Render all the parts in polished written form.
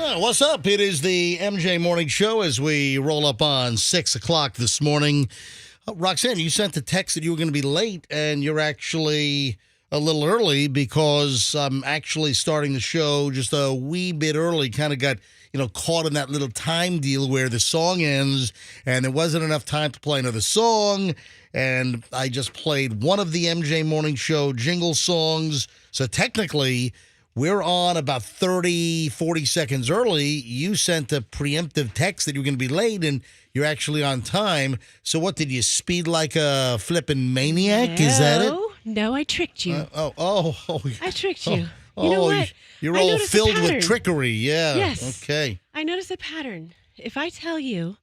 What's up? It is the MJ Morning Show as we roll up on 6 o'clock this morning. Roxanne, you sent a text that you were going to be late, and you're actually a little early because I'm actually starting the show just a wee bit early. Kind of got, caught in that little time deal where the song ends, and there wasn't enough time to play another song, and I just played one of the MJ Morning Show jingle songs. So technically, we're on about 30, 40 seconds early. You sent a preemptive text that you were going to be late, and you're actually on time. So what, did you speed like a flipping maniac? No, is that it? No, I tricked you. I tricked you. You know what? You're all filled with trickery. Yeah. Yes. Okay. I noticed a pattern. If I tell you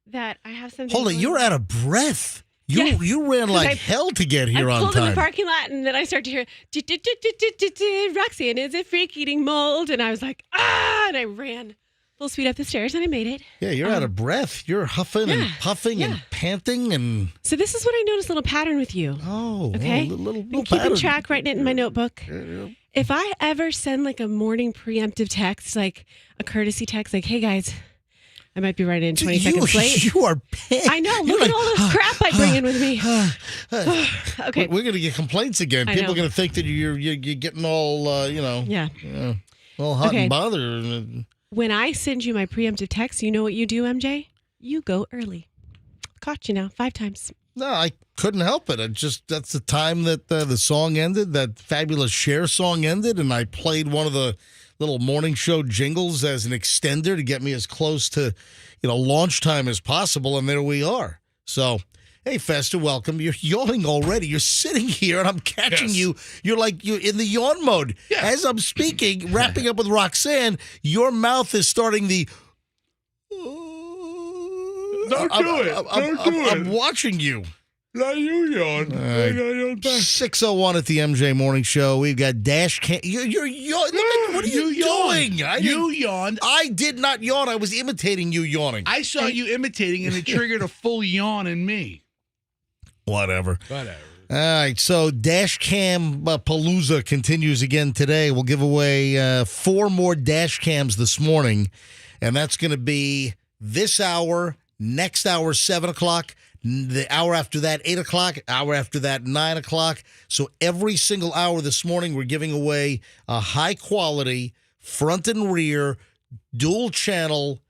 that I have something... Hold on, you're out of breath. You ran like hell to get here on time. I pulled in the parking lot, and then I start to hear, Roxanne, is it freak eating mold? And I was like, and I ran full speed up the stairs, and I made it. Yeah, you're out of breath. You're huffing and puffing and panting. And so this is what I noticed, a little pattern with you. Oh, okay. Little I'm keeping track, writing it in my notebook. If I ever send like a morning preemptive text, like a courtesy text, like, hey, guys, I might be right in 20 seconds late. You are pissed. I know. Look at all this crap I bring in with me. Okay. We're going to get complaints again. People are going to think that you're getting all, all hot and bothered. When I send you my preemptive text, you know what you do, MJ? You go early. Caught you now 5 times. No, I couldn't help it. That's the time that the song ended, that fabulous Cher song ended, and I played one of the little morning show jingles as an extender to get me as close to, launch time as possible, and there we are. So, hey, Fester, welcome. You're yawning already. You're sitting here, and I'm catching you. You're in the yawn mode. Yeah. As I'm speaking, wrapping up with Roxanne, your mouth is starting the... Don't do it. I'm watching you. Not you yawn. 6:01 at the MJ Morning Show. We've got dash cam. You're what are you doing? You yawned. I did not yawn. I was imitating you yawning. I saw you imitating, and it triggered a full yawn in me. Whatever. All right, so dash cam palooza continues again today. We'll give away 4 more dash cams this morning, and that's going to be this hour, next hour, 7 o'clock. The hour after that, 8 o'clock. Hour after that, 9 o'clock. So every single hour this morning, we're giving away a high-quality, front and rear, dual-channel,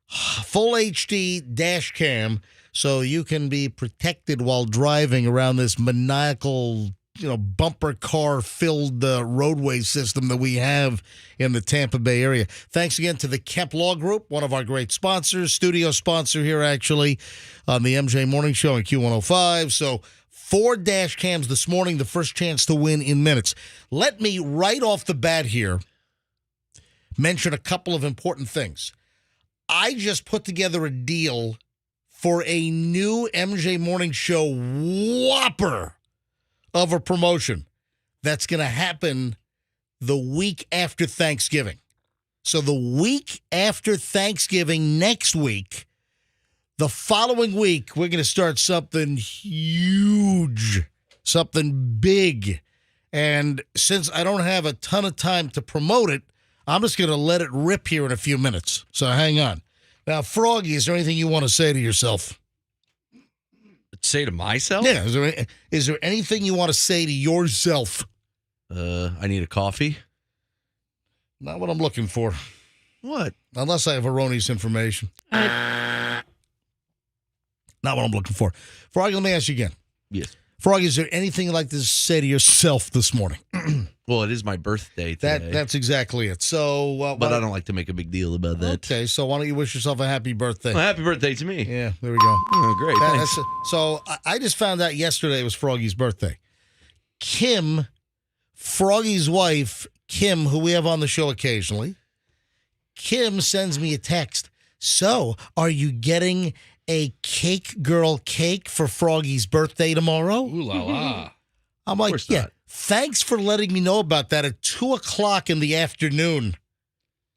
full HD dash cam so you can be protected while driving around this maniacal, bumper car-filled roadway system that we have in the Tampa Bay area. Thanks again to the Kemp Law Group, one of our great sponsors, studio sponsor here actually on the MJ Morning Show in Q105. So 4 dash cams this morning, the first chance to win in minutes. Let me, right off the bat here, mention a couple of important things. I just put together a deal for a new MJ Morning Show whopper of a promotion that's going to happen the week after Thanksgiving. So the week after Thanksgiving, next week, the following week, we're going to start something huge, something big. And since I don't have a ton of time to promote it, I'm just going to let it rip here in a few minutes. So hang on. Now, Froggy, is there anything you want to say to yourself? Say to myself? Yeah. Is there anything you want to say to yourself? I need a coffee. Not what I'm looking for. What? Unless I have erroneous information. Not what I'm looking for. Froggy, let me ask you again. Yes. Froggy, is there anything you'd like to say to yourself this morning? Well, it is my birthday today. That's exactly it. So, but I don't like to make a big deal about that. Okay, so why don't you wish yourself a happy birthday? Well, happy birthday to me. Yeah, there we go. Oh, great. Thanks. So I just found out yesterday it was Froggy's birthday. Kim, Froggy's wife, Kim, who we have on the show occasionally, Kim sends me a text. So, are you getting a cake girl cake for Froggy's birthday tomorrow? Ooh la la. I'm like, yeah, thanks for letting me know about that at 2 o'clock in the afternoon.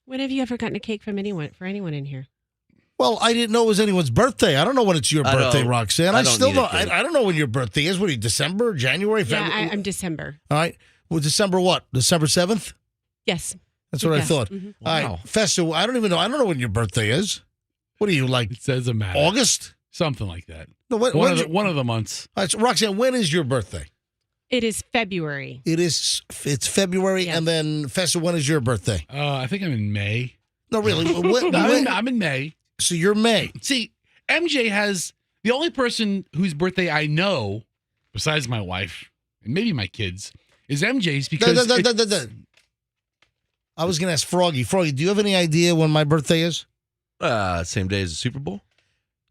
When have you ever gotten a cake from anyone in here? Well, I didn't know it was anyone's birthday. I don't know when it's your birthday, Roxanne. I still don't. I don't know when your birthday is. What are you, December, January, February? Yeah, I'm December. All right. Well, December what? December 7th? Yes. That's what I thought. Mm-hmm. All right, Festa, I don't even know. I don't know when your birthday is. What are you, like, It doesn't matter. August? Something like that. No, One of the months. All right, so Roxanne, when is your birthday? It is February. It's February, Yes. and then Festa, when is your birthday? I think I'm in May. No, really. I'm in May. So you're May. See, MJ has the only person whose birthday I know, besides my wife and maybe my kids, is MJ's because I was going to ask Froggy. Froggy, do you have any idea when my birthday is? Same day as the Super Bowl.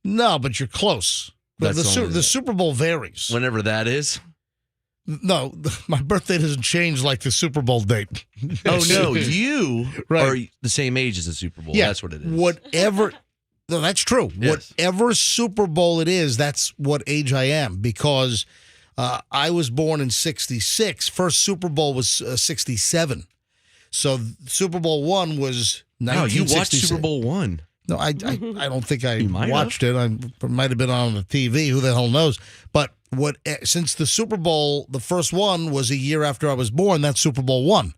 No, but you're close. But That's the Super Bowl varies. Whenever that is. No, my birthday doesn't change like the Super Bowl date. Oh no, you Right. are the same age as the Super Bowl. Yeah, That's what it is. Whatever. No, that's true. Yes. Whatever Super Bowl it is, that's what age I am because I was born in '66. First Super Bowl was '67. So Super Bowl one was 1966. No, you watched Super Bowl one. No, I don't think I You might watched it. I might have been on the TV. Who the hell knows? But since the Super Bowl, the first one was a year after I was born, that's Super Bowl one.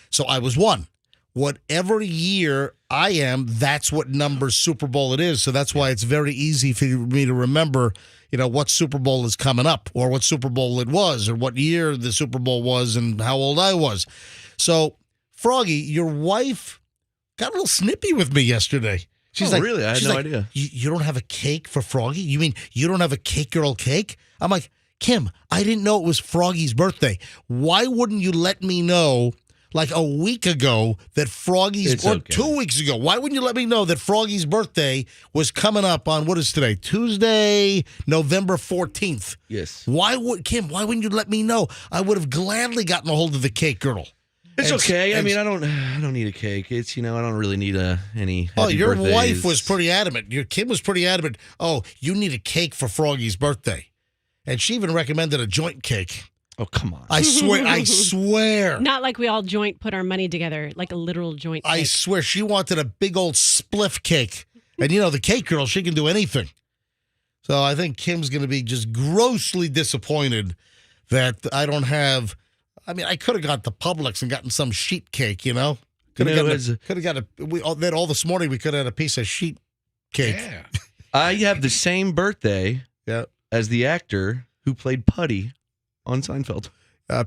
So I was one. Whatever year I am, that's what number Super Bowl it is. So that's why it's very easy for me to remember, what Super Bowl is coming up or what Super Bowl it was or what year the Super Bowl was and how old I was. So, Froggy, your wife got a little snippy with me yesterday. She's like, really? I had no idea. You don't have a cake for Froggy? You mean you don't have a cake girl cake? I'm like, Kim, I didn't know it was Froggy's birthday. Why wouldn't you let me know like a week ago that Froggy's, or 2 weeks ago, why wouldn't you let me know that Froggy's birthday was coming up on, what is today? Tuesday, November 14th. Yes. Kim, why wouldn't you let me know? I would have gladly gotten a hold of the cake girl. It's okay. I mean, I don't need a cake. It's I don't really need any. Happy your birthdays. wife was pretty adamant. Your Kim was pretty adamant. Oh, you need a cake for Froggy's birthday, and she even recommended a joint cake. Oh, come on! I swear. Not like we all put our money together, like a literal joint cake. I swear she wanted a big old spliff cake, and the cake girl, she can do anything. So I think Kim's going to be just grossly disappointed that I don't have. I mean, I could have got the Publix and gotten some sheet cake, Could have got all this morning we could have had a piece of sheet cake. Yeah. I have the same birthday as the actor who played Putty on Seinfeld.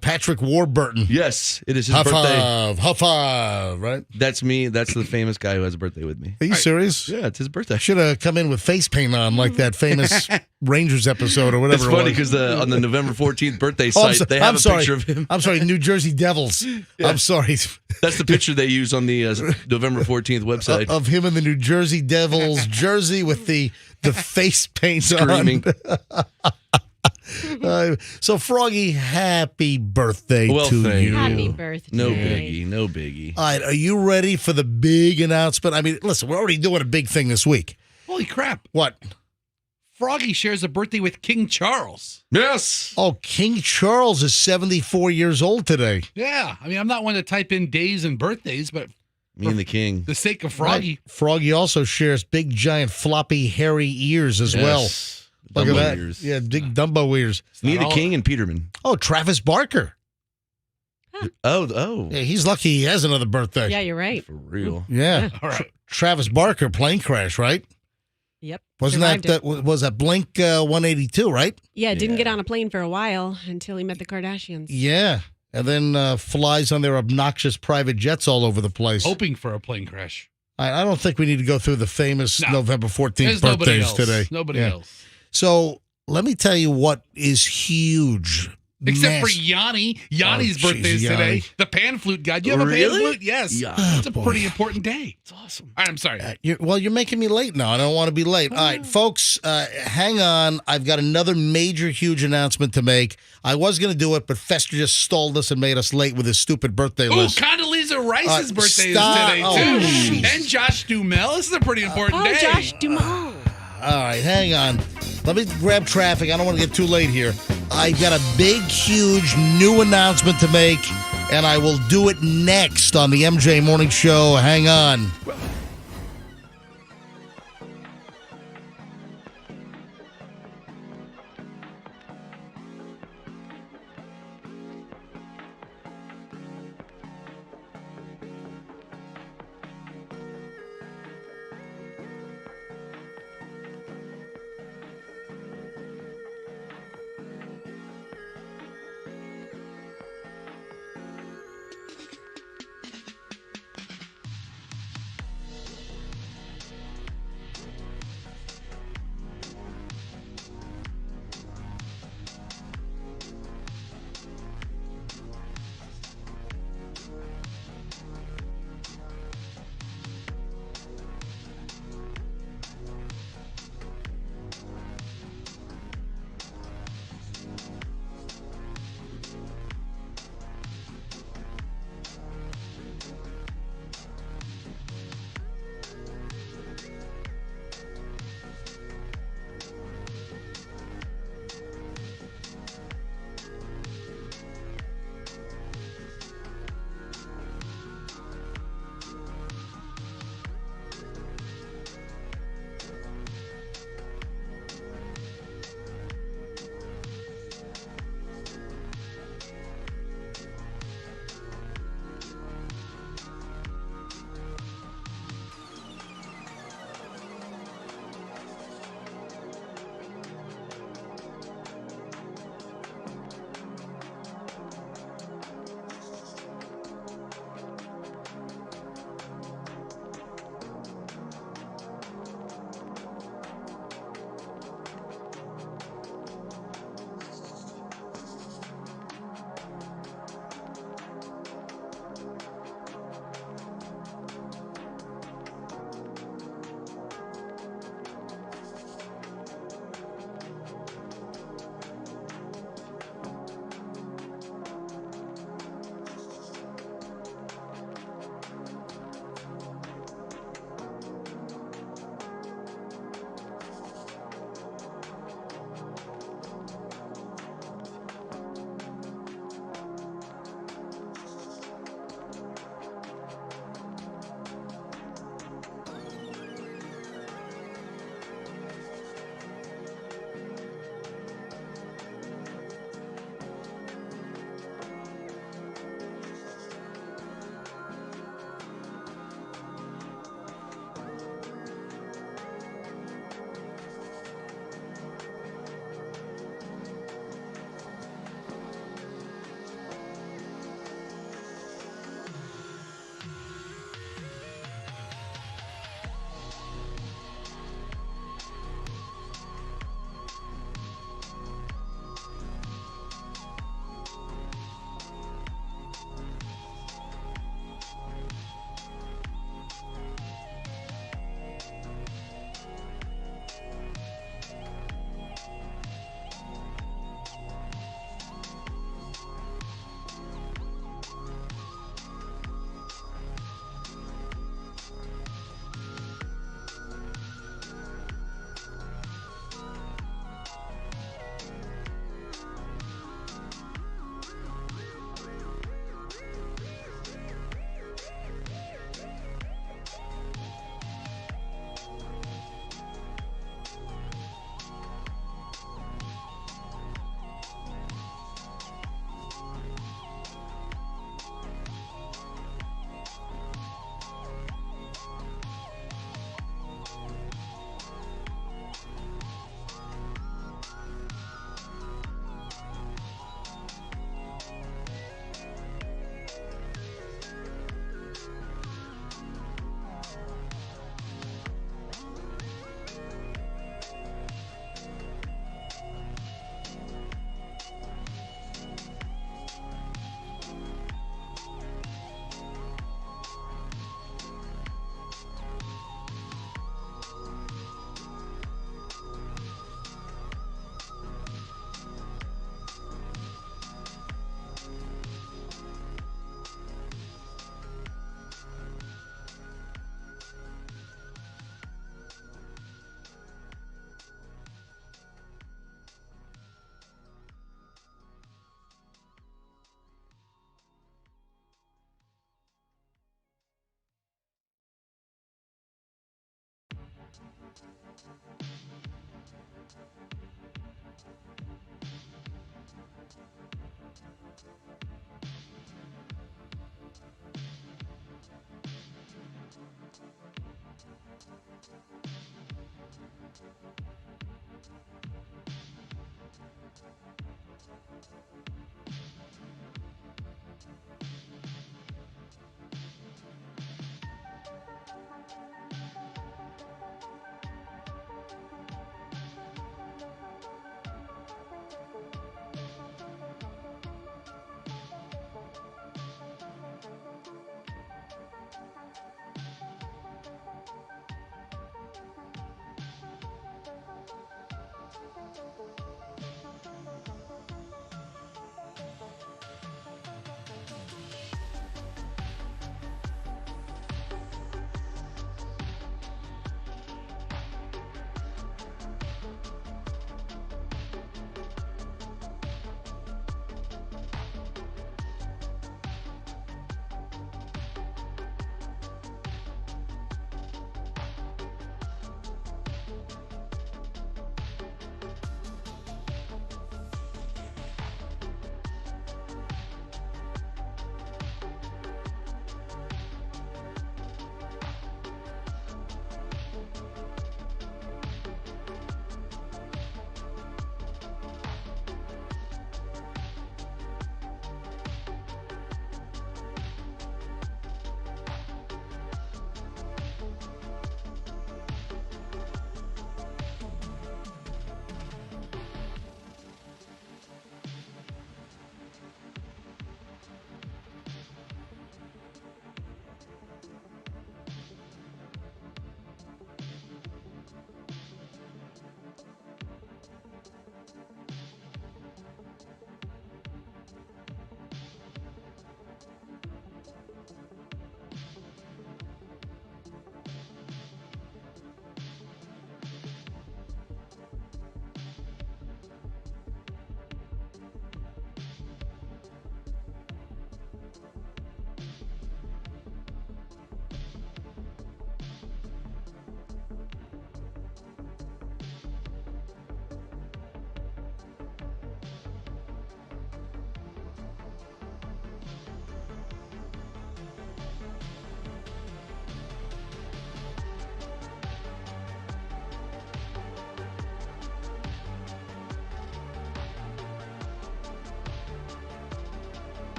Patrick Warburton. Yes, it is his birthday. Huff, right? That's me. That's the famous guy who has a birthday with me. Are you serious? Yeah, it's his birthday. Should have come in with face paint on like that famous Rangers episode or whatever. It's funny because on the November 14th birthday site, they have a picture of him. I'm sorry, New Jersey Devils. Yeah. I'm sorry. That's the picture they use on the November 14th website. Of him in the New Jersey Devils jersey with the face paint Screaming. on. So, Froggy, happy birthday to thank you. Happy birthday. No biggie. All right, are you ready for the big announcement? I mean, listen, we're already doing a big thing this week. Holy crap. What? Froggy shares a birthday with King Charles. Yes. Oh, King Charles is 74 years old today. Yeah. I mean, I'm not one to type in days and birthdays, but Me and the King. the sake of Froggy. Right. Froggy also shares big, giant, floppy, hairy ears as well. Look at that. Ears. Yeah, big Dumbo ears. Me, the King, and Peterman. Oh, Travis Barker. Oh. Yeah, he's lucky he has another birthday. Yeah, you're right. For real. Yeah. All right. Travis Barker, plane crash, right? Yep. Wasn't Survived that it. was that Blink 182, right? Yeah, didn't get on a plane for a while until he met the Kardashians. Yeah. And then flies on their obnoxious private jets all over the place. Hoping for a plane crash. I don't think we need to go through the famous November 14th There's nobody birthdays else. today. Nobody Yeah. else. So let me tell you what is huge. Except for Yanni. Yanni's birthday is today. Yanni. The pan flute guy. Do you have a Really? pan flute? Yes. Yeah. It's a pretty important day. It's awesome. All right, I'm sorry. You're making me late now. I don't want to be late. All right, folks, hang on. I've got another major, huge announcement to make. I was going to do it, but Fester just stalled us and made us late with his stupid birthday Oh, list. Condoleezza Rice's birthday stop. is today, Oh, too. jeez. And Josh Duhamel. This is a pretty important day. Josh Dumont. All right, hang on. Let me grab traffic. I don't want to get too late here. I've got a big, huge new announcement to make, and I will do it next on the MJ Morning Show. Hang on.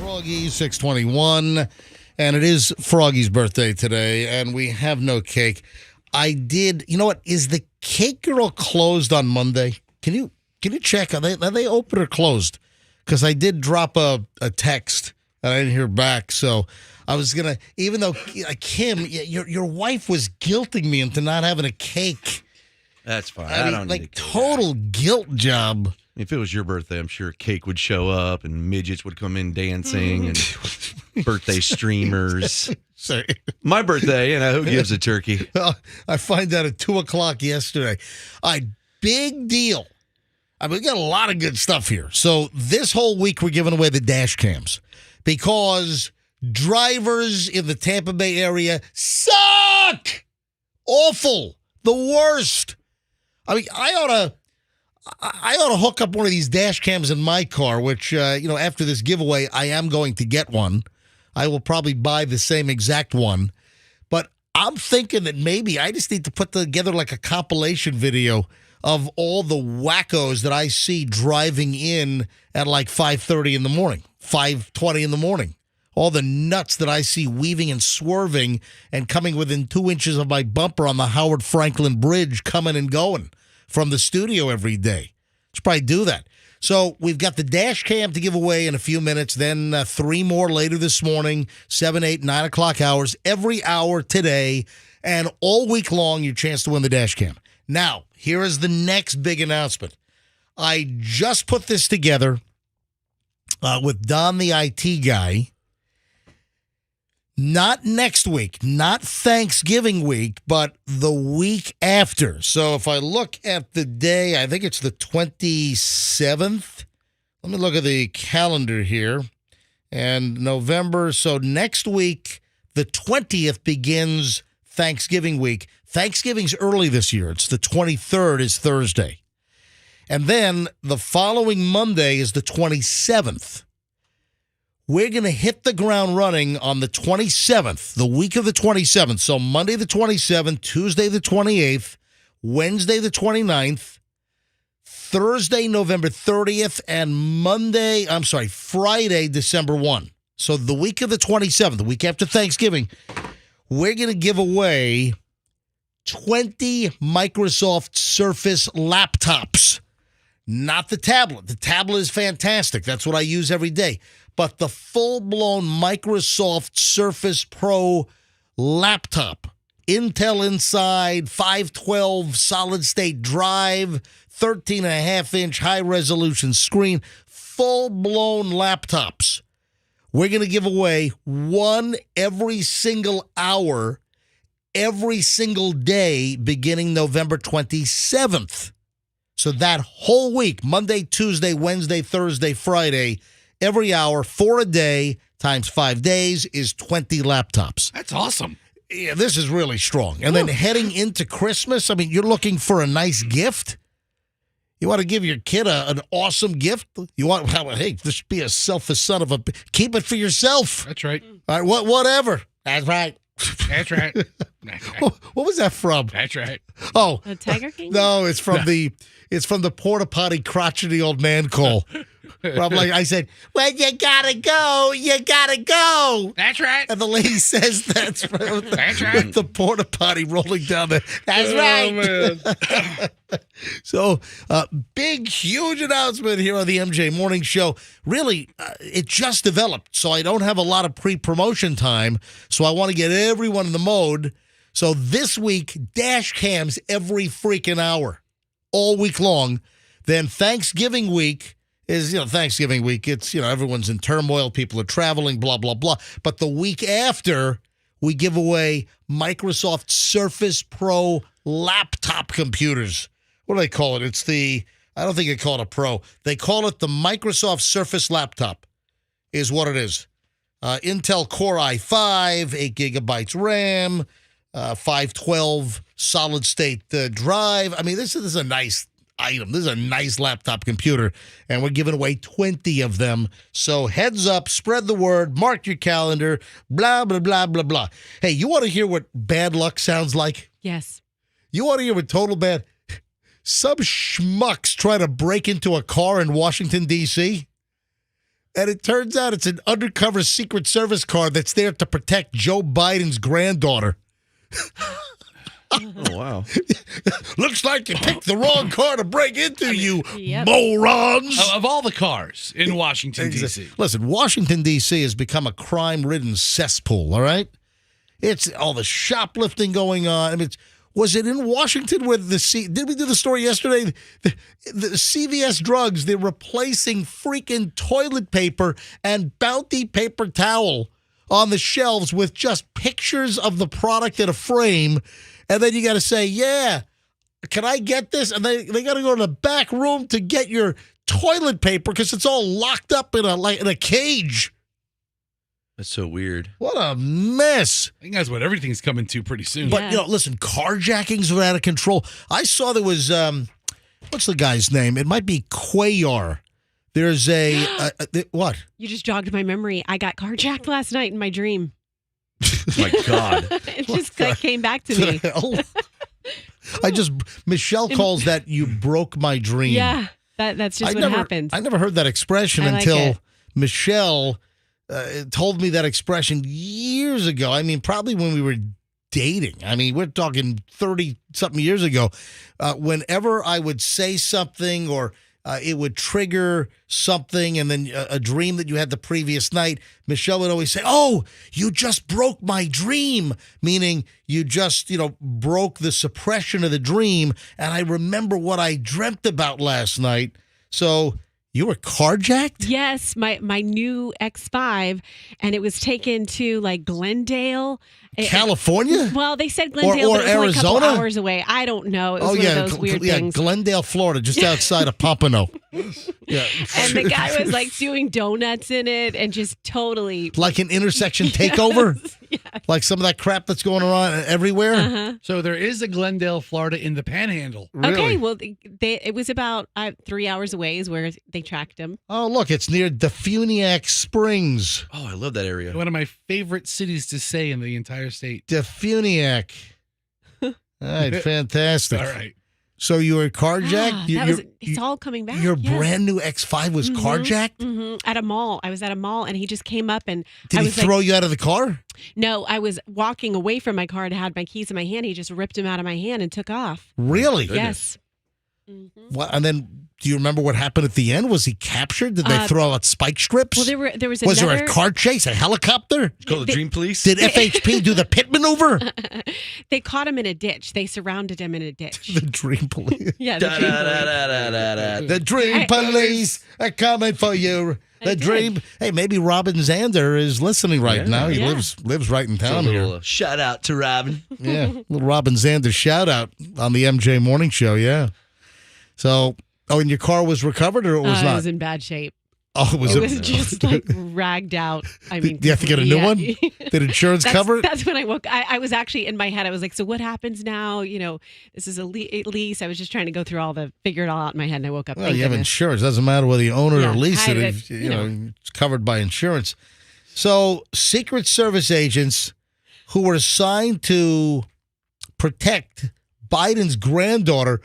Froggy, 621. And it is Froggy's birthday today, and we have no cake. You know what? Is the cake girl closed on Monday? Can you check? Are they open or closed? Because I did drop a text and I didn't hear back. So I was going to, even though Kim, your wife was guilting me into not having a cake. That's fine. I don't need a cake. Total guilt job. If it was your birthday, I'm sure cake would show up and midgets would come in dancing and birthday streamers. Sorry. My birthday, and who gives a turkey? I find out at 2:00 yesterday. Big deal. I mean, we got a lot of good stuff here. So this whole week we're giving away the dash cams because drivers in the Tampa Bay area suck. Awful. The worst. I mean, I ought to hook up one of these dash cams in my car, which, after this giveaway, I am going to get one. I will probably buy the same exact one. But I'm thinking that maybe I just need to put together like a compilation video of all the wackos that I see driving in at like 5:30 in the morning, 5:20 in the morning. All the nuts that I see weaving and swerving and coming within 2 inches of my bumper on the Howard Franklin Bridge, coming and going from the studio every day. Let's probably do that. So we've got the dash cam to give away in a few minutes, then 3 more later this morning, 7, 8, 9 o'clock hours, every hour today, and all week long, your chance to win the dash cam. Now, here is the next big announcement. I just put this together with Don, the IT guy. Not next week, not Thanksgiving week, but the week after. So if I look at the day, I think it's the 27th. Let me look at the calendar here. And November. So next week, the 20th begins Thanksgiving week. Thanksgiving's early this year. It's the 23rd is Thursday. And then the following Monday is the 27th. We're going to hit the ground running on the 27th, the week of the 27th. So Monday the 27th, Tuesday the 28th, Wednesday the 29th, Thursday November 30th, and Friday December 1. So the week of the 27th, the week after Thanksgiving, we're going to give away 20 Microsoft Surface laptops. Not the tablet. The tablet is fantastic. That's what I use every day. But the full-blown Microsoft Surface Pro laptop. Intel inside, 512 solid-state drive, 13.5-inch high-resolution screen, full-blown laptops. We're going to give away one every single hour, every single day, beginning November 27th. So that whole week, Monday, Tuesday, Wednesday, Thursday, Friday, every hour, 4 a day, times 5 days is 20 laptops. That's awesome. Yeah, this is really strong. And then heading into Christmas, I mean, you're looking for a nice gift. You want to give your kid an awesome gift? You want, hey, this should be a selfish son of a, keep it for yourself. That's right. All right, whatever. That's right. That's right. What was that from? That's right. Oh, The Tiger King? No, it's from the porta potty crotchety old man call. I said, well, you gotta go. You gotta go. That's right. And the lady says that's right. That's right. The porta potty rolling down there. That's right. Man. So, big, huge announcement here on the MJ Morning Show. Really, it just developed, so I don't have a lot of pre-promotion time. So I want to get everyone in the mode. So this week, dash cams every freaking hour, all week long. Then Thanksgiving week is, Thanksgiving week. It's, everyone's in turmoil. People are traveling, blah, blah, blah. But the week after, we give away Microsoft Surface Pro laptop computers. What do they call it? I don't think they call it a Pro. They call it the Microsoft Surface laptop is what it is. Intel Core i5, 8 gigabytes RAM, 512 solid state drive. I mean, this is a nice item. This is a nice laptop computer, and we're giving away 20 of them. So heads up, spread the word, mark your calendar, blah, blah, blah, blah, blah. Hey, you want to hear what bad luck sounds like? Yes. You want to hear what total bad? Some schmucks try to break into a car in Washington, D.C. And it turns out it's an undercover Secret Service car that's there to protect Joe Biden's granddaughter. Oh, wow. Looks like you picked the wrong car to break into, you Yep. morons. Of all the cars in Washington, D.C. Listen, Washington, D.C. has become a crime-ridden cesspool, all right? It's all the shoplifting going on. I mean, was it in Washington where did we do the story yesterday? The CVS drugs, they're replacing freaking toilet paper and Bounty paper towel on the shelves with just pictures of the product in a frame. And then you got to say, yeah, can I get this? And they got to go to the back room to get your toilet paper because it's all locked up in a cage. That's so weird. What a mess. I think that's what everything's coming to pretty soon. But, listen, carjackings are out of control. I saw there was, what's the guy's name? It might be Cuellar. There's what? You just jogged my memory. I got carjacked last night in my dream. Oh, my God. It just came back to me. Michelle calls that you broke my dream. Yeah, that's just what happened. I never heard that expression until Michelle told me that expression years ago. I mean, probably when we were dating. I mean, we're talking 30-something years ago. Whenever I would say something or it would trigger something, and then a dream that you had the previous night, Michelle would always say, "Oh, you just broke my dream," meaning you just, broke the suppression of the dream. And I remember what I dreamt about last night. So you were carjacked? Yes, my new X5, and it was taken to Glendale, California. Well, they said Glendale, or but it was Arizona? Only a couple hours away. I don't know. It was one of those weird things. Glendale, Florida, just outside of Pompano. Yeah, and the guy was doing donuts in it, and just totally like an intersection takeover. Yes. Like some of that crap that's going on everywhere. Uh-huh. So there is a Glendale, Florida in the Panhandle. Really? Okay, well, it was about 3 hours away is where they tracked him. Oh, look, it's near Defuniak Springs. Oh, I love that area. One of my favorite cities to say in the entire state. Defuniak. All right, fantastic. All right. So you were carjacked? It's all coming back. Your yes. brand new X5 was carjacked? Mm-hmm. At a mall. I was at a mall, and he just came up and Did he throw you out of the car? No, I was walking away from my car and had my keys in my hand. He just ripped them out of my hand and took off. Really? Yes. Mm-hmm. What, and then, do you remember what happened at the end? Was he captured? Did they throw out spike strips? Well, there was there a car chase? A helicopter? Call the Dream Police? Did FHP do the pit maneuver? They caught him in a ditch. They surrounded him in a ditch. The Dream Police. Yeah, the Dream Police. The Dream Police are coming for you. The Dream. Hey, maybe Robin Zander is listening right now. He lives right in town here. Shout out to Robin. Yeah, little Robin Zander shout out on the MJ Morning Show. Yeah. So, and your car was recovered, or it was not? It was in bad shape. Oh, it was just ragged out. I mean, do you have to get a new one? Did insurance cover it? That's when I woke. I was actually in my head. I was like, so what happens now? This is a lease. I was just trying to figure it all out in my head, and I woke up. Well, you have insurance. Doesn't matter whether you own it or lease it. It's covered by insurance. So, Secret Service agents who were assigned to protect Biden's granddaughter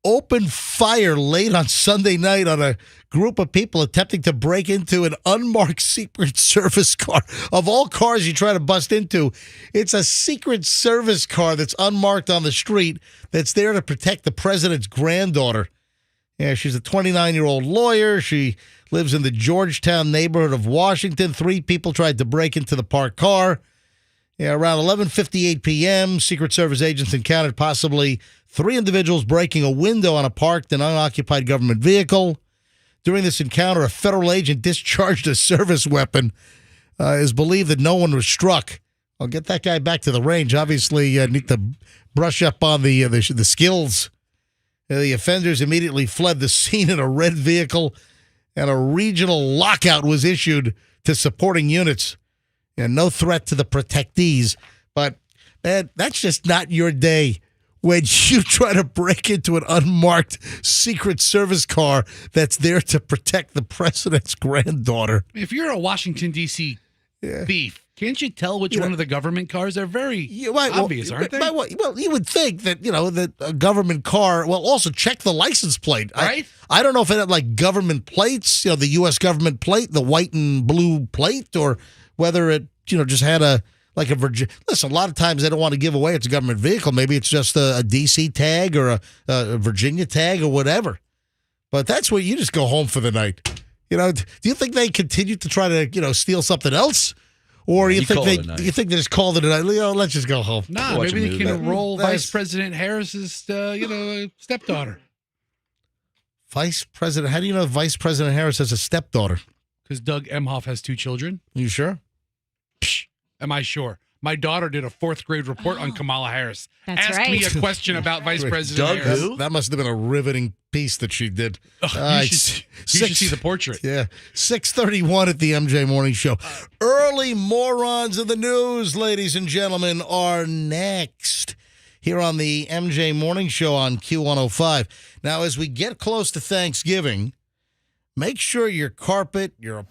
opened fire late on Sunday night on a group of people attempting to break into an unmarked Secret Service car. Of all cars you try to bust into, it's a Secret Service car that's unmarked on the street that's there to protect the president's granddaughter. Yeah, she's a 29-year-old lawyer. She lives in the Georgetown neighborhood of Washington. 3 people tried to break into the parked car. Yeah, around 11:58 p.m., Secret Service agents encountered possibly 3 individuals breaking a window on a parked and unoccupied government vehicle. During this encounter, a federal agent discharged a service weapon. It is believed that no one was struck. I'll get that guy back to the range. Obviously, need to brush up on the skills. The offenders immediately fled the scene in a red vehicle, and a regional lockout was issued to supporting units. And no threat to the protectees. But, man, that's just not your day when you try to break into an unmarked Secret Service car that's there to protect the president's granddaughter. If you're a Washington, D.C. thief, Can't you tell which one of the government cars? They're very obvious, aren't they? Well, you would think that, that a government car, also check the license plate. Right? I don't know if it had like government plates, the U.S. government plate, the white and blue plate, or whether it, just had a Virginia. Listen, a lot of times they don't want to give away it's a government vehicle. Maybe it's just a DC tag or a Virginia tag or whatever. But that's where you just go home for the night. Do you think they continue to try to, steal something else? Or you think they just called it a night? Let's just go home. Nah, maybe they can roll Vice President Harris's, stepdaughter. Vice President? How do you know Vice President Harris has a stepdaughter? Because Doug Emhoff has 2 children. You sure? Psh, am I sure? My daughter did a 4th grade report on Kamala Harris. That's Ask right. me a question about Vice President Doug Harris. who? That must have been a riveting piece that she did. You should see the portrait. Yeah, 6:31 at the MJ Morning Show. Early morons of the news, ladies and gentlemen, are next here on the MJ Morning Show on Q105. Now, as we get close to Thanksgiving, make sure your carpet, your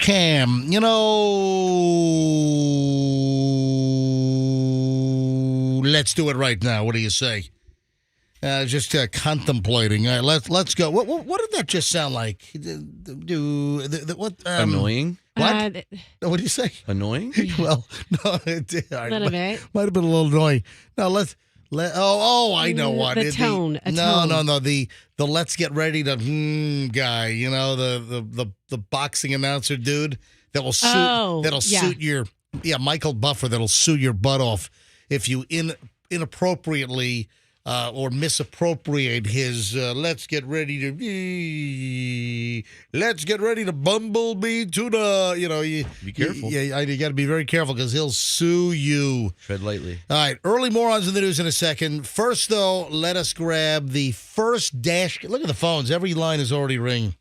Cam, let's do it right now. What do you say? Just contemplating. Let's go. What did that just sound like? What? Annoying? What? What do you say? Annoying? Well, no, it did. A little bit. Might have been a little annoying. No, I know what. The tone. No. The let's get ready to guy. You know, the boxing announcer dude that will suit your Michael Buffer that'll sue your butt off if you inappropriately or misappropriate his let's get ready to bumblebee tuna. Be careful. You got to be very careful because he'll sue you. Tread lightly. All right, early morons in the news in a second. First, though, let us grab the first dash. Look at the phones. Every line is already ringing.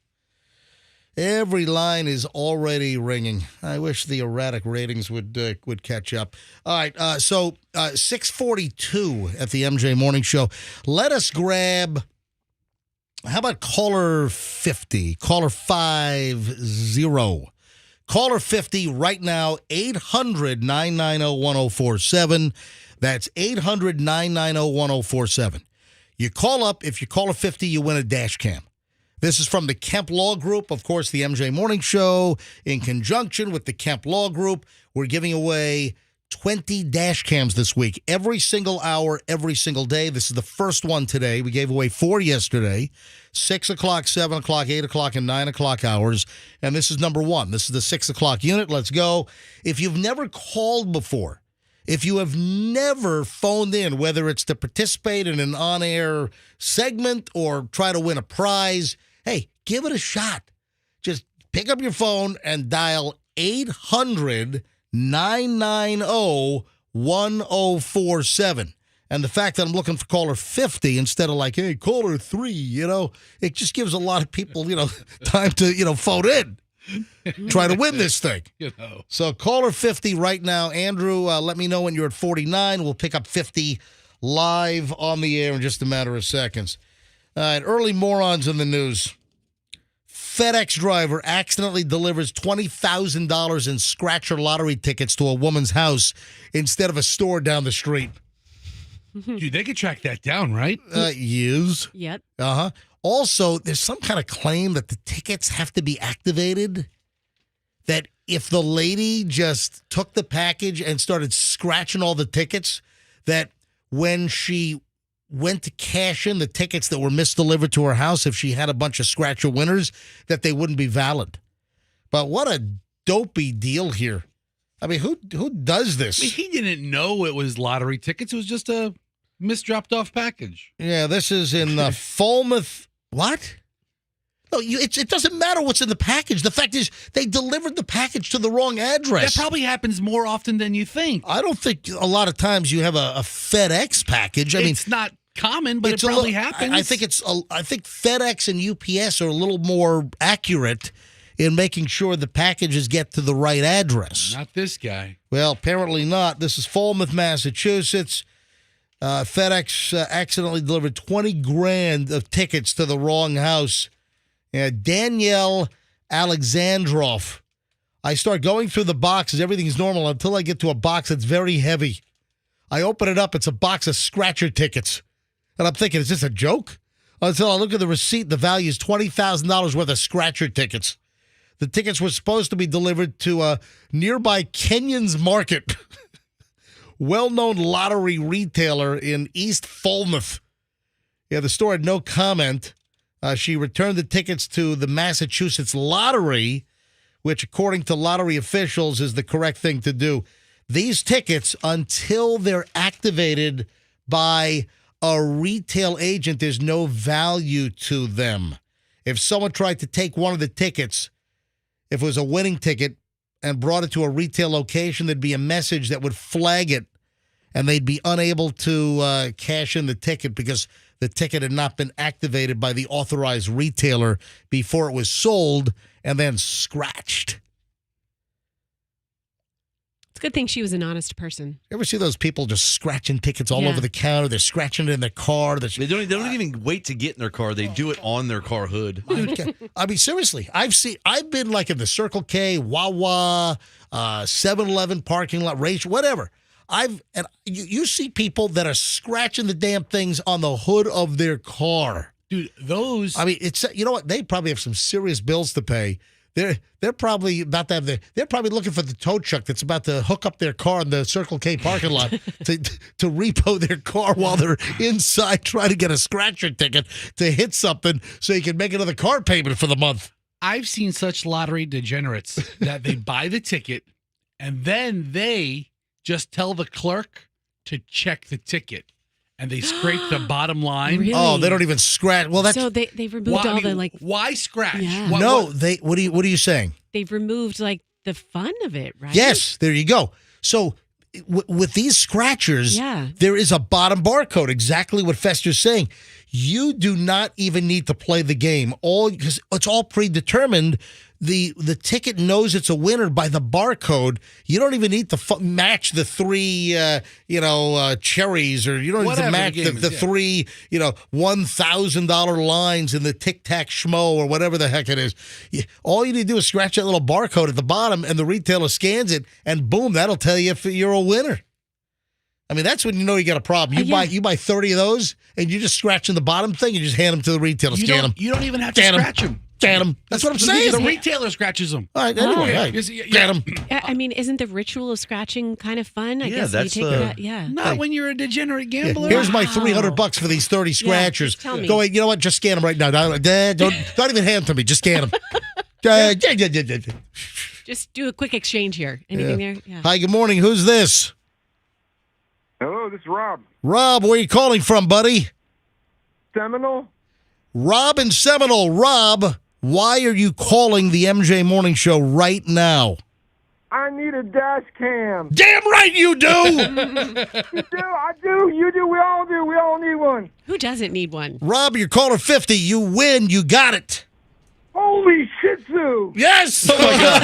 Every line is already ringing. I wish the erratic ratings would catch up. All right, so 6:42 at the MJ Morning Show. Let us grab, how about caller 50? Caller 50. Caller 50 right now, 800-990-1047. That's 800-990-1047. You call up. If you call a 50, you win a dash cam. This is from the Kemp Law Group. Of course, the MJ Morning Show, in conjunction with the Kemp Law Group, we're giving away 20 dash cams this week. Every single hour, every single day. This is the first one today. We gave away 4 yesterday. 6 o'clock, 7 o'clock, 8 o'clock, and 9 o'clock hours. And this is number 1. This is the 6 o'clock unit. Let's go. If you've never called before, if you have never phoned in, whether it's to participate in an on-air segment or try to win a prize, hey, give it a shot. Just pick up your phone and dial 800-990-1047. And the fact that I'm looking for caller 50 instead of like, hey, caller 3, it just gives a lot of people, time to, phone in. Try to win this thing. So caller 50 right now. Andrew, let me know when you're at 49. We'll pick up 50 live on the air in just a matter of seconds. All right, early morons in the news. FedEx driver accidentally delivers $20,000 in scratcher lottery tickets to a woman's house instead of a store down the street. Dude, they could track that down, right? Yes. Yep. Uh-huh. Also, there's some kind of claim that the tickets have to be activated. That if the lady just took the package and started scratching all the tickets, that when she went to cash in the tickets that were misdelivered to her house, if she had a bunch of scratcher winners, that they wouldn't be valid. But what a dopey deal here. I mean, who does this? I mean, he didn't know it was lottery tickets. It was just a misdropped off package. Yeah, this is in Falmouth. What? No, it doesn't matter what's in the package. The fact is, they delivered the package to the wrong address. That probably happens more often than you think. I don't think a lot of times you have a FedEx package. I mean, it's not common, but it probably happens. I think FedEx and UPS are a little more accurate in making sure the packages get to the right address. Not this guy. Well, apparently not. This is Falmouth, Massachusetts. FedEx accidentally delivered $20,000 of tickets to the wrong house. Danielle Alexandrov. I start going through the boxes. Everything's normal until I get to a box that's very heavy. I open it up. It's a box of scratcher tickets. And I'm thinking, is this a joke? Until I look at the receipt, the value is $20,000 worth of scratcher tickets. The tickets were supposed to be delivered to a nearby Kenyans Market, well-known lottery retailer in East Falmouth. Yeah, the store had no comment. She returned the tickets to the Massachusetts Lottery, which, according to lottery officials, is the correct thing to do. These tickets, until they're activated by a retail agent, there's no value to them. If someone tried to take one of the tickets, if it was a winning ticket, and brought it to a retail location, there'd be a message that would flag it, and they'd be unable to cash in the ticket because the ticket had not been activated by the authorized retailer before it was sold and then scratched. It's a good thing she was an honest person. You ever see those people just scratching tickets all over the counter? They're scratching it in their car. They don't even wait to get in their car. They do it on their car hood. I mean, seriously, I've been like in the Circle K, Wawa, 7-Eleven parking lot, race, whatever. You see people that are scratching the damn things on the hood of their car. Dude, those. I mean, it's, you know what? They probably have some serious bills to pay. They're probably about to have they're probably looking for the tow truck that's about to hook up their car in the Circle K parking lot to repo their car while they're inside trying to get a scratcher ticket to hit something so you can make another car payment for the month. I've seen such lottery degenerates that they buy the ticket and then they just tell the clerk to check the ticket. And they scrape the bottom line. Really? Oh, they don't even scratch. Well, that's so they've removed why scratch? Yeah. What are you saying? They've removed the fun of it, right? Yes, there you go. So with these scratchers, there is a bottom barcode. Exactly what Fester's saying. You do not even need to play the game. Because it's all predetermined. the ticket knows it's a winner by the barcode. You don't even need to match the three, cherries, or you don't need to Whatever match the game the is, yeah. three, $1,000 lines in the Tic Tac Schmo or whatever the heck it is. All you need to do is scratch that little barcode at the bottom, and the retailer scans it, and boom, that'll tell you if you're a winner. I mean, that's when you know you got a problem. You buy 30 of those, and you're just scratching the bottom thing, and just hand them to the retailer. Scan them. You don't even have to Scan 'em. scratch them. Scan them. That's what I'm saying. The retailer scratches them. All right, anyway, yeah. hey, Yeah. get them. I mean, isn't the ritual of scratching kind of fun? I Yeah, guess that's you take the- that. Yeah. Not when you're a degenerate gambler. Here's my $300 for these 30 scratchers. just tell me. Go away. You know what? Just scan them right now. Don't even hand them to me. Just scan them. Just do a quick exchange here. Anything there? Yeah. Hi, good morning. Who's this? Hello, this is Rob. Rob, where are you calling from, buddy? Seminole? Rob in Seminole. Rob, why are you calling the MJ Morning Show right now? I need a dash cam. Damn right you do! You do, I do, you do, we all need one. Who doesn't need one? Rob, you're caller 50. You win. You got it. Holy Shih Tzu! Yes! Oh my God.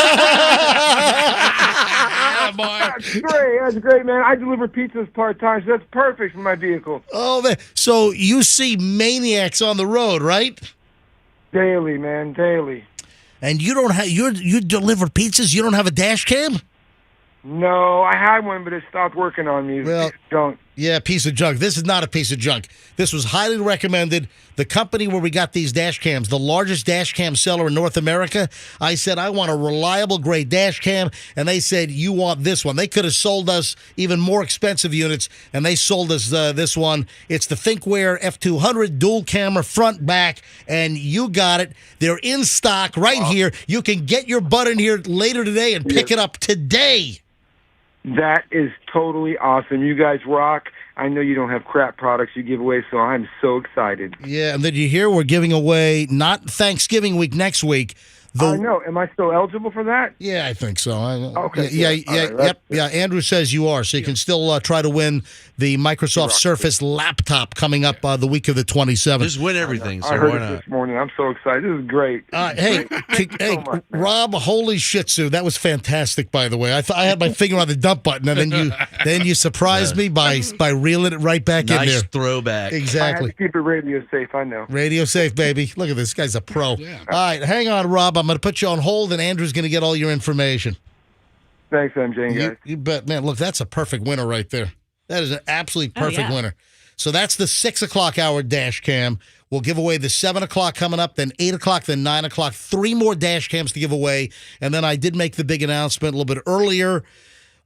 That's great, man. I deliver pizzas part-time, so that's perfect for my vehicle. Oh, man. So you see maniacs on the road, right? Daily, man, daily. And you don't have you deliver pizzas. You don't have a dash cam. No, I had one, but it stopped working on me. Well- Don't. Yeah, piece of junk. This is not a piece of junk. This was highly recommended. The company where we got these dash cams, the largest dash cam seller in North America, I said, I want a reliable, great dash cam. And they said, you want this one. They could have sold us even more expensive units, and they sold us this one. It's the ThinkWare F200 dual camera front, back, and you got it. They're in stock right here. You can get your butt in here later today and pick it up today. That is totally awesome. You guys rock. I know you don't have crap products you give away, so I'm so excited. Yeah, and did you hear we're giving away, not Thanksgiving week, next week. I know. Am I still eligible for that? Yeah, I think so. Okay, Yeah, good. All right, yep. Yeah, Andrew says you are, so you can still try to win the Microsoft Surface laptop coming up the week of the 27th. Just win everything, so I heard why it not? this morning. I'm so excited. This is great. Hey, much, man. Rob, holy Shih Tzu, that was fantastic. By the way, I thought I had my finger on the dump button, and then you surprised me by reeling it right back in Nice there. throwback. I had Exactly. to keep it radio safe, I know. Radio safe, baby. Look at this guy's a pro. Yeah. All right, hang on, Rob. I'm going to put you on hold, and Andrew's going to get all your information. Thanks, MJ, guys. You bet, man. Look, that's a perfect winner right there. That is an absolutely perfect yeah. winner. So that's the 6 o'clock hour dash cam. We'll give away the 7 o'clock coming up, then 8 o'clock, then 9 o'clock. 3 more dash cams to give away. And then I did make the big announcement a little bit earlier.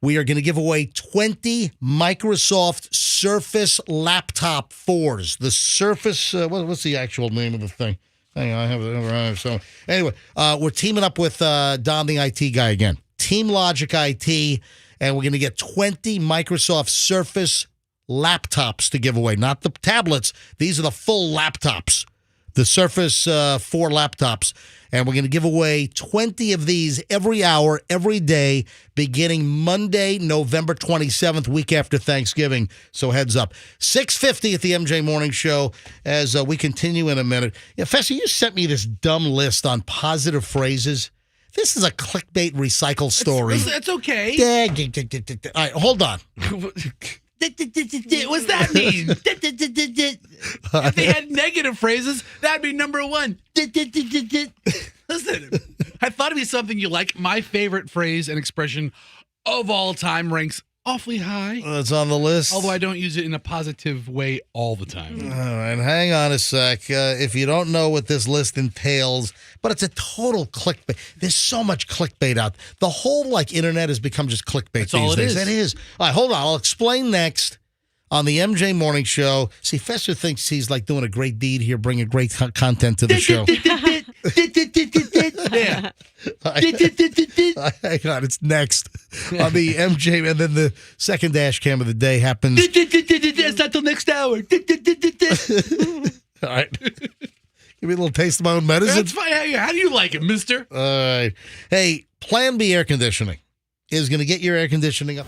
We are going to give away 20 Microsoft Surface Laptop 4s. The Surface, what's the actual name of the thing? Hang on, I have it around. So anyway, we're teaming up with Don, the IT guy again. Team Logic IT, and we're going to get 20 Microsoft Surface laptops to give away. Not the tablets. These are the full laptops. The Surface 4 laptops. And we're going to give away 20 of these every hour, every day, beginning Monday, November 27th, week after Thanksgiving. So heads up. 6:50 at the MJ Morning Show as we continue in a minute. Yeah, Fessy, you sent me this dumb list on positive phrases. This is a clickbait recycle story. It's okay. All right, hold on. What's that mean? If they had negative phrases, that'd be number one. Listen, I thought it'd be something you like. My favorite phrase and expression of all time ranks awfully high, It's on the list. although I don't use it in a positive way all the time. All right, hang on a sec. If you don't know what this list entails, but it's a total clickbait. There's so much clickbait out. The whole internet has become just clickbait That's these all it days. is. It is. All right, hold on. I'll explain next on the MJ Morning Show. See, Fester thinks he's doing a great deed here, bringing great content to the show. Yeah. Hang on, it's next on the MJ, and then the second dash cam of the day happens. It's not till next hour. All right. Give me a little taste of my own medicine. That's fine. How do you like it, mister? All right. Hey, Plan B Air Conditioning is going to get your air conditioning up.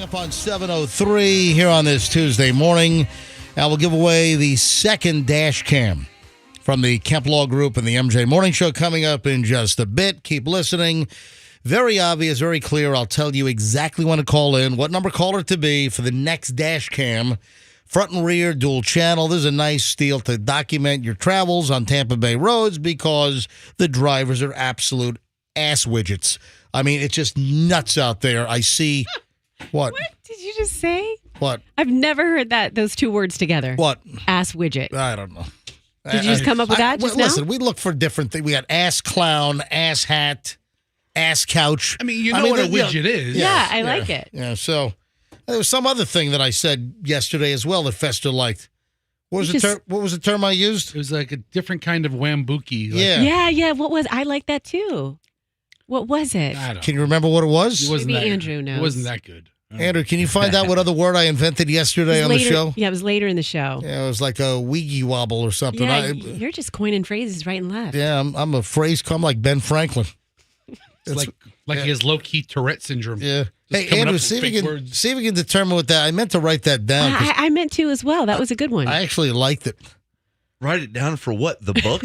Up on 7:03 here on this Tuesday morning. I will give away the second dash cam from the Kemp Law Group and the MJ Morning Show coming up in just a bit. Keep listening. Very obvious, very clear. I'll tell you exactly when to call in, what number caller to be for the next dash cam. Front and rear, dual channel. This is a nice deal to document your travels on Tampa Bay roads because the drivers are absolute ass widgets. I mean, it's just nuts out there. I see... What did you just say? What? I've never heard those two words together. What? Ass widget. I don't know. Did you just come up with that just now? Listen, we look for different things. We got ass clown, ass hat, ass couch. I mean, you know what a widget is. Yeah, I like it. Yeah, so there was some other thing that I said yesterday as well that Fester liked. What was the term I used? It was like a different kind of wambuki. Yeah. What was? I like that too. What was it? Can you remember what it was? Maybe Andrew knows. It wasn't that good. Andrew, can you find out what other word I invented yesterday on the show? Yeah, it was later in the show. Yeah, it was like a weegie wobble or something. Yeah, you're just coining phrases right and left. Yeah, I'm a phrase come like Ben Franklin. It's like he has low-key Tourette syndrome. Yeah. Hey, Andrew, see if we can determine what that... I meant to write that down. I meant to as well. That was a good one. I actually liked it. Write it down for what? The book?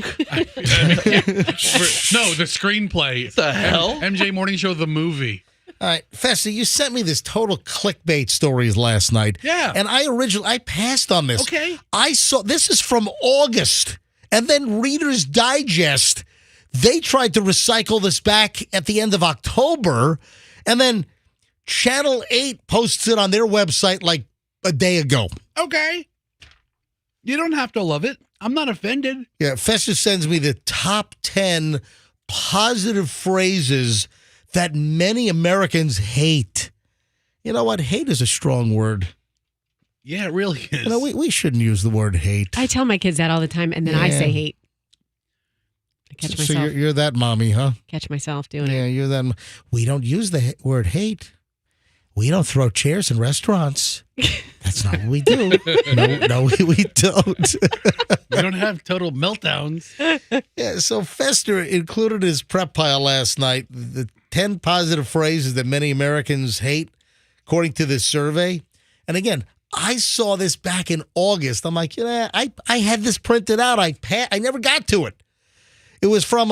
No, the screenplay. What the hell? MJ Morning Show, the movie. All right, Festa, you sent me this total clickbait stories last night. Yeah. And I passed on this. Okay. I saw, this is from August. And then Reader's Digest, they tried to recycle this back at the end of October. And then Channel 8 posts it on their website like a day ago. Okay. You don't have to love it. I'm not offended. Yeah, Festa sends me the top 10 positive phrases that many Americans hate. You know what? Hate is a strong word. Yeah, it really is. You know, we shouldn't use the word hate. I tell my kids that all the time, and then I say hate. I catch myself. So you're that mommy, huh? Catch myself doing it. Yeah, you're that. We don't use the word hate. We don't throw chairs in restaurants. That's not what we do. No, we don't. We don't have total meltdowns. Yeah, so Fester included his prep pile last night, the 10 positive phrases that many Americans hate, according to this survey. And again, I saw this back in August. I'm like, I had this printed out. I never got to it. It was from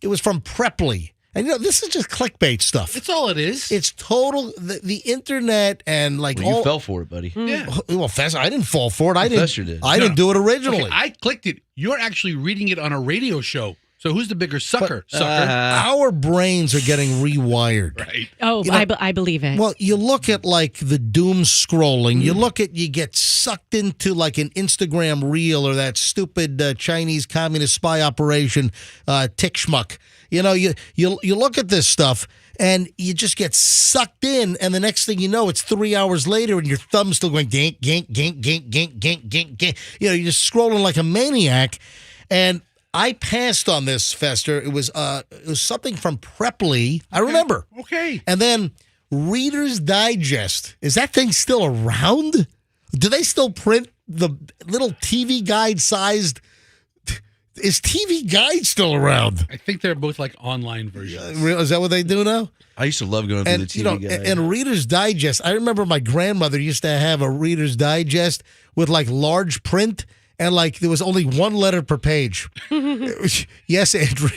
Preply. And this is just clickbait stuff. It's all it is. It's total the internet and like you fell for it, buddy. Yeah. Well, Fester, I didn't fall for it. Fester did. I didn't do it originally. Okay, I clicked it. You're actually reading it on a radio show. So who's the bigger sucker? Our brains are getting rewired. Right. Oh, I believe it. Well, you look at like the doom scrolling. You get sucked into like an Instagram reel or that stupid Chinese communist spy operation, tick schmuck. You know, you look at this stuff and you just get sucked in, and the next thing you know, it's 3 hours later, and your thumb's still going gink, gink, gink, gink, gink, gink, gink, gink. You know, you're just scrolling like a maniac. And I passed on this, Fester. It was something from Preply. I remember. Okay. And then Reader's Digest. Is that thing still around? Do they still print the little TV guide sized? Is TV Guide still around? I think they're both like online versions. Is that what they do now? I used to love going through the TV Guide. And Reader's Digest. I remember my grandmother used to have a Reader's Digest with like large print, and like there was only one letter per page. Yes, Andrew.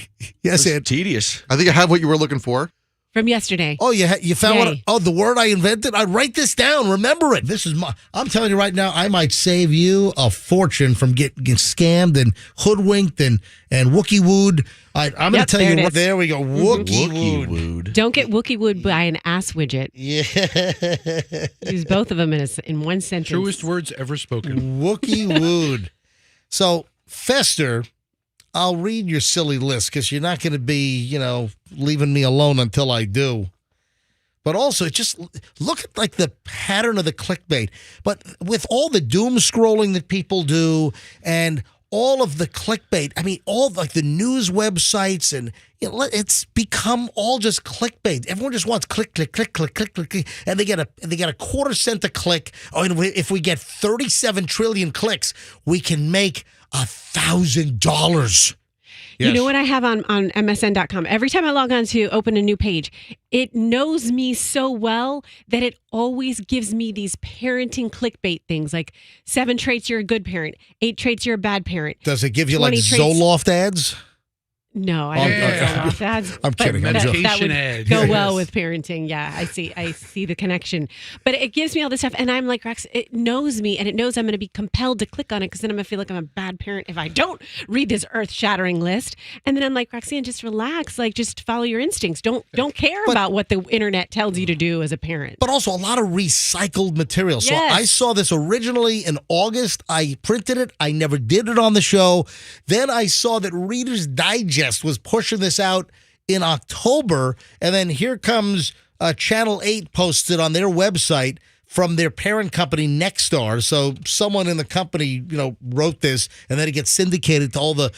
Yes, Andrew. Tedious. I think I have what you were looking for. From yesterday. Oh, you found Yay. what? Oh, the word I invented? I write this down. Remember it. This is I'm telling you right now, I might save you a fortune from getting scammed and hoodwinked and wookie-wooed. I'm going to tell you what. There we go. Wookie-wooed. Don't get wookie-wooed by an ass widget. Yeah. Use both of them in one sentence. Truest words ever spoken. Wookie-wooed. So, Fester, I'll read your silly list because you're not going to be, leaving me alone until I do. But also, just look at like the pattern of the clickbait. But with all the doom scrolling that people do and all of the clickbait, I mean, all like the news websites and it's become all just clickbait. Everyone just wants click, click, click, click, click, click, click, and they get a quarter cent a click. Oh, and if we get 37 trillion clicks, we can make $1,000. Yes. You know what I have on MSN.com? Every time I log on to open a new page, it knows me so well that it always gives me these parenting clickbait things like 7 traits you're a good parent, 8 traits you're a bad parent. Does it give you like 20 traits- Zoloft ads? No, I don't know if that's. I'm kidding. That Medication would ads. go Yes. well with parenting. Yeah, I see the connection. But it gives me all this stuff, and I'm like, Rox, it knows me, and it knows I'm going to be compelled to click on it because then I'm going to feel like I'm a bad parent if I don't read this earth-shattering list. And then I'm like, Roxanne, just relax. Like, just follow your instincts. Don't care about what the internet tells you to do as a parent. But also a lot of recycled material. So Yes. I saw this originally in August. I printed it. I never did it on the show. Then I saw that Reader's Digest was pushing this out in October. And then here comes Channel 8 posted on their website from their parent company, Nexstar. So someone in the company, wrote this, and then it gets syndicated to all the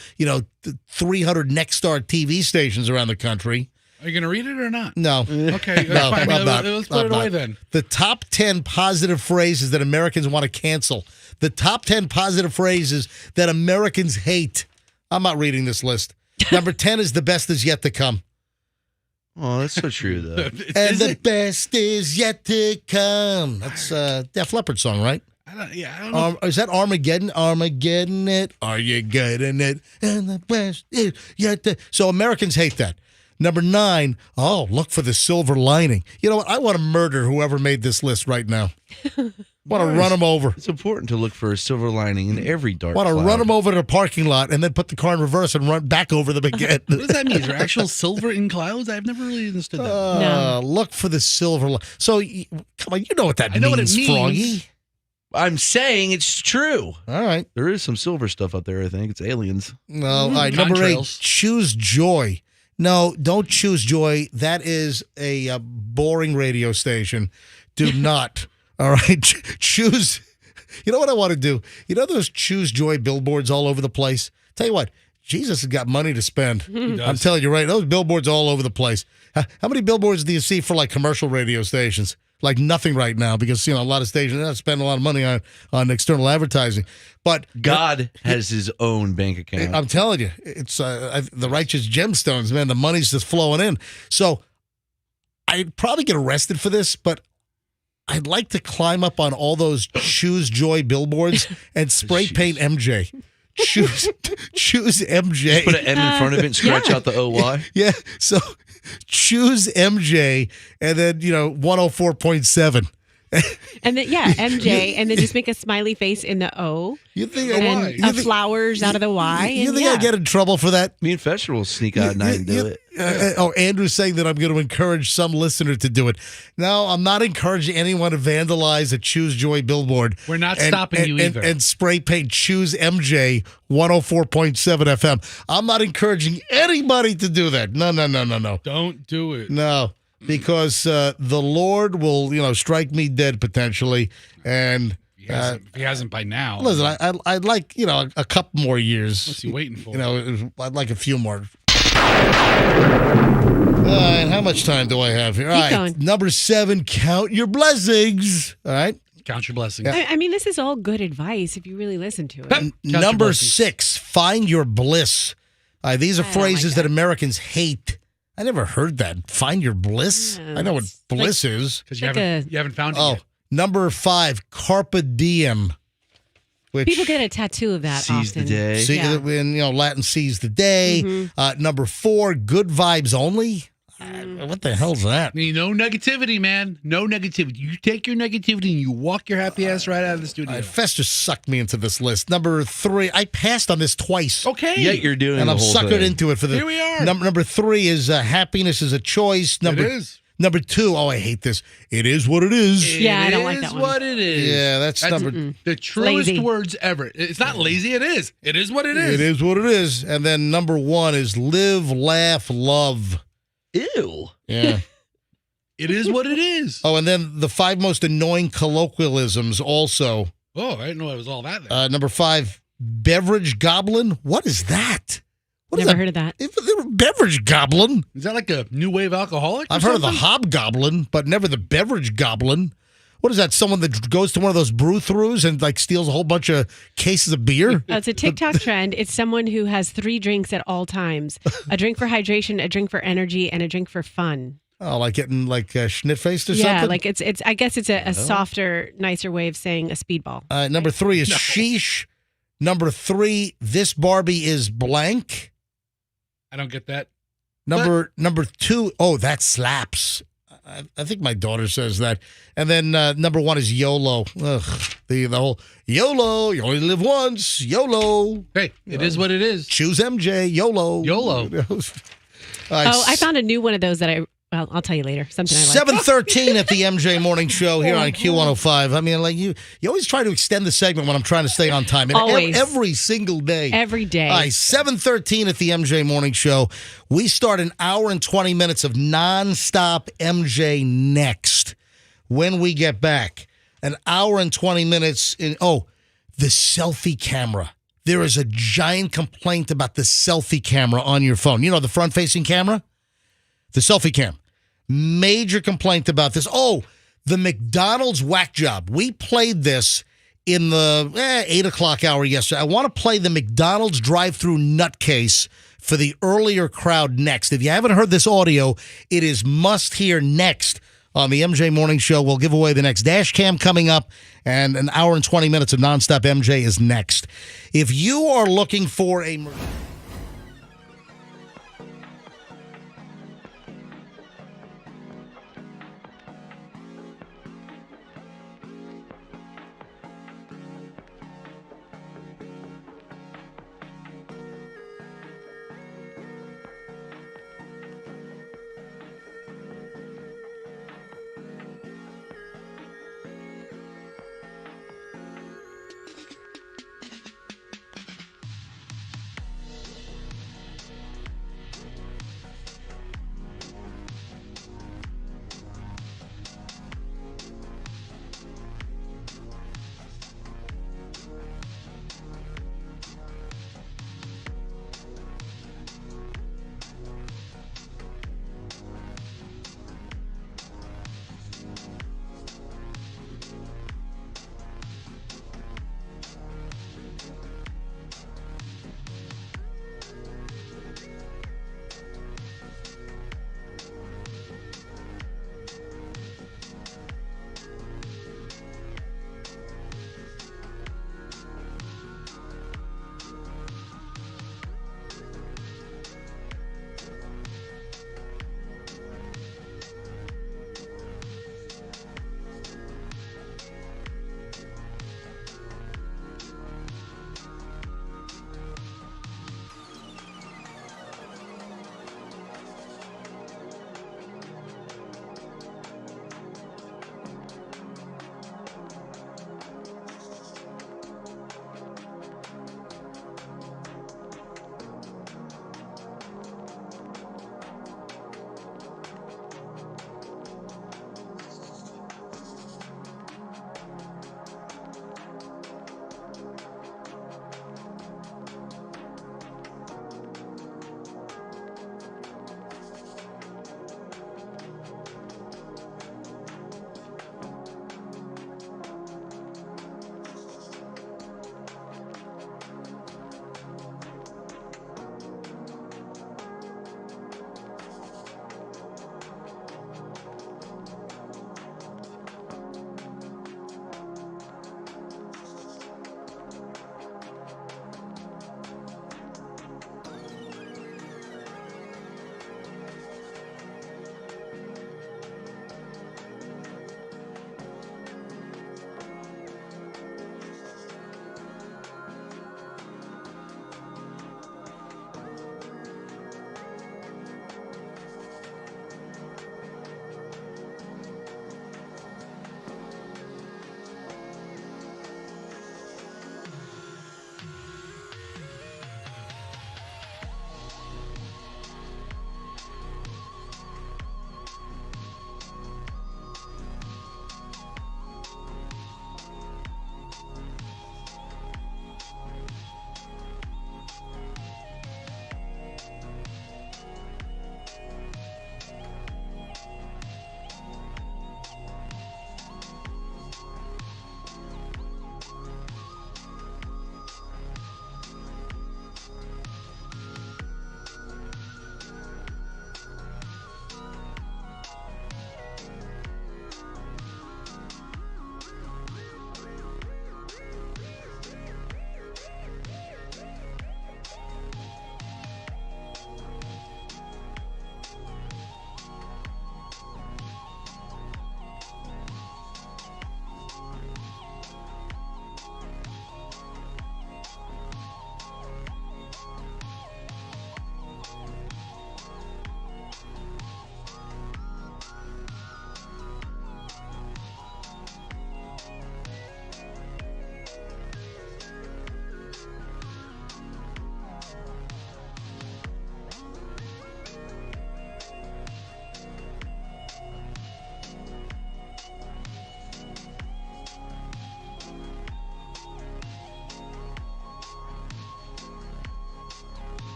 300 Nexstar TV stations around the country. Are you going to read it or not? No. Okay, No, fine. I'm not. Let's put I'm it away not. then. The top 10 positive phrases that Americans want to cancel. The top 10 positive phrases that Americans hate. I'm not reading this list. Number 10 is the best is yet to come. Oh, that's so true, though. And the best is yet to come. That's a Def Leppard song, right? I don't know. Is that Armageddon? Armageddon it. Are you getting it? And the best is yet to... So Americans hate that. Number 9, look for the silver lining. You know what? I want to murder whoever made this list right now. Want to run them over. It's important to look for a silver lining in every dark Want to cloud. run them over to the parking lot and then put the car in reverse and run back over them again. What does that mean? Is there actual silver in clouds? I've never really understood that. No. Look for the silver line. So, come on, you know what that I know what it means. Froggy. I'm saying it's true. All right. There is some silver stuff out there, I think. It's aliens. No, all right. Number 8, Contrails. choose joy. No, don't choose joy. That is a boring radio station. Do not. All right. Choose. You know what I want to do? You know those choose joy billboards all over the place? Tell you what, Jesus has got money to spend. I'm telling you, right? Those billboards all over the place. How many billboards do you see for like commercial radio stations? Like nothing right now because, a lot of stations spend a lot of money on external advertising. But God has his own bank account. I'm telling you, it's the righteous gemstones, man. The money's just flowing in. So I'd probably get arrested for this, but I'd like to climb up on all those choose joy billboards and spray paint MJ. Choose MJ. Put an M in front of it and scratch out the OY. Yeah. So choose MJ and then, 104.7. And then, MJ, and then just make a smiley face in the O. You think And flowers out of the Y. You and think I get in trouble for that? Me and Fetcher will sneak out at night and do it. Andrew's saying that I'm going to encourage some listener to do it. No, I'm not encouraging anyone to vandalize a Choose Joy billboard. We're not stopping you either. And spray paint Choose MJ 104.7 FM. I'm not encouraging anybody to do that. No. Don't do it. No, because the Lord will, strike me dead potentially. And If he hasn't by now. listen, I'd like, a couple more years. What's he waiting for? I'd like a few more. And how much time do I have here? All right, going. number 7, count your blessings. All right. Count your blessings. I mean, this is all good advice if you really listen to it. your Number blessings. 6, find your bliss. These are I don't like phrases that that. Americans hate. I never heard that. Find your bliss. Yeah, I know what it's bliss is. Because you Like haven't found it Oh, yet. number 5, carpe diem. Which People get a tattoo of that Seize the often. day. see, Yeah. when Latin sees the day. Mm-hmm. Number 4, good vibes only. What the hell's that? No negativity, man. No negativity. You take your negativity and you walk your happy ass right out of the studio. Fester sucked me into this list. Number 3, I passed on this twice. Okay. Yet you're doing And the I'm whole suckered thing. into it for the. Here we are. Number 3 is happiness is a choice. It is. Number 2, I hate this. It is what it is. Yeah, I don't like It that is one. what it is. Yeah, that's number. The truest Lazy. words ever. It's not lazy. It is. It is what it is. It is what it is. And then number 1 is live, laugh, love. Ew. Yeah. It is what it is. Oh, and then the 5 most annoying colloquialisms also. Oh, I didn't know it was all that there. Number 5, beverage goblin. What is that? What is Never heard of that. Beverage goblin. Is that like a new wave alcoholic? or I've heard of the something? hobgoblin, but never the beverage goblin. What is that? Someone that goes to one of those brew-throughs and like steals a whole bunch of cases of beer? It's a TikTok trend. It's someone who has 3 drinks at all times: a drink for hydration, a drink for energy, and a drink for fun. Oh, like getting like schnit-faced or something? Yeah, like it's. I guess it's a softer, nicer way of saying a speedball. Number 3 is sheesh. Number 3, this Barbie is blank. I don't get that. Number 2, oh, that slaps. I think my daughter says that. And then number 1 is YOLO. Ugh, the whole YOLO, you only live once, YOLO. Hey, it is what it is. Choose MJ, YOLO. YOLO. I found a new one of those that I'll tell you later. Something I like. 7:13 at the MJ Morning Show here on Q105. I mean, like you always try to extend the segment when I'm trying to stay on time. And Always. Every single day. Every day. All right, 7:13 at the MJ Morning Show. We start an hour and 20 minutes of nonstop MJ next. When we get back, an hour and 20 minutes the selfie camera. There is a giant complaint about the selfie camera on your phone. You know, the front-facing camera? The selfie cam. Major complaint about this. Oh, the McDonald's whack job. We played this in the 8 o'clock hour yesterday. I want to play the McDonald's drive-through nutcase for the earlier crowd next. If you haven't heard this audio, it is must hear next on the MJ Morning Show. We'll give away the next dash cam coming up, and an hour and 20 minutes of nonstop MJ is next. If you are looking for a...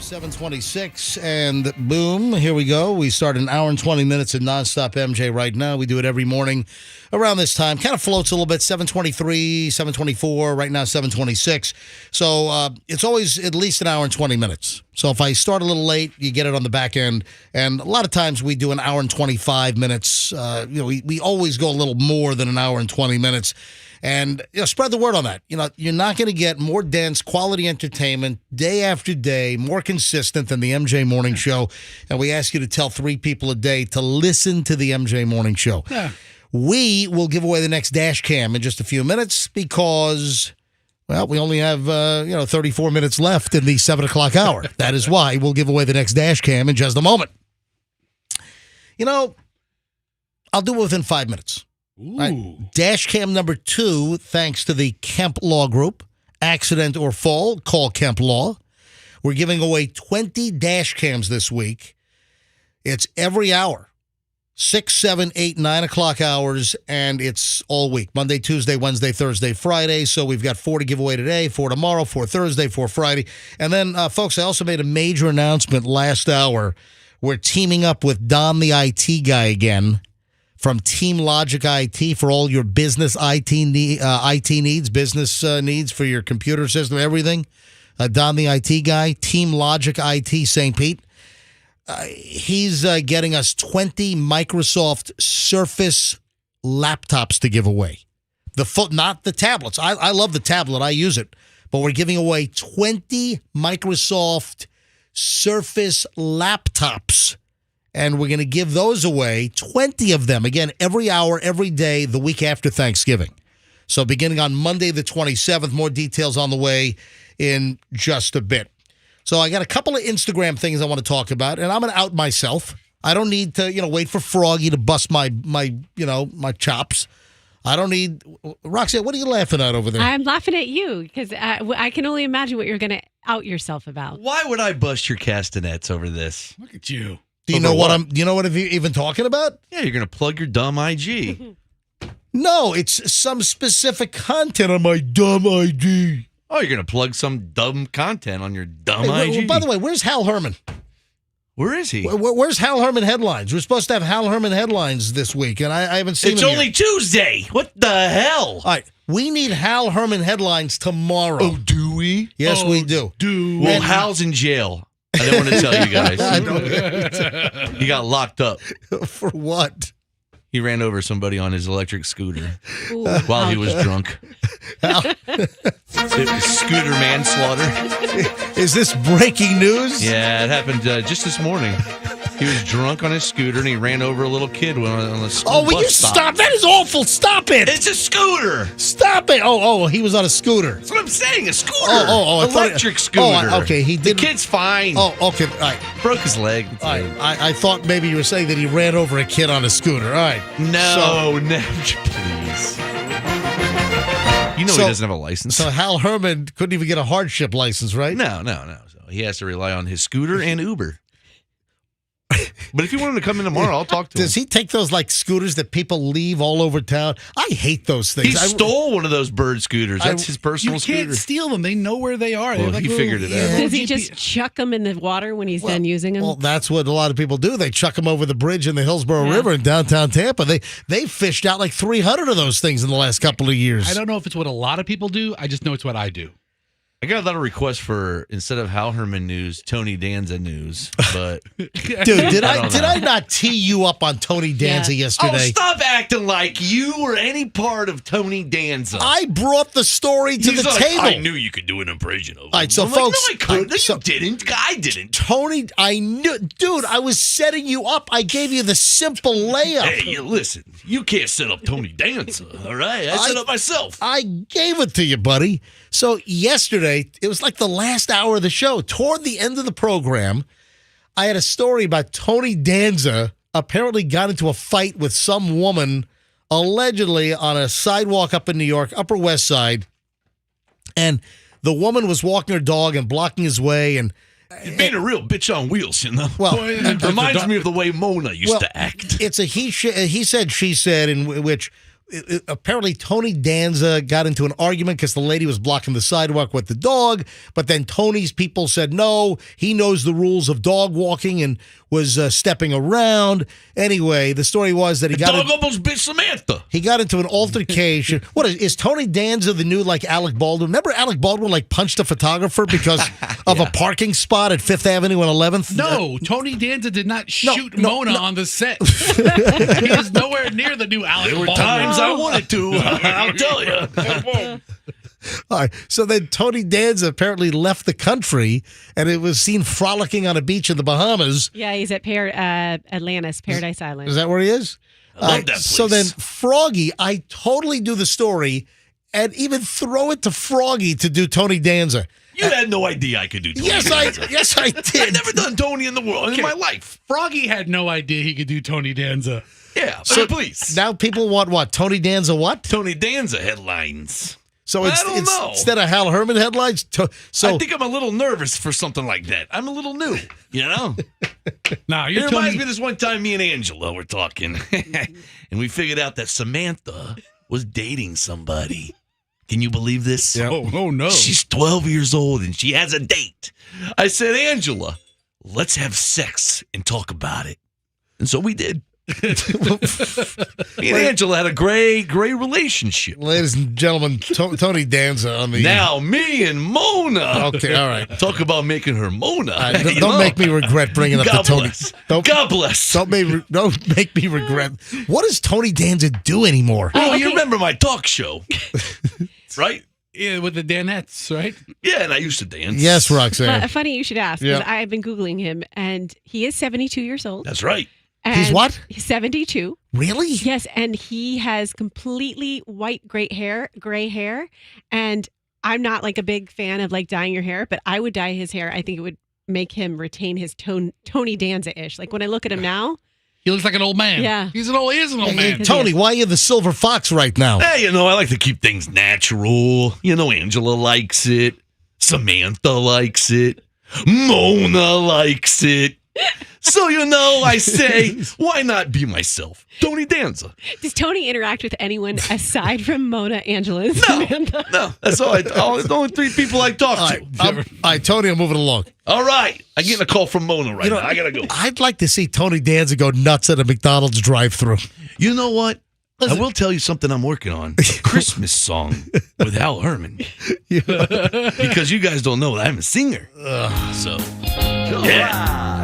7:26, and boom, here we go. We start an hour and 20 minutes of nonstop MJ right now. We do it every morning around this time. Kind of floats a little bit, 7:23, 7:24, right now 7:26. So it's always at least an hour and 20 minutes. So if I start a little late, you get it on the back end. And a lot of times we do an hour and 25 minutes. We always go a little more than an hour and 20 minutes. And spread the word on that. You're not going to get more dense quality entertainment day after day, more consistent than the MJ Morning Show. And we ask you to tell 3 people a day to listen to the MJ Morning Show. Yeah. We will give away the next dash cam in just a few minutes because, well, we only have 34 minutes left in the 7 o'clock hour. That is why we'll give away the next dash cam in just a moment. I'll do it within 5 minutes. Right. Dash cam number 2, thanks to the Kemp Law Group. Accident or fall, call Kemp Law. We're giving away 20 dash cams this week. It's every hour, 6, 7, 8, 9 o'clock hours, and it's all week. Monday, Tuesday, Wednesday, Thursday, Friday. So we've got 4 to give away today, 4 tomorrow, 4 Thursday, 4 Friday. And then, folks, I also made a major announcement last hour. We're teaming up with Don the IT guy again, from Team Logic IT for all your business IT needs, business needs for your computer system, everything. Don the IT guy, Team Logic IT St. Pete. He's getting us 20 Microsoft Surface laptops to give away. Not the tablets. I love the tablet. I use it. But we're giving away 20 Microsoft Surface laptops. And we're going to give those away, 20 of them, again, every hour, every day, the week after Thanksgiving. So beginning on Monday the 27th, more details on the way in just a bit. So I got a couple of Instagram things I want to talk about, and I'm going to out myself. I don't need to, wait for Froggy to bust my chops. I don't need... Roxanne, what are you laughing at over there? I'm laughing at you because I can only imagine what you're going to out yourself about. Why would I bust your castanets over this? Look at you. Do you know what I'm even talking about? Yeah, you're going to plug your dumb IG. No, it's some specific content on my dumb IG. Oh, you're going to plug some dumb content on your dumb IG? By the way, where's Hal Herman? Where is he? Where's Hal Herman headlines? We're supposed to have Hal Herman headlines this week, and I haven't seen It's him only yet. Tuesday. What the hell? All right, we need Hal Herman headlines tomorrow. Oh, do we? Yes, we do. Well, Hal's in jail. I didn't want to tell you guys. I know. He got locked up. For what? He ran over somebody on his electric scooter while he was drunk. It was scooter manslaughter. Is this breaking news? Yeah, it happened just this morning. He was drunk on his scooter and he ran over a little kid on a school Oh, will bus you stop? That is awful. Stop it. It's a scooter. Stop it. Oh, he was on a scooter. That's what I'm saying, a scooter. Oh, electric scooter. Okay, he did. The kid's fine. Oh, okay. All right. Broke his leg. All right. I thought maybe you were saying that he ran over a kid on a scooter. All right. No, please. You know he doesn't have a license. So Hal Herman couldn't even get a hardship license, right? No. So he has to rely on his scooter and Uber. But if you want him to come in tomorrow, I'll talk to him. Does he take those like scooters that people leave all over town? I hate those things. He stole one of those bird scooters. That's his personal scooter. You can't steal them. They know where they are. Well, he figured it out. Does he just chuck them in the water when he's done using them? Well, that's what a lot of people do. They chuck them over the bridge in the Hillsborough River in downtown Tampa. They fished out like 300 of those things in the last couple of years. I don't know if it's what a lot of people do. I just know it's what I do. I got a lot of requests for, instead of Hal Herman news, Tony Danza news. But dude, did I not tee you up on Tony Danza yesterday? Oh, stop acting like you were any part of Tony Danza. I brought the story to the table. I knew you could do an impression of him. All right, so I'm folks, like, no, I couldn't. You didn't. I didn't. Tony, I knew, dude. I was setting you up. I gave you the simple layup. Hey, listen, you can't set up Tony Danza. All right, I set up myself. I gave it to you, buddy. So yesterday, it was like the last hour of the show. Toward the end of the program, I had a story about Tony Danza apparently got into a fight with some woman allegedly on a sidewalk up in New York, Upper West Side. And the woman was walking her dog and blocking his way. And being a real bitch on wheels, you know. Well, it reminds me of the way Mona used to act. It's a he said, she said, in which apparently Tony Danza got into an argument because the lady was blocking the sidewalk with the dog. But then Tony's people said no, he knows the rules of dog walking and was stepping around. Anyway, the story was that the dog almost bit Samantha. He got into an altercation. What is Tony Danza the new like Alec Baldwin? Remember Alec Baldwin like punched a photographer because of a parking spot at 5th Avenue and 11th? No, Tony Danza did not shoot Mona on the set. He was nowhere near the new Alec Baldwin. There were times I wanted to, I'll tell you. All right. So then Tony Danza apparently left the country and it was seen frolicking on a beach in the Bahamas. Yeah, he's at Atlantis, Paradise Island. Is that where he is? I love that place. So then Froggy, I totally do the story and even throw it to Froggy to do Tony Danza. You had no idea I could do Tony Danza. Yes, I did. I've never done Tony in the world in my life. Froggy had no idea he could do Tony Danza. Yeah, so please. Now people want what? Tony Danza what? Tony Danza headlines. So I don't know. Instead of Hal Herman headlines, I think I'm a little nervous for something like that. I'm a little new, you know? Nah, it reminds me of this one time me and Angela were talking, and we figured out that Samantha was dating somebody. Can you believe this? Yeah. Oh, no. She's 12 years old, and she has a date. I said, Angela, let's have sex and talk about it. And so we did. Me and Angela had a great relationship. Ladies and gentlemen, Tony Danza on the... Now, me and Mona. Okay, all right. Talk about making her Mona. Don't make me regret bringing up the Tony. God bless. Don't make me regret. What does Tony Danza do anymore? Oh, you remember my talk show, right? Yeah, with the Danettes, right? Yeah, and I used to dance. Yes, Roxanne. Funny you should ask, because I've been Googling him, and he is 72 years old. That's right. And he's what? He's 72. Really? Yes, and he has completely white gray hair, and I'm not like a big fan of like dyeing your hair, but I would dye his hair. I think it would make him retain his Tony Danza-ish. Like when I look at him now, he looks like an old man. Yeah. He is an old man. Hey, Tony, why are you the silver fox right now? Hey, I like to keep things natural. Angela likes it. Samantha likes it. Mona likes it. So, I say, why not be myself? Tony Danza. Does Tony interact with anyone aside from Mona, Angela, and Samantha? No, that's all. The only 3 people I talk to. All right, Tony, I'm moving along. All right. I'm getting a call from Mona right now. I got to go. I'd like to see Tony Danza go nuts at a McDonald's drive-thru. You know what? Listen. I will tell you something I'm working on. A Christmas song with Hal Herman. Because you guys don't know that I'm a singer.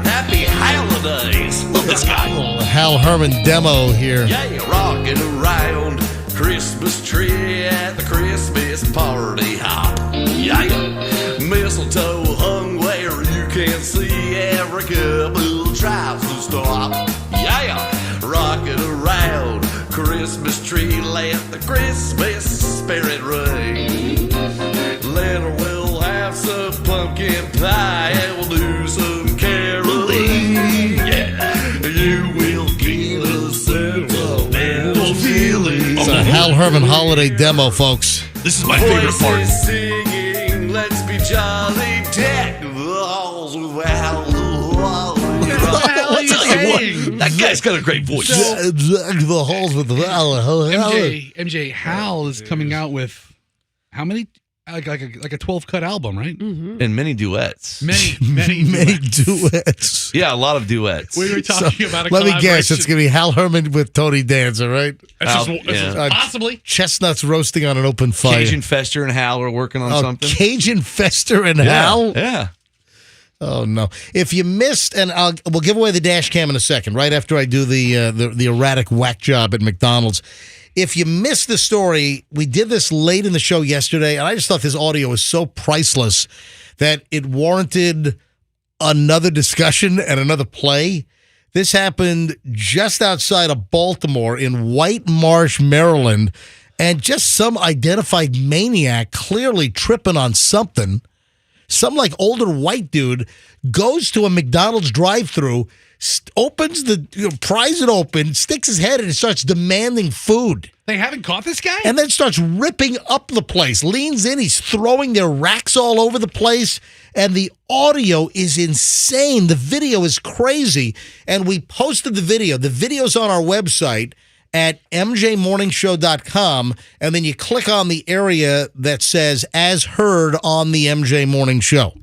Happy holidays. Love this guy. Hal Herman demo here. Yeah, rocking around Christmas tree at the Christmas party hop. Yeah, mistletoe hung where you can see every couple tries to stop. Yeah, rocking around Christmas tree, let the Christmas spirit ring. Later we'll have some pumpkin pie and we'll do some caroling. Yeah, you will get a sentimental feeling. It's a Hal Herman holiday demo, folks. This is my favorite part. Singing, let's be jolly, deck the halls with Hal. That guy's got a great voice. The halls with Hal. MJ Hal is coming out with how many? Like a 12-cut album, right? Mm-hmm. And many duets. Many duets. Yeah, a lot of duets. We were talking about a let me collaboration. guess, it's going to be Hal Herman with Tony Danza, right? Possibly. Chestnuts roasting on an open fire. Cajun Fester and Hal are working on something. Cajun Fester and Hal? Yeah. Oh, no. If you missed, and we'll give away the dash cam in a second, right after I do the erratic whack job at McDonald's. If you missed the story, we did this late in the show yesterday, and I just thought this audio was so priceless that it warranted another discussion and another play. This happened just outside of Baltimore in White Marsh, Maryland, and just some identified maniac clearly tripping on something. Some like older white dude goes to a McDonald's drive-thru, opens pries it open, sticks his head in and starts demanding food. They haven't caught this guy? And then starts ripping up the place, leans in, he's throwing their racks all over the place, and the audio is insane. The video is crazy, and we posted the video. The video's on our website, at mjmorningshow.com, and then you click on the area that says as heard on the MJ Morning Show.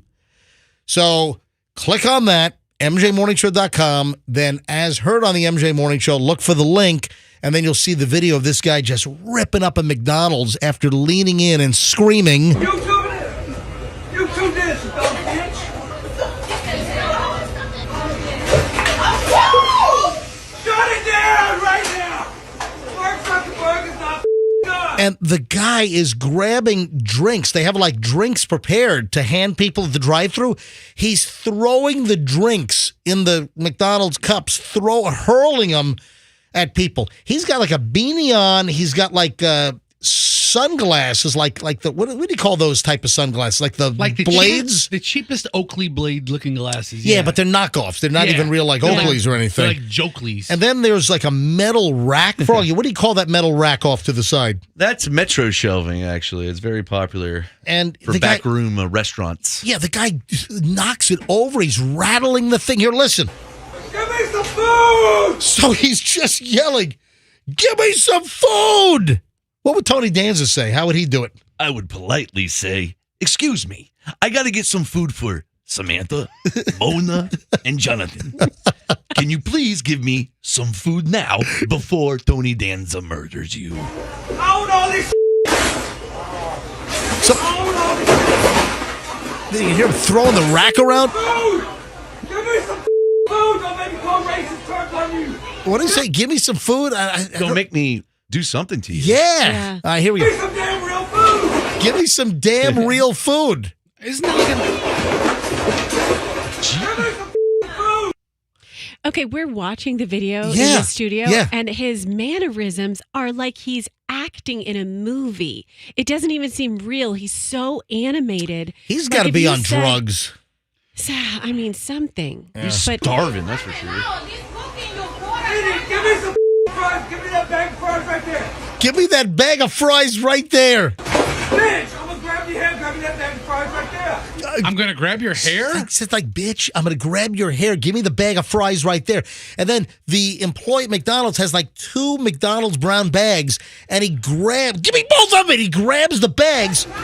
So click on that, mjmorningshow.com, then as heard on the MJ Morning Show, look for the link, and then you'll see the video of this guy just ripping up a McDonald's after leaning in and screaming. You two this, you dumb bitch. Shut it down right now. Mark Zuckerberg is not good. And the guy is grabbing drinks. They have like drinks prepared to hand people at the drive-thru. He's throwing the drinks in the McDonald's cups, hurling them at people. He's got like a beanie on. He's got like sunglasses, like the what do you call those type of sunglasses? Like the blades, the cheapest Oakley blade looking glasses. Yeah, but they're knockoffs. They're not even real like Oakleys or anything. They're like Jokleys. And then there's like a metal rack. Froggy, what do you call that metal rack off to the side? That's Metro shelving, actually. It's very popular and for backroom restaurants. Yeah, the guy knocks it over. He's rattling the thing. Here, listen. Give me some food! So he's just yelling, give me some food! What would Tony Danza say? How would he do it? I would politely say, excuse me, I got to get some food for Samantha, Mona, and Jonathan. Can you please give me some food now before Tony Danza murders you? Own all this so, Own all this Did you hear him throwing the rack around? food! Give me some food! Don't make me call racist terms on you! What did he say? Give me some food? Don't make me do something to you. Yeah. All right, here we Give me go. some damn real food! Give me some damn real food. Isn't that Give me some food! Okay, we're watching the video in Yeah, the studio, yeah. and his mannerisms are like he's acting in a movie. It doesn't even seem real. He's so animated. He's Like, got to if be you on said- drugs. I mean, something. He's But starving, that's for sure. Idiot, give me some fries! Give me that bag of fries right there! Give me that bag of fries right there. Bitch! I'm gonna grab your hair, grab me that bag of fries right there! I'm going to grab your hair? I said, like, bitch, I'm going to grab your hair. Give me the bag of fries right there. And then the employee at McDonald's has like 2 McDonald's brown bags, and he grabs, give me both of them. He grabs the bags. That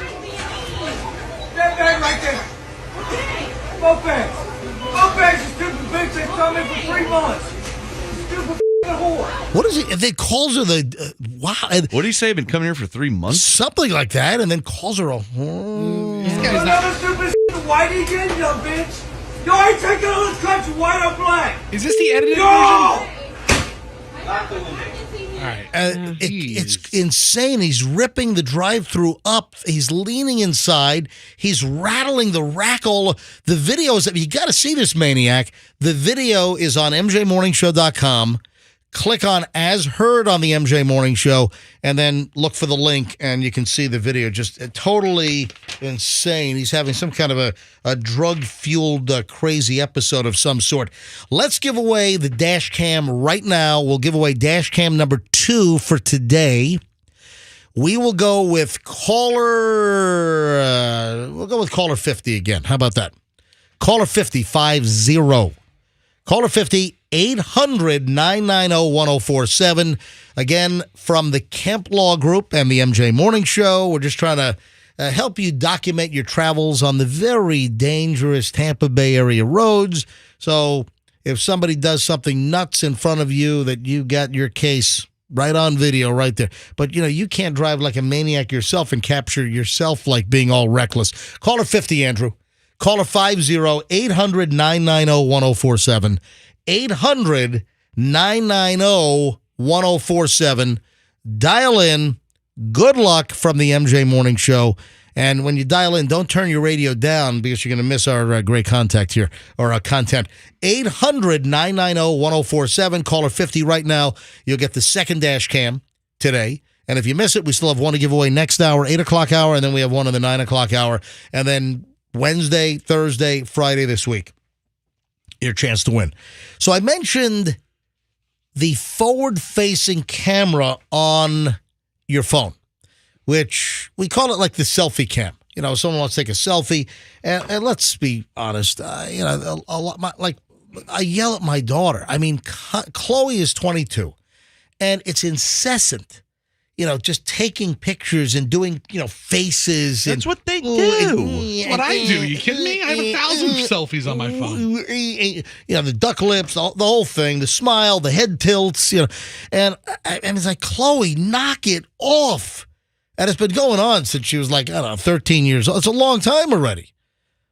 bag right there! Both bags! Both bags, you stupid bitch! They told me for 3 months! Stupid whore! What is it? They calls her the, wow. And What did he say? I've been coming here for 3 months? something like that, and then calls her a whore. This guy's not. Another stupid whitey again, you dumb bitch! You ain't taking all this country, white or black! Is this the edited No! version? All right. It's insane. He's ripping the drive-thru up. He's leaning inside. He's rattling the rack all. The video is, you got to see this maniac. The video is on mjmorningshow.com. Click on as heard on the MJ Morning Show, and then look for the link, and you can see the video. Just totally insane. He's having some kind of a drug-fueled crazy episode of some sort. Let's give away the dash cam right now. We'll give away dash cam number 2 for today. We will go with caller. We'll go with caller 50 again. How about that? Caller 50, 50. Caller 50, 800-990-1047. Again, from the Kemp Law Group and the MJ Morning Show. We're just trying to help you document your travels on the very dangerous Tampa Bay area roads. So if somebody does something nuts in front of you, that you got your case right on video right there. But, you can't drive like a maniac yourself and capture yourself like being all reckless. Caller 50, Andrew. Caller 50-800-990-1047. 800-990-1047. Dial in. Good luck from the MJ Morning Show. And when you dial in, don't turn your radio down because you're going to miss our great contact here, or our content. 800-990-1047. Caller 50 right now. You'll get the second dash cam today. And if you miss it, we still have one to give away next hour, 8 o'clock hour, and then we have one in the 9 o'clock hour. And then Wednesday, Thursday, Friday this week, your chance to win. So I mentioned the forward-facing camera on your phone, which we call it like the selfie cam. Someone wants to take a selfie, and let's be honest, a lot, I yell at my daughter. I mean, Chloe is 22, and it's incessant. Just taking pictures and doing, faces. That's what they do. That's what I do. You kidding me? I have 1,000 selfies on my phone. The duck lips, the whole thing, the smile, the head tilts, and it's like, Chloe, knock it off. And it's been going on since she was like, I don't know, 13 years old. It's a long time already.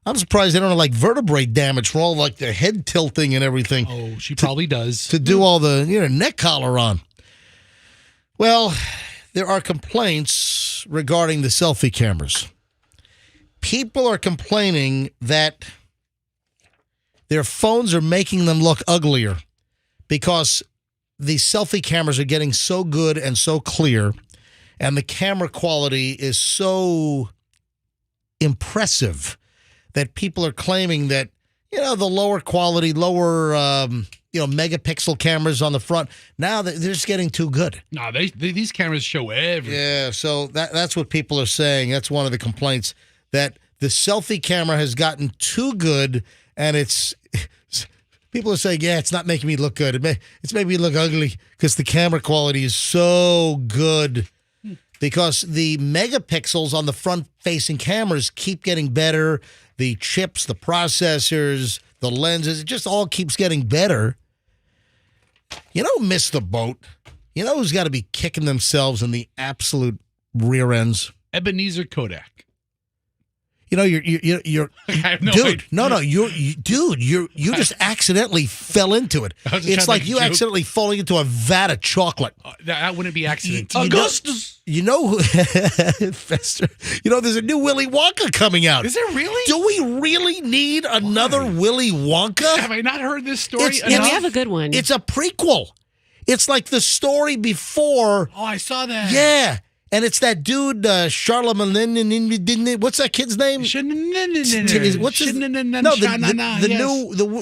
I'm surprised they don't have like vertebrae damage from all like the head tilting and everything. Oh, she probably does. To do all the neck collar on. Well, there are complaints regarding the selfie cameras. People are complaining that their phones are making them look uglier because the selfie cameras are getting so good and so clear, and the camera quality is so impressive that people are claiming that, the lower quality, lower, megapixel cameras on the front, now they're just getting too good. No, these cameras show everything. Yeah, so that's what people are saying. That's one of the complaints, that the selfie camera has gotten too good, and people are saying, it's not making me look good. It's making me look ugly because the camera quality is so good. Because the megapixels on the front-facing cameras keep getting better. The chips, the processors, the lenses, it just all keeps getting better. Who missed the boat? Who's got to be kicking themselves in the absolute rear ends? Ebenezer Kodak. You're I have no dude. idea. No, you just accidentally fell into it. It's like you accidentally falling into a vat of chocolate. That wouldn't be accident. Augustus. Fester. There's a new Willy Wonka coming out. Is there really? Do we really need another Willy Wonka? Have I not heard this story enough? Yeah, we have a good one. It's a prequel. It's like the story before. Oh, I saw that. Yeah. And it's that dude, Charlemagne. What's that kid's name? What's his the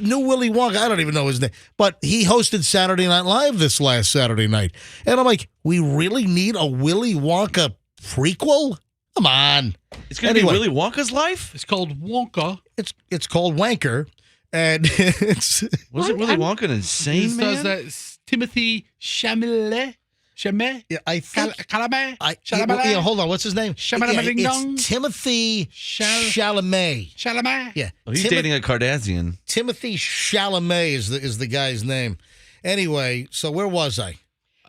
new Willy Wonka. I don't even know his name, but he hosted Saturday Night Live this last Saturday night, and I'm like, we really need a Willy Wonka prequel? Come on, It's going to be Willy Wonka's life. It's called Wonka. It's called Wanker, and it's Wasn't Willy Wonka an insane man? Does that Timothy Chalamet? Yeah, I think. Chalamet? Hold on. What's his name? It's Timothy Chalamet. Chalamet? Yeah. Well, he's dating a Kardashian. Timothy Chalamet is the guy's name. Anyway, so where was I?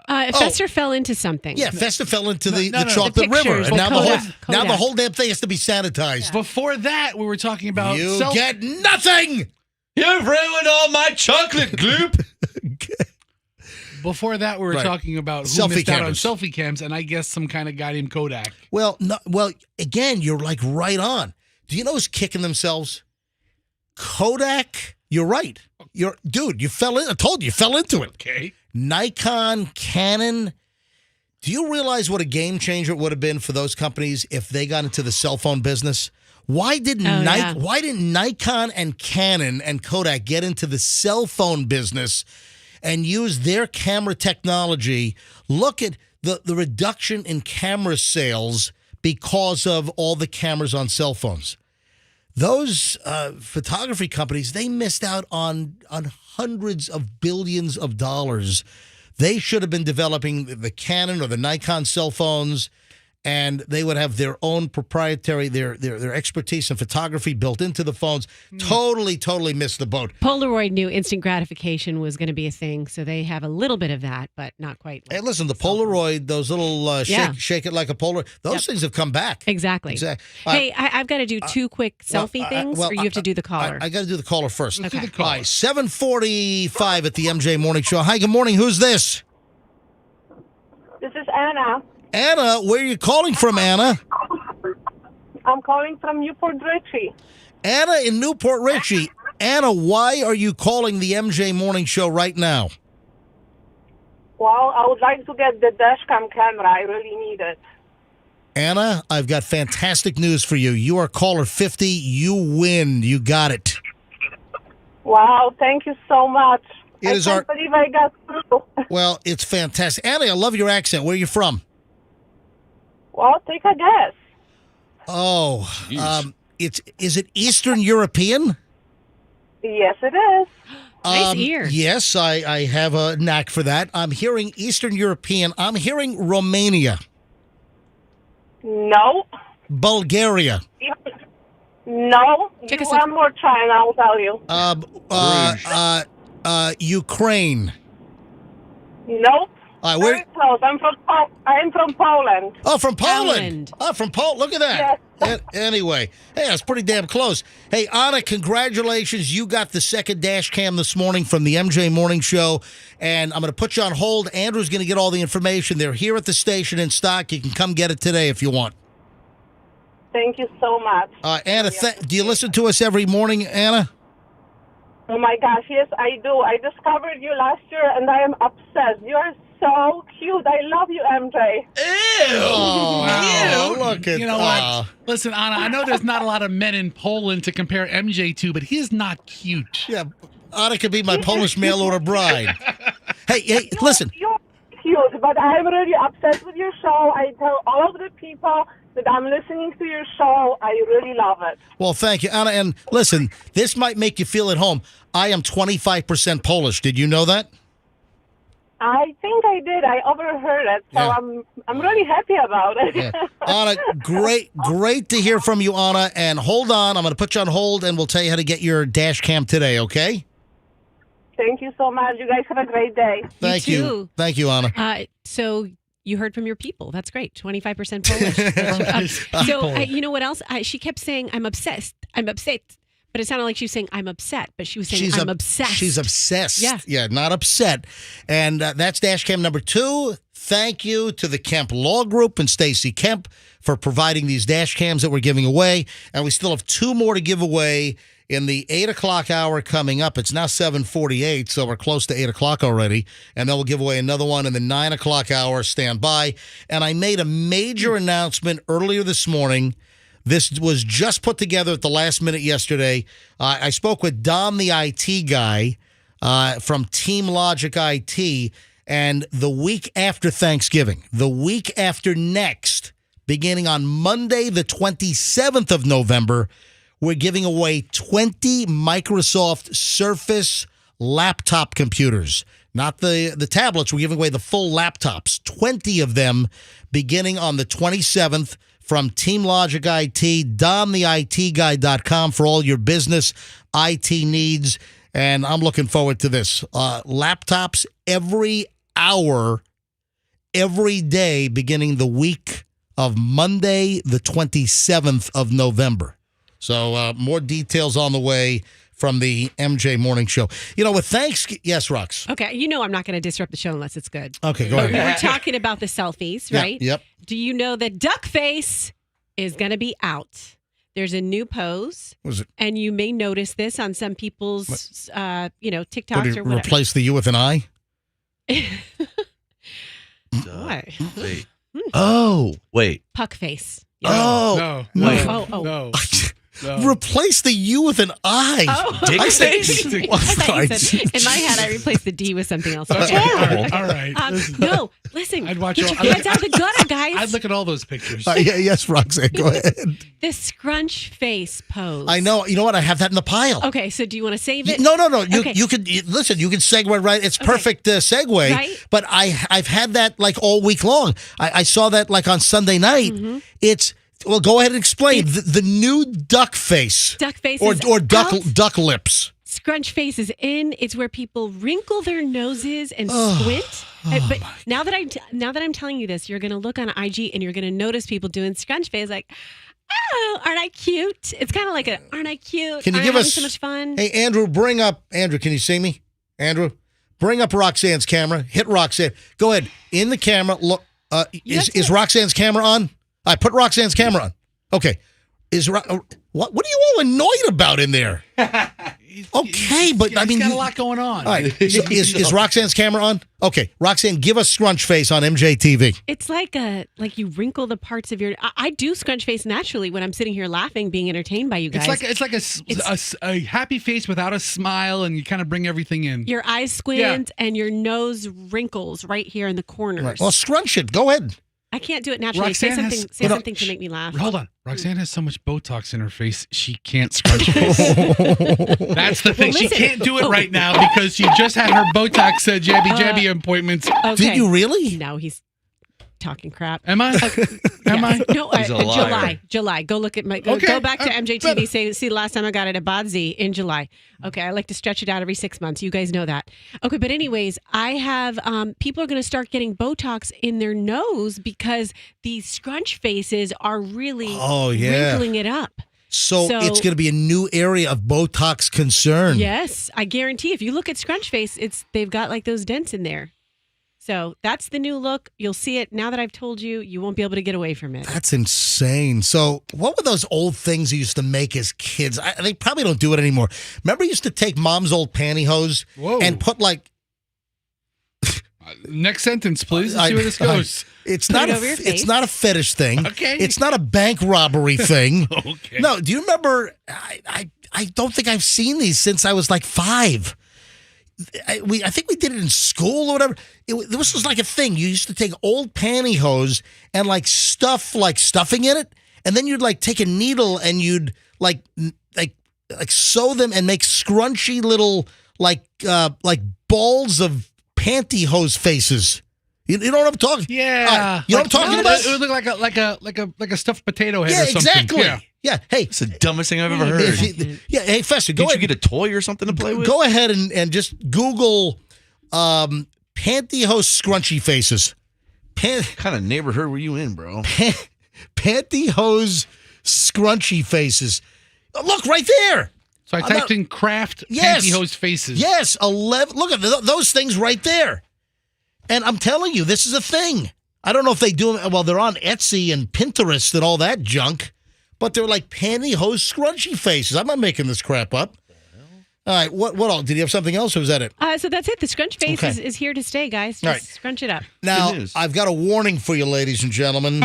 Fester fell into something. Yeah, Fester fell into the The chocolate river, pictures. and now Kodak. the whole damn thing has to be sanitized. Before that, we were talking about You get nothing. You've ruined all my chocolate gloop. Before that, we were talking about who Selfie missed out on cameras. selfie cams, and I guess some kind of guy named Kodak. Well, again, you're like right on. Do you know who's kicking themselves? Kodak. You're right. You fell in. I told you fell into it. Okay. Nikon, Canon. Do you realize what a game changer it would have been for those companies if they got into the cell phone business? Why didn't Nikon and Canon and Kodak get into the cell phone business and use their camera technology? Look at the reduction in camera sales because of all the cameras on cell phones. Those photography companies, they missed out on hundreds of billions of dollars. They should have been developing the Canon or the Nikon cell phones, and they would have their own proprietary, their expertise in photography built into the phones. Totally missed the boat. Polaroid knew instant gratification was going to be a thing, so they have a little bit of that, but not quite. Hey, listen, the Polaroid, those little shake it like a Polaroid, those things have come back. Exactly. Hey, I've got to do two quick selfie things, or you have to do the caller? I got to do the caller first. Let's do the caller. All right, 7:45 at the MJ Morning Show. Hi, good morning. Who's this? This is Anna. Anna, where are you calling from, Anna? I'm calling from Newport Richie. Anna in Newport Richie. Anna, why are you calling the MJ Morning Show right now? Well, I would like to get the dashcam camera. I really need it. Anna, I've got fantastic news for you. You are caller 50. You win. You got it. Wow, thank you so much. I can't believe I got through. Well, it's fantastic. Anna, I love your accent. Where are you from? Well, take a guess. Oh, is it Eastern European? Yes, it is. Nice ear. Yes, I have a knack for that. I'm hearing Eastern European. I'm hearing Romania, No. Bulgaria, No. Check You us out. one more try and I'll tell you. Ukraine. Nope. Where? Very close. I'm from Poland. Oh, from Poland. Poland. Oh, from Poland. Look at that. Anyway, hey, that's pretty damn close. Hey, Anna, congratulations. You got the second dash cam this morning from the MJ Morning Show, and I'm going to put you on hold. Andrew's going to get all the information. They're here at the station in stock. You can come get it today if you want. Thank you so much. Anna, do you listen to us every morning, Anna? Oh my gosh, yes, I do. I discovered you last year and I am obsessed. You're so cute. I love you, MJ. Oh, look at You know what? Listen, Anna, I know there's not a lot of men in Poland to compare MJ to, but he's not cute. Yeah, Anna could be my Polish mail order bride. Hey, listen. You're cute, but I'm really obsessed with your show. I tell all of the people that I'm listening to your show. I really love it. Well, thank you, Anna. And listen, this might make you feel at home. I am 25% Polish. Did you know that? I think I did. I overheard it, so Yeah. I'm really happy about it. Yeah. Anna, great to hear from you, Anna. And hold on, I'm going to put you on hold, and we'll tell you how to get your dash cam today, okay? Thank you so much. You guys have a great day. Thank you. too. Thank you, Anna. So you heard from your people. That's great. 25% Polish. You know what else? She kept saying, I'm obsessed. I'm upset. But it sounded like she was saying, I'm upset. But she was saying, I'm obsessed. She's obsessed. Yeah. Not upset. And that's dash cam number 2. Thank you to the Kemp Law Group and Stacy Kemp for providing these dash cams that we're giving away. And we still have 2 more to give away in the 8 o'clock hour coming up. It's now 7:48, so we're close to 8 o'clock already. And then we'll give away another one in the 9 o'clock hour. Stand by. And I made a major announcement earlier this morning. This was just put together at the last minute yesterday. I spoke with Don, the IT guy from Team Logic IT, and the week after Thanksgiving, the week after next, beginning on Monday, the 27th of November, we're giving away 20 Microsoft Surface laptop computers. Not the tablets. We're giving away the full laptops, 20 of them, beginning on the 27th. From Team Logic IT, DonTheITGuy.com for all your business IT needs. And I'm looking forward to this. Laptops every hour, every day, beginning the week of Monday, the 27th of November. So more details on the way from the MJ Morning Show. You know, with Thanksgiving, yes, Rox. Okay, you know I'm not going to disrupt the show unless it's good. Okay, go ahead. We were talking about the selfies, right? Yep. Do you know that duck face is going to be out? There's a new pose. Was it? And you may notice this on some people's, TikToks Would or it whatever. replace the U with an I? What? Wait. Oh, wait. Puck face. Oh. No. Wait. Oh. No. Replace the U with an I. Oh. Dick I said- face? I thought you said, in my head, I replaced the D with something else. That's horrible. All right. No, listen. I'd watch Get all- your hands out of the gutter, guys. I'd look at all those pictures. Yes, Roxanne, go ahead. The scrunch face pose. I know. You know what? I have that in the pile. Okay, so do you want to save it? No. Okay. You can listen. You can segue right. It's perfect segue. Right. But I've had that like all week long. I saw that like on Sunday night. Well, go ahead and explain the new duck face. Duck face or is duck out. duck lips. Scrunch face is in. It's where people wrinkle their noses and squint. But now that I'm telling you this, you're going to look on IG and you're going to notice people doing scrunch face like, oh, aren't I cute? It's kind of like aren't I cute? Can you Aren't I give having us so much fun? Hey, Andrew, can you see me? Andrew, bring up Roxanne's camera. Hit Roxanne. Go ahead. In the camera, look. Is Roxanne's camera on? I put Roxanne's camera on. Okay. What are you all annoyed about in there? Okay, but I mean, he's got a lot going on. All right. Is Roxanne's camera on? Okay. Roxanne, give us scrunch face on MJTV. It's like you wrinkle the parts of your. I do scrunch face naturally when I'm sitting here laughing, being entertained by you guys. It's like a happy face without a smile, and you kind of bring everything in. Your eyes squint and your nose wrinkles right here in the corners. Right. Well, scrunch it. Go ahead. I can't do it naturally. Say Roxanne something. has- Say something to make me laugh. Hold on. Roxanne has so much Botox in her face, she can't scrunch face. That's the thing. Well, She listen. can't do it right now because she just had her Botox jabby appointments. Okay. Did you really? No, he's talking crap. Am I? Am I? No, He's a liar. July. Go look at my. Okay. Go back to MJTV. See, the last time I got it at Bodsy in July. Okay, I like to stretch it out every 6 months. You guys know that. Okay, but anyways, I have people are going to start getting Botox in their nose because these scrunch faces are really wrinkling it up. So it's going to be a new area of Botox concern. Yes, I guarantee. If you look at scrunch face, they've got like those dents in there. So that's the new look. You'll see it now that I've told you. You won't be able to get away from it. That's insane. So what were those old things you used to make as kids? They probably don't do it anymore. Remember you used to take mom's old pantyhose and put like... Next sentence, please. Let's see where this goes. It's not a fetish thing. Okay. It's not a bank robbery thing. Okay. No, do you remember? I don't think I've seen these since I was like 5. I think we did it in school or whatever. This was like a thing. You used to take old pantyhose and like stuff like stuffing in it, and then you'd like take a needle and you'd like sew them and make scrunchy little like balls of pantyhose faces. You know what I'm talking? Yeah. You know what I'm talking about? It would look like a stuffed potato head Yeah, or something. exactly. Yeah. Hey, It's the dumbest thing I've ever heard. Hey, Fester, go Did you ahead. get a toy or something to play with? Go ahead and just Google pantyhose scrunchy faces. What kind of neighborhood were you in, bro? Pantyhose scrunchy faces. Look right there. So I typed in craft Yes. pantyhose faces. Yes, 11. Look at those things right there. And I'm telling you, this is a thing. I don't know if they do them. Well, they're on Etsy and Pinterest and all that junk, but they're like pantyhose scrunchy faces. I'm not making this crap up. All right, what else? Did you have something else, or was that it? So that's it. The scrunch face Okay. is here to stay, guys. Just All right. scrunch it up. Now, Good news. I've got a warning for you, ladies and gentlemen.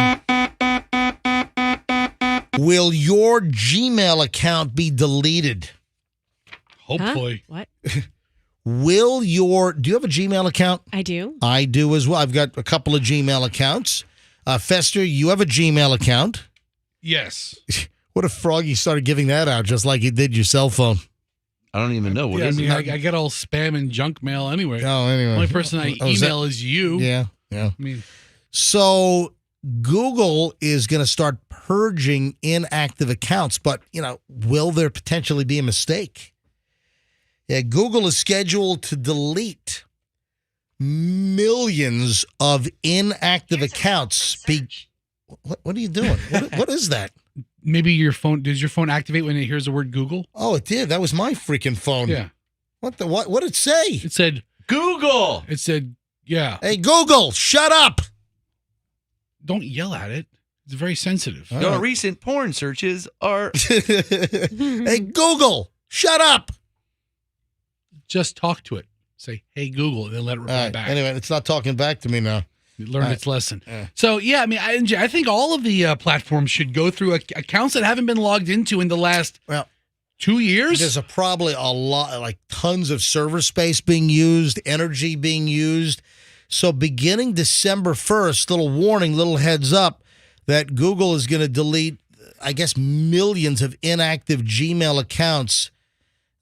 Will your Gmail account be deleted? Hopefully. Huh? What? Do you have a Gmail account? I do. I do as well. I've got a couple of Gmail accounts. Fester, you have a Gmail account. Yes. What if Froggy started giving that out just like he did your cell phone? I don't even know. What Yeah, I is mean, it? I get all spam and junk mail anyway. Oh, anyway. The only person I Oh, is that- email is you. Yeah. I mean, So Google is going to start purging inactive accounts, but, will there potentially be a mistake? Yeah, Google is scheduled to delete millions of inactive accounts. What are you doing? What is that? maybe your phone, does your phone activate when it hears the word Google? Oh, it did. That was my freaking phone. Yeah. What did it say? It said, Google. it said, yeah. Hey, Google, shut up. Don't yell at it. It's very sensitive. Your recent porn searches are. Hey, Google, shut up. Just talk to it. Say, hey, Google, and then let it reply All right. back. Anyway, it's not talking back to me now. It learned its lesson. Yeah. So, yeah, I mean, I think all of the platforms should go through accounts that haven't been logged into in the last 2 years. There's probably a lot, like tons of server space being used, energy being used. So beginning December 1st, little warning, little heads up that Google is going to delete, I guess, millions of inactive Gmail accounts.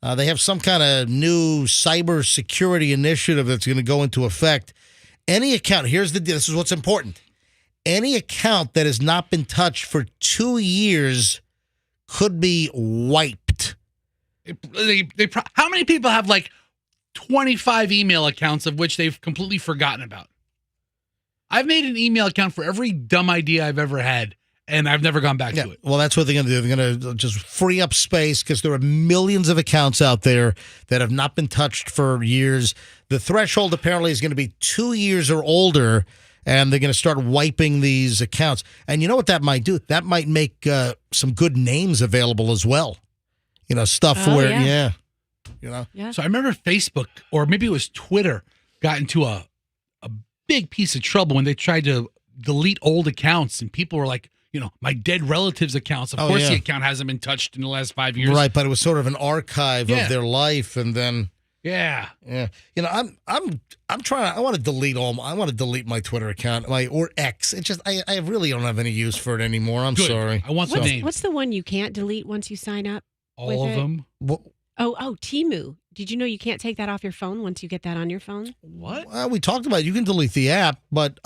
They have some kind of new cybersecurity initiative that's going to go into effect. Any account, here's the deal, this is what's important. Any account that has not been touched for 2 years could be wiped. How many people have like 25 email accounts of which they've completely forgotten about? I've made an email account for every dumb idea I've ever had, and I've never gone back to it. Well, that's what they're going to do. They're going to just free up space because there are millions of accounts out there that have not been touched for years. The threshold apparently is going to be 2 years or older, and they're going to start wiping these accounts. And you know what that might do? That might make some good names available as well. You know, stuff where, you know. Yeah. So I remember Facebook, or maybe it was Twitter, got into a big piece of trouble when they tried to delete old accounts, and people were like, you know, my dead relatives' accounts. Of course, the account hasn't been touched in the last 5 years. Right, but it was sort of an archive of their life, and then Yeah. Yeah. You know, I'm trying. I want to delete I want to delete my Twitter account, or X. It just I really don't have any use for it anymore. I'm Good. sorry. I want the name. What's the one you can't delete once you sign up? All of them. Oh, Temu. Did you know you can't take that off your phone once you get that on your phone? What? Well, we talked about it. You can delete the app, but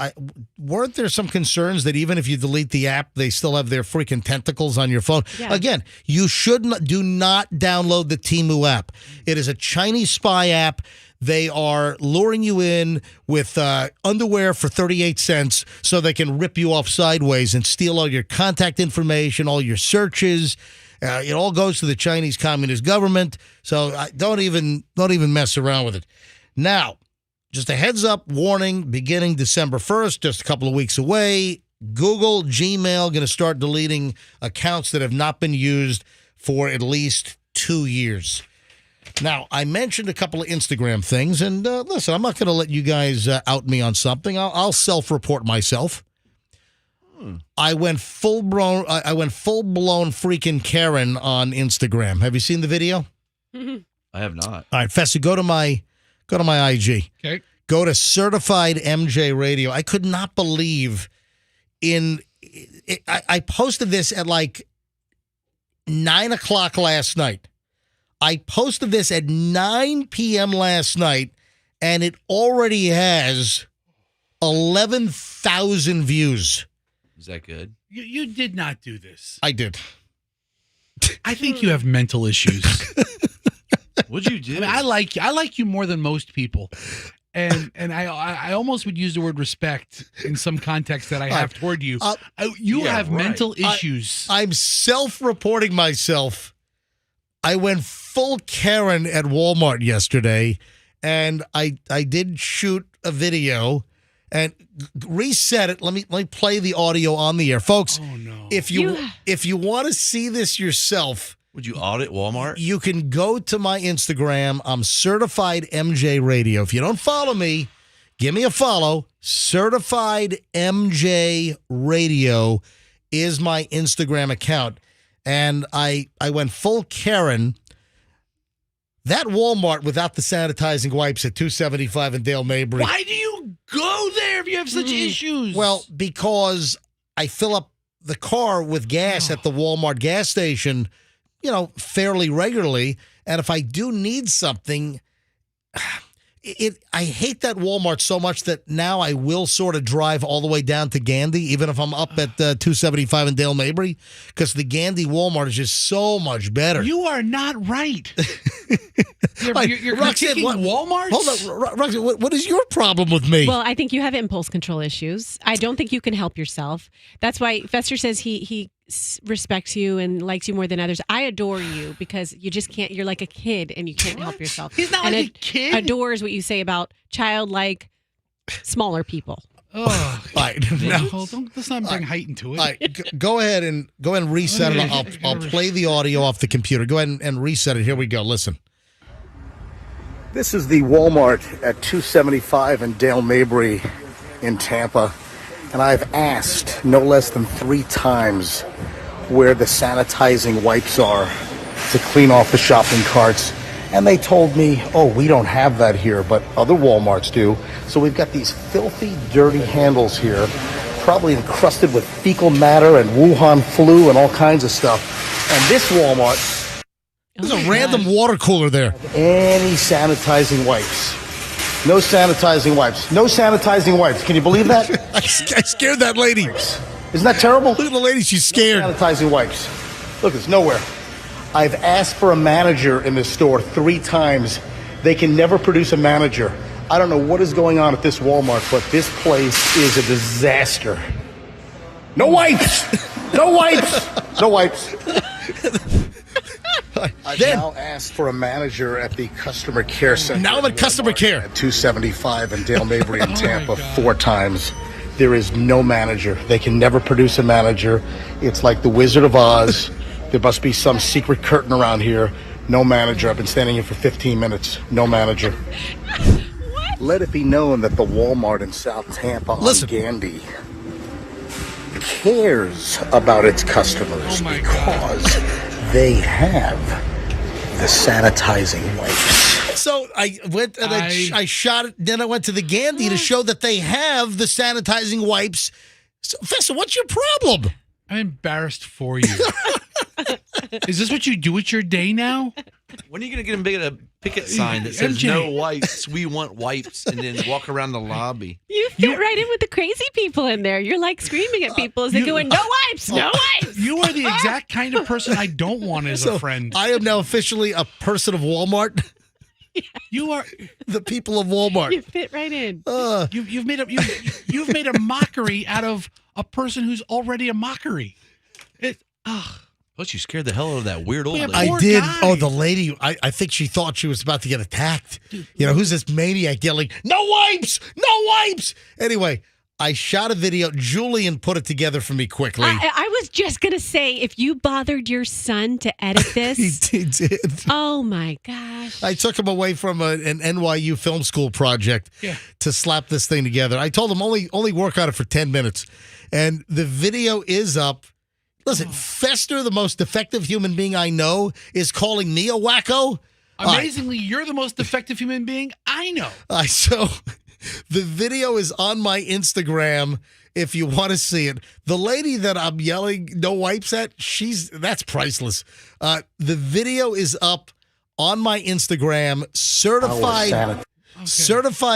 weren't there some concerns that even if you delete the app, they still have their freaking tentacles on your phone? Yeah. Again, you do not download the Temu app. It is a Chinese spy app. They are luring you in with underwear for 38 cents so they can rip you off sideways and steal all your contact information, all your searches. It all goes to the Chinese Communist government, so don't even mess around with it. Now, just a heads up warning, beginning December 1st, just a couple of weeks away, Google, Gmail, going to start deleting accounts that have not been used for at least 2 years. Now, I mentioned a couple of Instagram things, and listen, I'm not going to let you guys out me on something. I'll self-report myself. I went full blown freaking Karen on Instagram. Have you seen the video? I have not. All right, Fessa, go to my IG. Okay. Go to Certified MJ Radio. I could not believe I posted this at like 9 o'clock last night. I posted this at 9 p.m. last night, and it already has 11,000 views. Is that good? You did not do this. I did. I think you have mental issues. What'd you do? I mean, I like you more than most people. And I almost would use the word respect in some context that I have toward you. You have mental issues. I'm self-reporting myself. I went full Karen at Walmart yesterday, and I did shoot a video and reset it. Let me play the audio on the air, folks. Oh no! If you want to see this yourself, would you audit Walmart? You can go to my Instagram. I'm Certified MJ Radio. If you don't follow me, give me a follow. Certified MJ Radio is my Instagram account, and I went full Karen. That Walmart without the sanitizing wipes at $2.75 in Dale Mabry. Why do you go there if you have such issues? Well, because I fill up the car with gas at the Walmart gas station, fairly regularly. And if I do need something, I hate that Walmart so much that now I will sort of drive all the way down to Gandy, even if I'm up at $2.75 in Dale Mabry, because the Gandy Walmart is just so much better. You are not right. You're Roxanne, critiquing Walmart? Hold on, Roxanne, what is your problem with me? Well, I think you have impulse control issues. I don't think you can help yourself. That's why Fester says he respects you and likes you more than others. I adore you because you just can't. You're like a kid and you can't help yourself. He's not like a kid. Adores what you say about childlike, smaller people. Oh, right. Let's not bring height into it. All right, go ahead and reset it. I'll play the audio off the computer. Go ahead and reset it. Here we go. Listen. This is the Walmart at $2.75 in Dale Mabry in Tampa. And I've asked no less than 3 times where the sanitizing wipes are to clean off the shopping carts. And they told me, we don't have that here, but other Walmarts do. So we've got these filthy, dirty handles here, probably encrusted with fecal matter and Wuhan flu and all kinds of stuff. And this Walmart, there's a random water cooler there. Any sanitizing wipes. No sanitizing wipes. No sanitizing wipes. Can you believe that? I scared that lady. Isn't that terrible? Look at the lady. She's scared. No sanitizing wipes. Look, it's nowhere. I've asked for a manager in this store 3 times. They can never produce a manager. I don't know what is going on at this Walmart, but this place is a disaster. No wipes! No wipes! No wipes. I've now asked for a manager at the customer care center. Now I'm at customer care. At $2.75 in Dale Mabry in Tampa 4 times. There is no manager. They can never produce a manager. It's like the Wizard of Oz. There must be some secret curtain around here. No manager. I've been standing here for 15 minutes. No manager. What? Let it be known that the Walmart in South Tampa on Gandy cares about its customers because they have the sanitizing wipes. So I went and I shot it. Then I went to the Gandhi to show that they have the sanitizing wipes. So, Fessa, what's your problem? I'm embarrassed for you. Is this what you do with your day now? When are you going to get a picket sign that says MJ. no wipes, we want wipes, and then walk around the lobby? You fit right in with the crazy people in there. You're like screaming at people as they go in, no wipes, no wipes. You are the exact kind of person I don't want as a friend. I am now officially a person of Walmart. You are the people of Walmart. You fit right in. You've made a mockery out of a person who's already a mockery. Plus, you scared the hell out of that weird old lady. I did. guy. Oh, the lady. I think she thought she was about to get attacked. You know, who's this maniac yelling, no wipes, no wipes? Anyway, I shot a video. Julian put it together for me quickly. I was just going to say, if you bothered your son to edit this. He did. Oh, my gosh. I took him away from an NYU film school project to slap this thing together. I told him only work on it for 10 minutes. And the video is up. Listen, Fester, the most defective human being I know, is calling me a wacko. Amazingly, you're the most defective human being I know. So the video is on my Instagram if you want to see it. The lady that I'm yelling no wipes at, that's priceless. The video is up on my Instagram, certified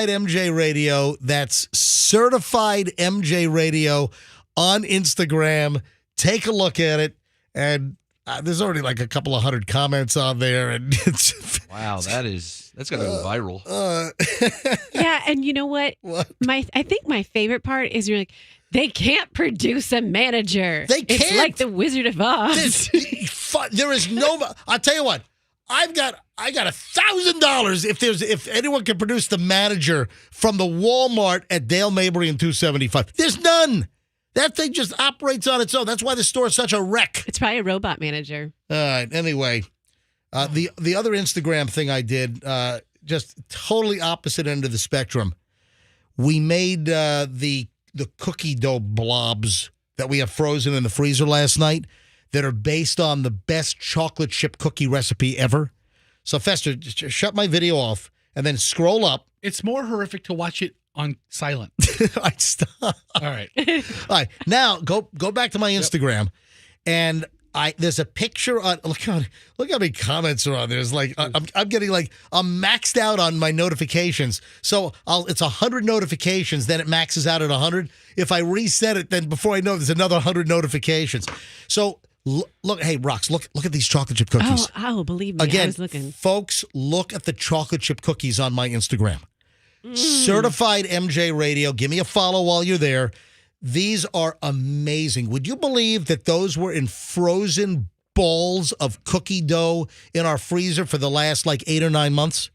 MJ Radio. That's certified MJ Radio on Instagram. Take a look at it, and there's already like a couple of hundred comments on there, and it's wow, that's gonna go viral. Yeah, and you know what? I think my favorite part is you're like, they can't produce a manager. They can't. It's like the Wizard of Oz. There is no. I'll tell you what. I got $1,000 if anyone can produce the manager from the Walmart at Dale Mabry and 275. There's none. That thing just operates on its own. That's why the store is such a wreck. It's probably a robot manager. All right. Anyway, the other Instagram thing I did, just totally opposite end of the spectrum. We made the cookie dough blobs that we have frozen in the freezer last night that are based on the best chocolate chip cookie recipe ever. So, Fester, just shut my video off and then scroll up. It's more horrific to watch it on silent. I stop. All right. All right. Now go back to my Instagram, and there's a picture on. Look how many comments are on there. It's like I'm getting like I'm maxed out on my notifications. So it's 100 notifications, then it maxes out at 100. If I reset it, then before I know, there's another 100 notifications. So look, hey Rox, look at these chocolate chip cookies. Oh, believe me, Again, I was looking. Folks, look at the chocolate chip cookies on my Instagram. Certified MJ Radio. Give me a follow while you're there. These are amazing. Would you believe that those were in frozen balls of cookie dough in our freezer for the last like 8 or 9 months?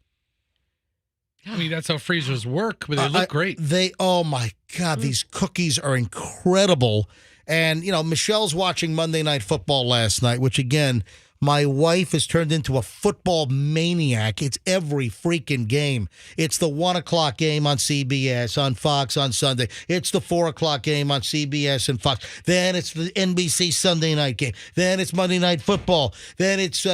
I mean, that's how freezers work, but they look great. Oh my God, these cookies are incredible. And, you know, Michelle's watching Monday Night Football last night, which again, my wife has turned into a football maniac. It's every freaking game. It's the 1 o'clock game on CBS, on Fox on Sunday. It's the 4 o'clock game on CBS and Fox. Then it's the NBC Sunday night game. Then it's Monday Night Football. Then it's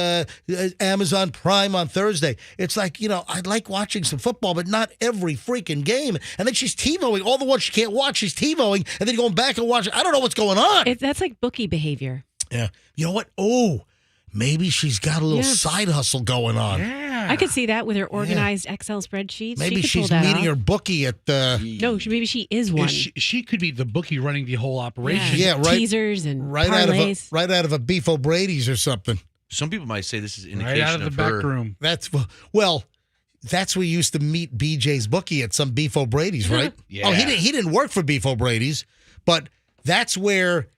Amazon Prime on Thursday. It's like, you know, I like watching some football, but not every freaking game. And then she's TiVoing. All the ones she can't watch, she's TiVoing, and then going back and watching. I don't know what's going on. That's like bookie behavior. Yeah. You know what? Oh, maybe she's got a little side hustle going on. Yeah. I could see that with her organized Excel spreadsheets. Maybe she's she's meeting her bookie at the... No, maybe she is one. She could be the bookie running the whole operation. Yeah, right. Teasers and right parlays. out of a Beef O'Brady's or something. Some people might say this is indication Right out of the back room. That's where we used to meet BJ's bookie at some Beef O'Brady's, right? Yeah. Oh, he didn't work for Beef O'Brady's, but that's where...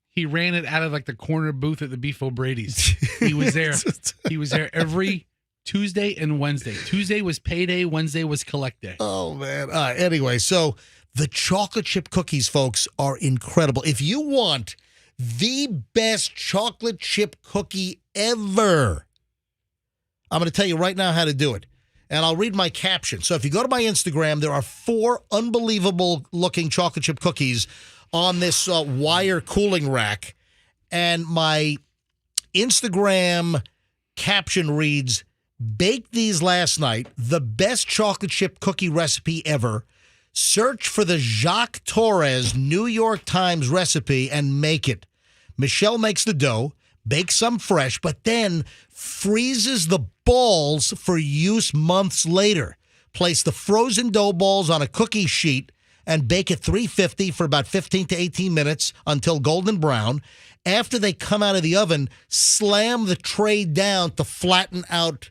He ran it out of like the corner booth at the Beef O'Brady's. He was there. He was there every Tuesday and Wednesday. Tuesday was payday. Wednesday was collect day. Oh, man. Anyway, so the chocolate chip cookies, folks, are incredible. If you want the best chocolate chip cookie ever, I'm going to tell you right now how to do it. And I'll read my caption. So if you go to my Instagram, there are 4 unbelievable looking chocolate chip cookies on this wire cooling rack, and my Instagram caption reads, Baked these last night. The best chocolate chip cookie recipe ever. Search for the Jacques Torres New York Times recipe and make it. Michelle makes the dough, bakes some fresh, but then freezes the balls for use months later. Place the frozen dough balls on a cookie sheet and bake at 350 for about 15 to 18 minutes until golden brown. After they come out of the oven, slam the tray down to flatten out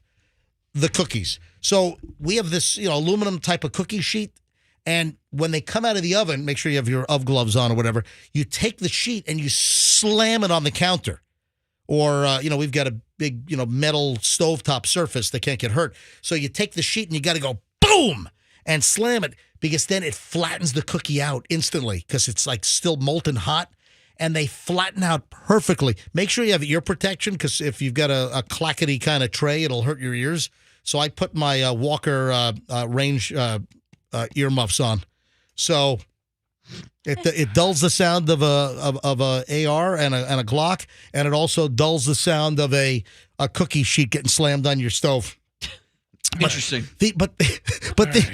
the cookies. So we have this, aluminum type of cookie sheet. And when they come out of the oven, make sure you have your oven gloves on or whatever, you take the sheet and you slam it on the counter. Or, we've got a big, metal stovetop surface that can't get hurt. So you take the sheet and you got to go boom and slam it because then it flattens the cookie out instantly because it's like still molten hot and they flatten out perfectly. Make sure you have ear protection because if you've got a clackety kind of tray, it'll hurt your ears. So I put my Walker range earmuffs on, so it dulls the sound of a AR and a Glock, and it also dulls the sound of a cookie sheet getting slammed on your stove. Interesting. These Okay.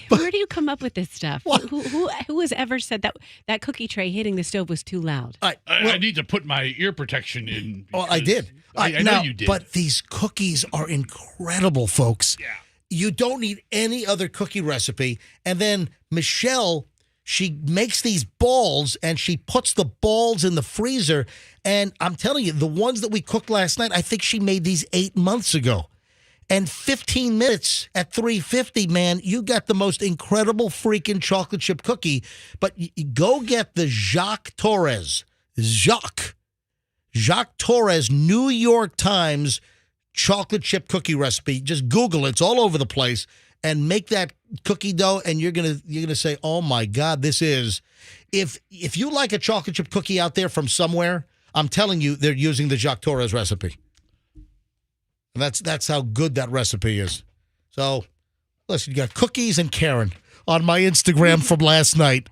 Where do you come up with this stuff? Who has ever said that cookie tray hitting the stove was too loud? I need to put my ear protection in. Oh, I did. I know you did. But these cookies are incredible, folks. Yeah. You don't need any other cookie recipe. And then Michelle, she makes these balls and she puts the balls in the freezer. And I'm telling you, the ones that we cooked last night, I think she made these 8 months ago. And 15 minutes at 350, man, you got the most incredible freaking chocolate chip cookie. But go get the Jacques Torres Torres New York Times chocolate chip cookie recipe. Just Google it. It's all over the place. And make that cookie dough, and you're gonna say, "Oh my God, this is." If you like a chocolate chip cookie out there from somewhere, I'm telling you, they're using the Jacques Torres recipe. And that's how good that recipe is. So, listen, you got cookies and Karen on my Instagram from last night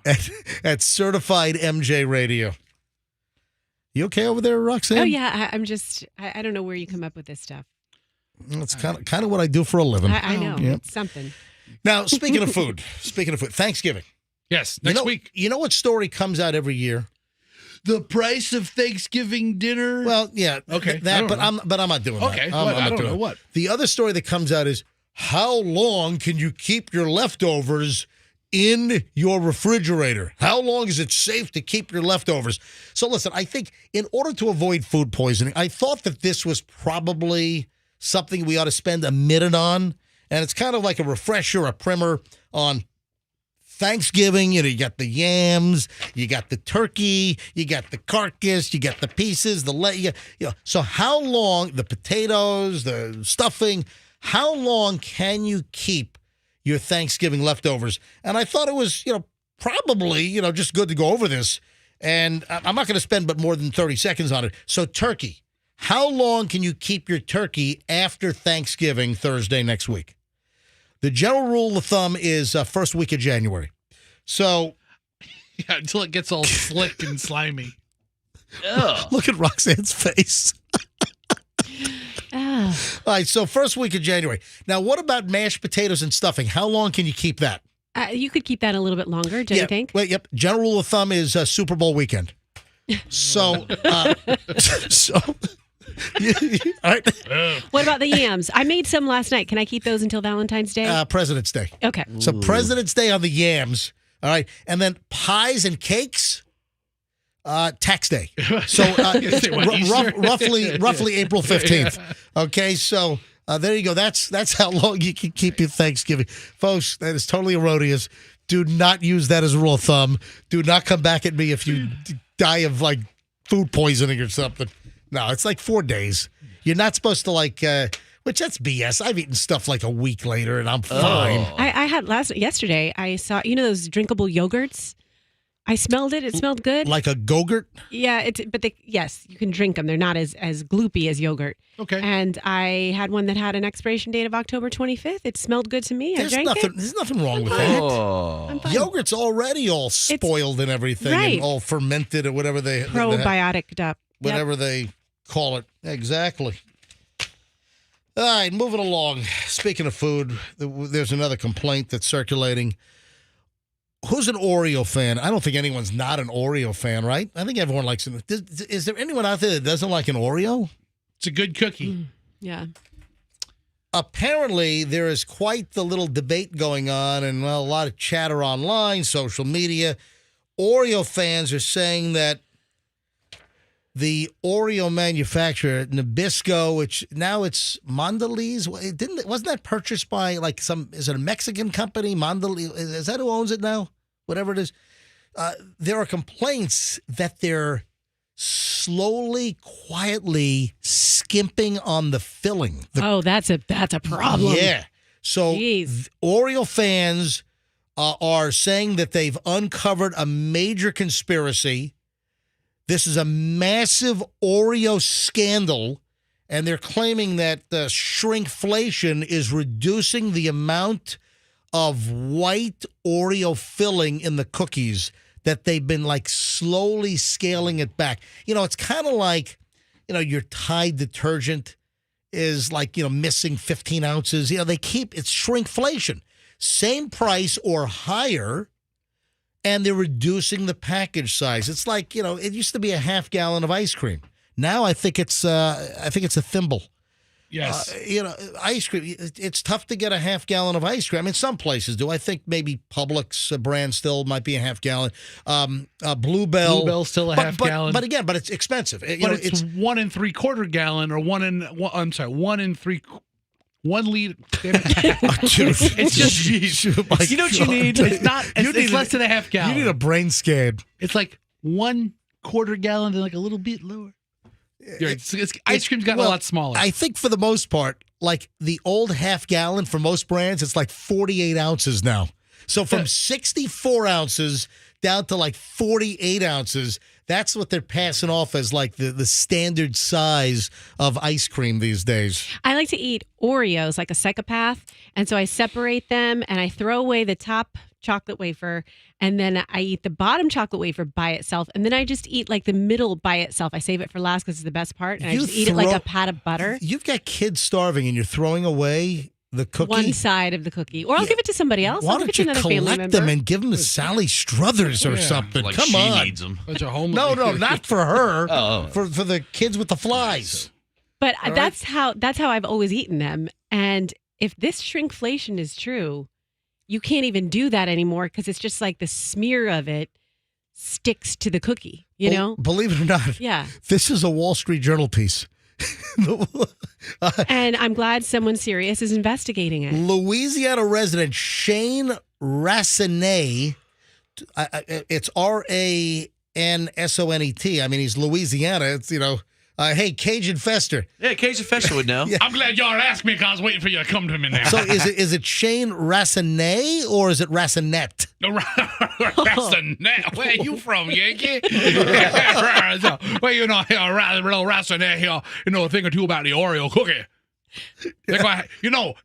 at Certified MJ Radio. You okay over there, Roxanne? Oh yeah, I'm just I don't know where you come up with this stuff. That's kind of what I do for a living. I know. Yep. It's something. Now, speaking of food, Thanksgiving. Yes, next week. You know what story comes out every year? The price of Thanksgiving dinner. Well, yeah, okay, but I'm not doing that. Okay, I don't know what. The other story that comes out is how long can you keep your leftovers in your refrigerator? How long is it safe to keep your leftovers? So listen, I think in order to avoid food poisoning, I thought that this was probably something we ought to spend a minute on. And it's kind of like a refresher, a primer on Thanksgiving. You got the yams, you got the turkey, you got the carcass, you got the pieces, So how long, the potatoes, the stuffing, how long can you keep your Thanksgiving leftovers? And I thought it was, probably, just good to go over this. And I'm not going to spend but more than 30 seconds on it. So turkey. How long can you keep your turkey after Thanksgiving Thursday next week? The general rule of thumb is first week of January. So, yeah, until it gets all slick and slimy. Look at Roxanne's face. All right, so first week of January. Now, what about mashed potatoes and stuffing? How long can you keep that? You could keep that a little bit longer, don't you think? Well, yep. General rule of thumb is Super Bowl weekend. So, all right. What about the yams? I made some last night. Can I keep those until Valentine's Day? President's Day. Okay. So President's Day on the yams. All right. And then pies and cakes, tax day. So roughly April 15th. Okay. So there you go. That's how long you can keep your Thanksgiving. Folks, that is totally erroneous. Do not use that as a rule of thumb. Do not come back at me if you die of like food poisoning or something. No, it's like 4 days. You're not supposed to which that's BS. I've eaten stuff like a week later and I'm fine. I had yesterday, I saw, those drinkable yogurts. I smelled it. It smelled good. Like a Go-Gurt? Yeah, yes, you can drink them. They're not as gloopy as yogurt. Okay. And I had one that had an expiration date of October 25th. It smelled good to me. I drank it. There's nothing wrong with that. I'm fine. Yogurt's already all spoiled and everything right. and all fermented or whatever they probiotic up. Whatever they call it. Exactly. All right, moving along. Speaking of food, there's another complaint that's circulating. Who's an Oreo fan? I don't think anyone's not an Oreo fan, right? I think everyone likes it. Is there anyone out there that doesn't like an Oreo? It's a good cookie. Yeah. Apparently, there is quite the little debate going on and a lot of chatter online, social media. Oreo fans are saying that the Oreo manufacturer, Nabisco, which now it's Mondelez, wasn't that purchased by is it a Mexican company? Mondelez, is that who owns it now? Whatever it is. There are complaints that they're slowly, quietly skimping on the filling. That's a problem. Yeah. So Oreo fans are saying that they've uncovered a major conspiracy. This is a massive Oreo scandal, and they're claiming that shrinkflation is reducing the amount of white Oreo filling in the cookies, that they've been slowly scaling it back. It's kind of like, your Tide detergent is missing 15 ounces. It's shrinkflation. Same price or higher, and they're reducing the package size. It's like, it used to be a half gallon of ice cream. Now I think it's a thimble. Yes. Ice cream, it's tough to get a half gallon of ice cream. I mean, some places do. I think maybe Publix brand still might be a half gallon. Bluebell's still a half gallon. But again, it's expensive. It's 1 3/4 gallon or 1 liter. Damn it. Dude, it's just, you know what you need? It's not. It's less than a half gallon. You need a brain scan. It's 1/4 gallon, then a little bit lower. Ice cream's gotten a lot smaller. I think for the most part, the old half gallon for most brands, it's 48 ounces now. So from 64 ounces down to 48 ounces, that's what they're passing off as the standard size of ice cream these days. I like to eat Oreos like a psychopath, and so I separate them and I throw away the top chocolate wafer, and then I eat the bottom chocolate wafer by itself, and then I just eat the middle by itself. I save it for last because it's the best part, and I just eat it like a pat of butter. You've got kids starving, and you're throwing away the cookie? One side of the cookie. Or I'll give it to somebody else. Why I'll give don't it to you another family collect member. them and give them to Sally Struthers or something? Come she on. needs them. No, not for her. For the kids with the flies. But that's how I've always eaten them. And if this shrinkflation is true, you can't even do that anymore because it's just the smear of it sticks to the cookie, you know? Believe it or not, yeah. This is a Wall Street Journal piece. And I'm glad someone serious is investigating it. Louisiana resident Shane Rasonet, it's Ransonet. I mean, he's Louisiana. It's, hey, Cajun Fester. Yeah, Cajun Fester would know. Yeah. I'm glad y'all asked me because I was waiting for you to come to me now. So is it Shane Rasonet or is it Rasonet? Rasonet. Where you from, Yankee? Well, little Rasonet here, a thing or two about the Oreo cookie. Did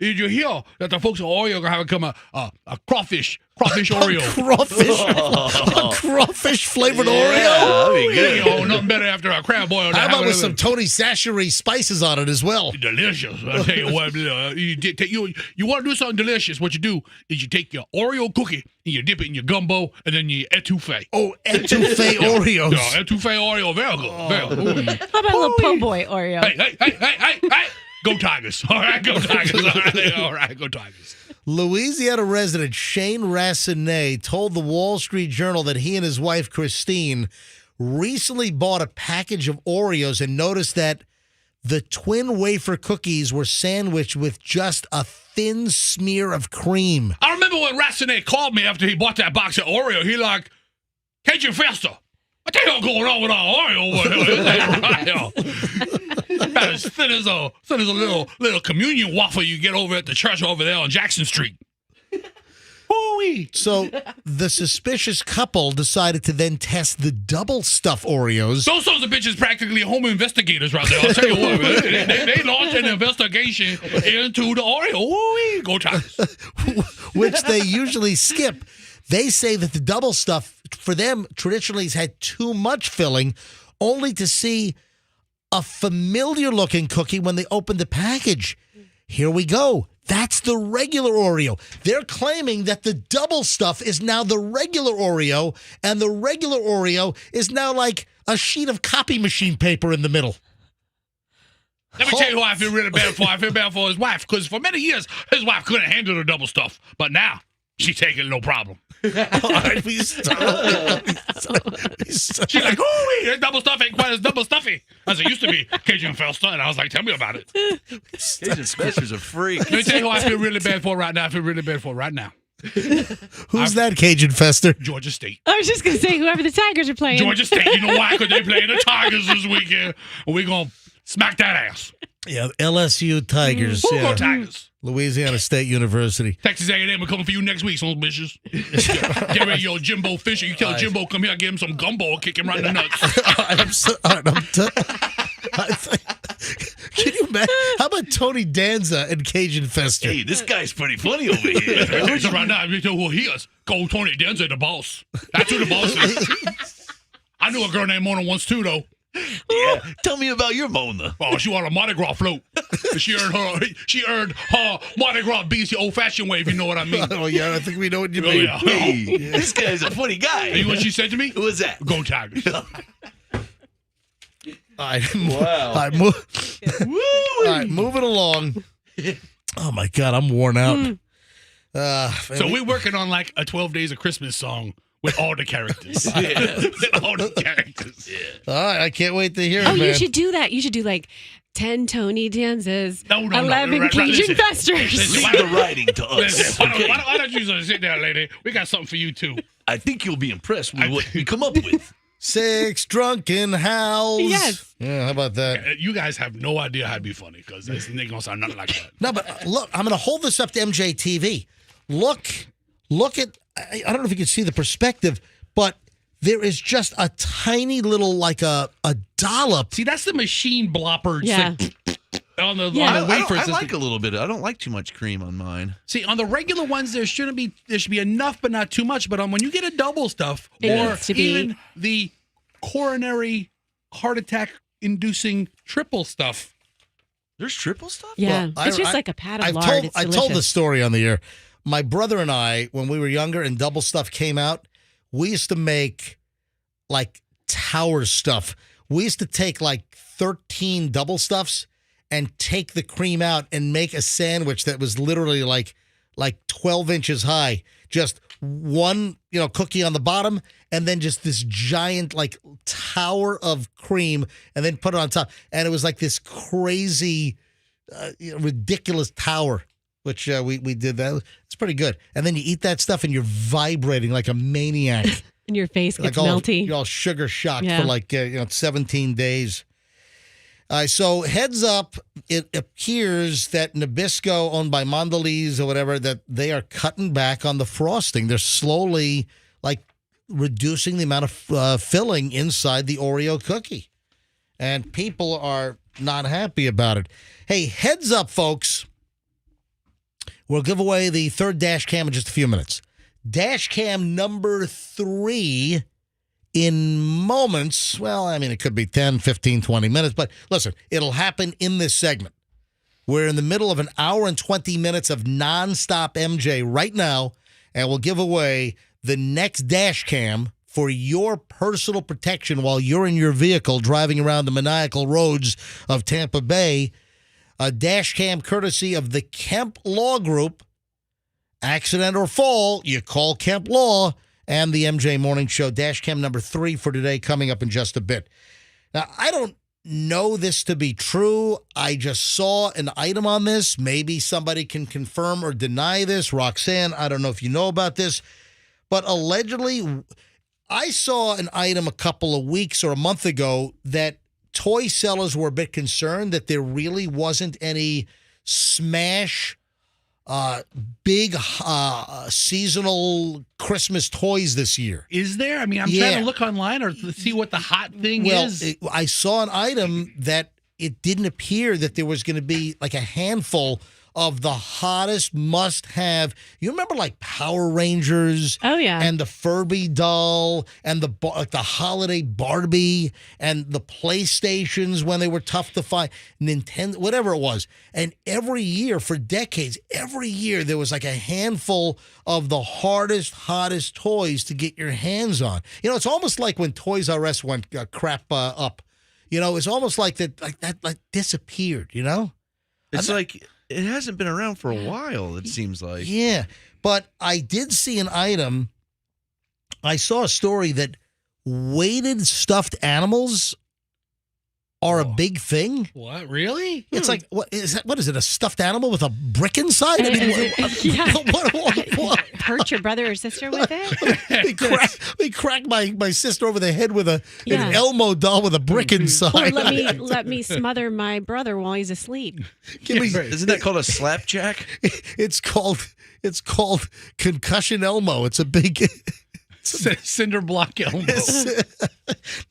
you hear that the folks at Oreo are going to have a crawfish Oreo? A crawfish flavored Oreo? That'd be good. Nothing better after a crab boil. How about with some Tony Chachere's spices on it as well? Delicious. I'll tell you what, you want to do something delicious, what you do is you take your Oreo cookie and you dip it in your gumbo and then you etouffee. Oh, etouffee Oreos. Yeah, etouffee Oreo. Very good. Very good. How about a little po' boy Oreo? Hey. Go Tigers. All right, go Tigers. All right, go Tigers. Louisiana resident Shane Rasonet told the Wall Street Journal that he and his wife, Christine, recently bought a package of Oreos and noticed that the twin wafer cookies were sandwiched with just a thin smear of cream. I remember when Rasonet called me after he bought that box of Oreo. He Cajun Fester, what the hell going on with our Oreo over here? About as thin as a little communion waffle you get over at the church over there on Jackson Street. So the suspicious couple decided to then test the double stuff Oreos. Those sons of bitches practically home investigators right there. I'll tell you what, they launched an investigation into the Oreo. Go Tigers. Which they usually skip. They say that the double stuff for them traditionally has had too much filling, only to see a familiar-looking cookie when they opened the package. Here we go. That's the regular Oreo. They're claiming that the double stuff is now the regular Oreo, and the regular Oreo is now like a sheet of copy machine paper in the middle. Let me tell you who I feel really bad for. I feel bad for his wife, because for many years, his wife couldn't handle the double stuff. But now, she's taking it no problem. She's like, oh, this double stuff ain't quite as double stuffy as it used to be. Cajun Fester, and I was like, tell me about it. Cajun Fester's a freak. Let me tell you who I feel really bad for right now. I feel really bad for right now. Who's that Cajun Fester? Georgia State. I was just going to say whoever the Tigers are playing. Georgia State. You know why? Because they playing the Tigers this weekend. And we're going to smack that ass. Yeah, LSU Tigers. Who Yeah. go Tigers? Louisiana State University. Texas A&M, we're coming for you next week, sons of bitches. Get ready, yo, Jimbo Fisher. You tell Jimbo, come here, give him some gumbo, kick him right in the nuts. Can you imagine? How about Tony Danza and Cajun Fester? Hey, this guy's pretty funny over here. So right now, you know who he is. Go Tony Danza, the boss. That's who the boss is. I knew a girl named Mona once, too, though. Yeah, tell me about your Mona. Oh, she on a Mardi Gras float. She earned her Mardi Gras BC old-fashioned way, if you know what I mean. Oh, yeah, I think we know what you Oh, mean. yeah. Hey, this guy's a funny guy. You know what she said to me? Who was that? Go Tigers. All right, Wow. all right, moving along. Oh, my God, I'm worn out. So we're working on like a 12 Days of Christmas song with all the characters. With all the characters. All right, I can't wait to hear it, Oh, man. you should do that. You should do like 10 Tony Danzas, No, 11 right, Cajun listen. Festers. Listen, Leave the writing to us. Listen, Okay? why don't you just sit down, lady? We got something for you, too. I think you'll be impressed with what we come up with. 6 drunken howls. Yes. Yeah, how about that? You guys have no idea how to be funny, because this ain't going to sound nothing like that. No, but look, I'm going to hold this up to MJTV. Look at, I don't know if you can see the perspective, but there is just a tiny little, like a dollop. See, that's the machine blopper. Yeah. On the Yeah. wafers. I like a little bit. I don't like too much cream on mine. See, on the regular ones, there should be enough, but not too much. But when you get a double stuff, It or needs to be- even the coronary heart attack inducing triple stuff. There's triple stuff? Yeah. Well, it's just like a pat of I've lard. told, It's I told delicious. the story on the air. My brother and I, when we were younger and double stuff came out, we used to make like tower stuff. We used to take like 13 double stuffs and take the cream out and make a sandwich that was literally like 12 inches high. Just one, cookie on the bottom, and then just this giant like tower of cream, and then put it on top. And it was like this crazy, ridiculous tower, which we did that. It's pretty good. And then you eat that stuff and you're vibrating like a maniac. And your face gets Like melty. You're all sugar shocked Yeah. for like 17 days. So heads up, it appears that Nabisco, owned by Mondelez or whatever, that they are cutting back on the frosting. They're slowly like reducing the amount of filling inside the Oreo cookie. And people are not happy about it. Hey, heads up, folks. We'll give away the third dash cam in just a few minutes. Dash cam number 3 in moments. Well, I mean, it could be 10, 15, 20 minutes, but listen, it'll happen in this segment. We're in the middle of an hour and 20 minutes of nonstop MJ right now, and we'll give away the next dash cam for your personal protection while you're in your vehicle driving around the maniacal roads of Tampa Bay. A dash cam courtesy of the Kemp Law Group. Accident or fall, you call Kemp Law. And the MJ Morning Show dash cam number 3 for today coming up in just a bit. Now, I don't know this to be true. I just saw an item on this. Maybe somebody can confirm or deny this. Roxanne, I don't know if you know about this. But allegedly, I saw an item a couple of weeks or a month ago that toy sellers were a bit concerned that there really wasn't any smash big seasonal Christmas toys this year. Is there? I mean, I'm trying to look online or to see what the hot thing is. I saw an item that it didn't appear that there was going to be like a handful of the hottest must-have. You remember like Power Rangers? Oh, yeah. And the Furby doll and the holiday Barbie and the PlayStations when they were tough to find, Nintendo, whatever it was. And every year for decades, every year there was like a handful of the hardest, hottest toys to get your hands on. You know, it's almost like when Toys R Us went crap up. You know, it's almost like that disappeared, you know? It's like it hasn't been around for a while, it seems like. Yeah, but I did see an item. I saw a story that weighted stuffed animals are a big thing. What? Really? It's like, what is it, a stuffed animal with a brick inside? I mean, what? Hurt your brother or sister with it? They crack my sister over the head with an Elmo doll with a brick inside. Or let me smother my brother while he's asleep. Isn't that called a slapjack? It's called concussion Elmo. It's a big cinder block Elmo.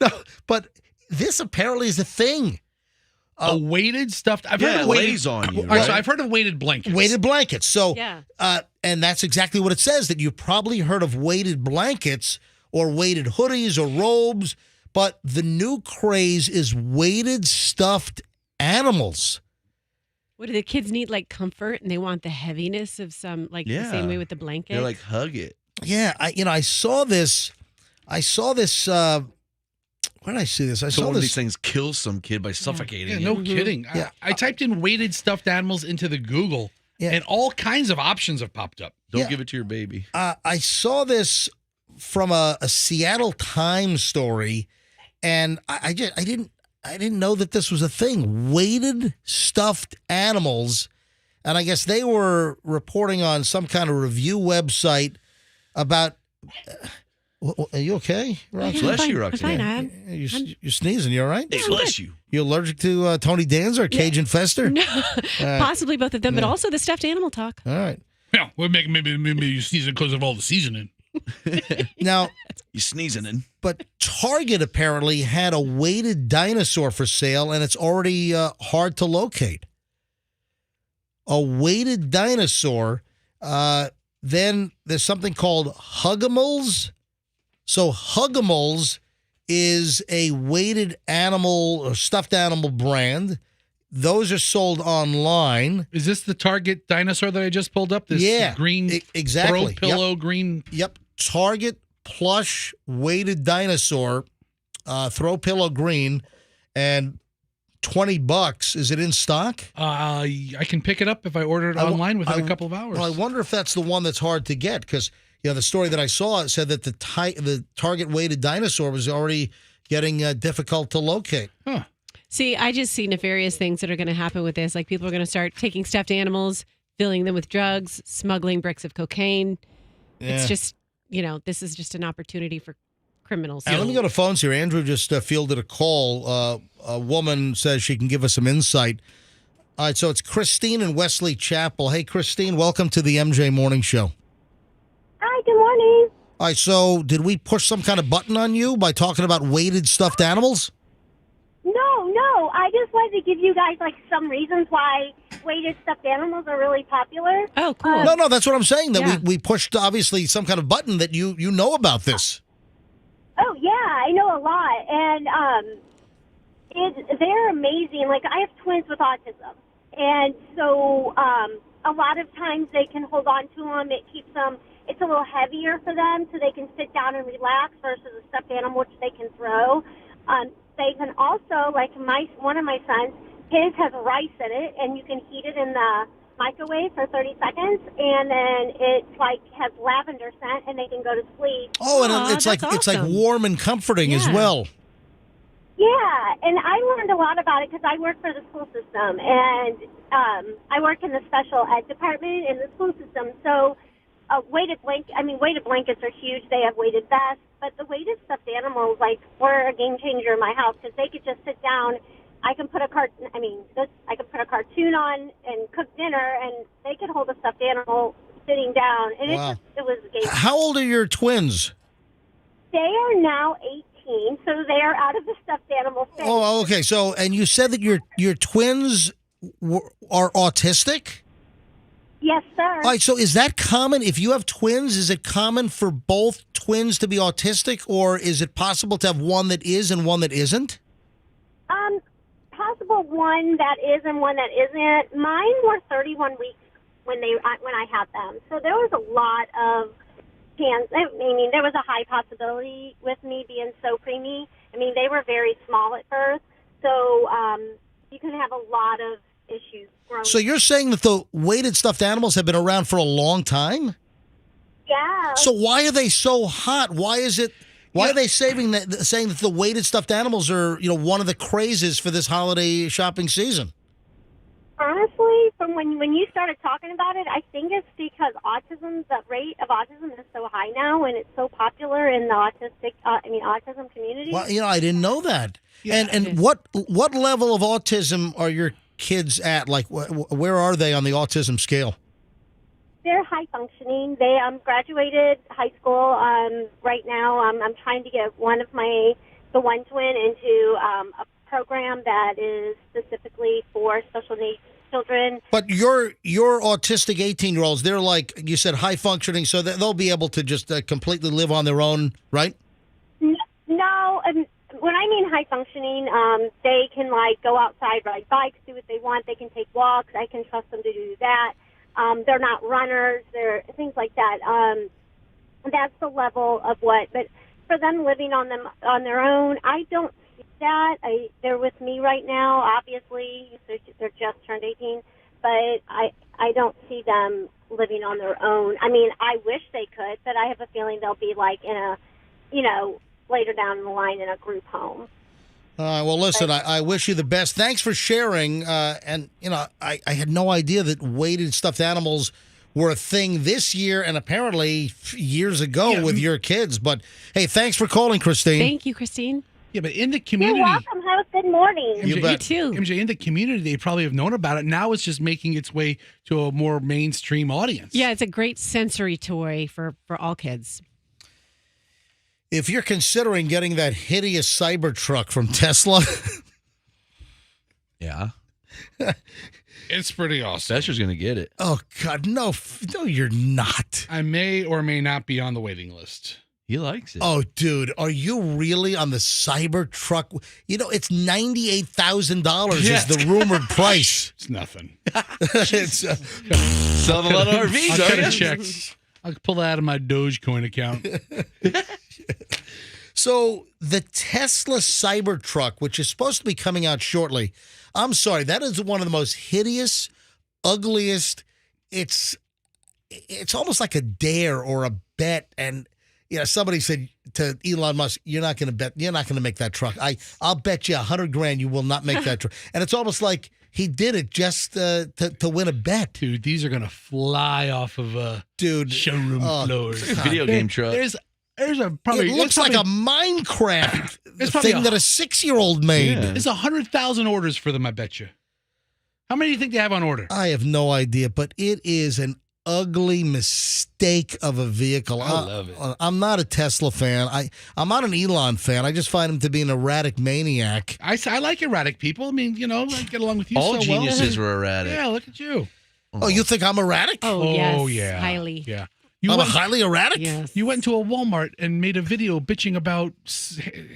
No, but this apparently is a thing. A weighted stuffed. I've heard of weighted on you. Right? So I've heard of weighted blankets. Weighted blankets. So, yeah. And that's exactly what it says. That you've probably heard of weighted blankets or weighted hoodies or robes, but the new craze is weighted stuffed animals. What do the kids need? Like comfort, and they want the heaviness of some, like the same way with the blanket. They're like, hug it. Yeah, I saw this. Where did I see this? I saw one of this. these things kills some kid by suffocating Yeah, him. no kidding. Yeah. I typed in weighted stuffed animals into the Google, and all kinds of options have popped up. Don't give it to your baby. I saw this from a Seattle Times story, and I didn't know that this was a thing. Weighted stuffed animals, and I guess they were reporting on some kind of review website about. Are you okay, Roxanne? Bless you, Roxanne. I'm fine. You're sneezing. You all right? Hey, bless you. You allergic to Tony Danza or Cajun Fester? No, possibly both of them, but also the stuffed animal talk. All right. Yeah, we're making maybe you sneeze because of all the seasoning. Now, you sneezing in. But Target apparently had a weighted dinosaur for sale, and it's already hard to locate. A weighted dinosaur. Then there's something called Hugimals. So Hugimals is a weighted animal or stuffed animal brand. Those are sold online. Is this the Target dinosaur that I just pulled up? This green exactly. throw pillow green. Yep. Target plush weighted dinosaur, throw pillow green, and $20. Is it in stock? I can pick it up if I order it online within a couple of hours. Well, I wonder if that's the one that's hard to get because the story that I saw said that the Target weighted dinosaur was already getting difficult to locate. Huh. See, I just see nefarious things that are going to happen with this. Like people are going to start taking stuffed animals, filling them with drugs, smuggling bricks of cocaine. Yeah. It's just, this is just an opportunity for criminals. Let me go to phones here. Andrew just fielded a call. A woman says she can give us some insight. All right, so it's Christine in Wesley Chapel. Hey, Christine, welcome to the MJ Morning Show. Hi, good morning. All right, so did we push some kind of button on you by talking about weighted stuffed animals? No. I just wanted to give you guys some reasons why weighted stuffed animals are really popular. Oh, cool. No, that's what I'm saying. That we pushed obviously some kind of button that you know about this. Oh yeah, I know a lot, and they're amazing. Like I have twins with autism, and so a lot of times they can hold on to them. It keeps them. It's a little heavier for them, so they can sit down and relax versus a stuffed animal which they can throw. They can also, one of my sons, his has rice in it, and you can heat it in the microwave for 30 seconds, and then it has lavender scent, and they can go to sleep. Oh, and it's like warm and comforting as well. Yeah, and I learned a lot about it because I work for the school system, and I work in the special ed department in the school system. So weighted blankets are huge. They have weighted vests, but the weighted stuffed animals were a game changer in my house because they could just sit down. I can put a cartoon on and cook dinner, and they could hold a stuffed animal sitting down, and it was a game changer. How old are your twins? They are now 18, so they are out of the stuffed animal phase. Oh, okay. So, and you said that your twins are autistic? Yes, sir. All right, so is that common? If you have twins, is it common for both twins to be autistic, or is it possible to have one that is and one that isn't? Possible one that is and one that isn't. Mine were 31 weeks when I had them, so there was a lot of chance. I mean, there was a high possibility with me being so preemie. I mean, they were very small at birth, so you can have a lot of issues growing. So you're saying that the weighted stuffed animals have been around for a long time? Yeah. So why are they so hot? Why is it? Why are they saying that the weighted stuffed animals are, one of the crazes for this holiday shopping season? Honestly, from when you started talking about it, I think it's because the rate of autism is so high now, and it's so popular in the autism community. Well, I didn't know that. Yeah, and what level of autism are your kids at? Like, where are they on the autism scale? They're high functioning. They graduated high school. Right now, I'm trying to get the one twin into a program that is specifically for special needs children. But your autistic 18-year-olds, they're like you said, high functioning, so they'll be able to just completely live on their own, right? No, when I mean high functioning, they can go outside, ride bikes, do what they want. They can take walks. I can trust them to do that. They're not runners. They're things like that. That's the level of what. But for them living on their own, I don't see that. They're with me right now. Obviously, they're just turned 18, but I don't see them living on their own. I mean, I wish they could, but I have a feeling they'll be in a, later down the line in a group home. Well, listen, I wish you the best. Thanks for sharing. And, I had no idea that weighted stuffed animals were a thing this year and apparently years ago with your kids. But, hey, thanks for calling, Christine. Thank you, Christine. Yeah, but in the community... You're welcome. Have a good morning. MJ, you too. MJ, in the community, they probably have known about it. Now it's just making its way to a more mainstream audience. Yeah, it's a great sensory toy for all kids. If you're considering getting that hideous Cybertruck from Tesla... Yeah. It's pretty awesome. Sesher's going to get it. Oh, God, no, you're not. I may or may not be on the waiting list. He likes it. Oh, dude, are you really on the Cybertruck? It's $98,000 is the rumored price. It's nothing. It's selling a lot of RVs. I'll cut a check. I'll pull that out of my Dogecoin account. So the Tesla Cybertruck, which is supposed to be coming out shortly, I'm sorry, that is one of the most hideous, ugliest. It's almost like a dare or a bet. And somebody said to Elon Musk, "You're not going to make that truck. I'll bet you $100,000 you will not make that truck." And it's almost like he did it just to win a bet. Dude, these are going to fly off of showroom floors. Video game truck. There's a probably it looks like a Minecraft thing that a 6-year-old made. Yeah. There's 100,000 orders for them, I bet you. How many do you think they have on order? I have no idea, but it is an ugly mistake of a vehicle. I love it. I'm not a Tesla fan. I'm not an Elon fan. I just find him to be an erratic maniac. I like erratic people. I mean, I get along with you All so geniuses well. were erratic. Yeah, look at you. Oh, you think I'm erratic? Oh, yes. Yeah. Highly. Yeah. I'm highly erratic? Yes. You went into a Walmart and made a video bitching about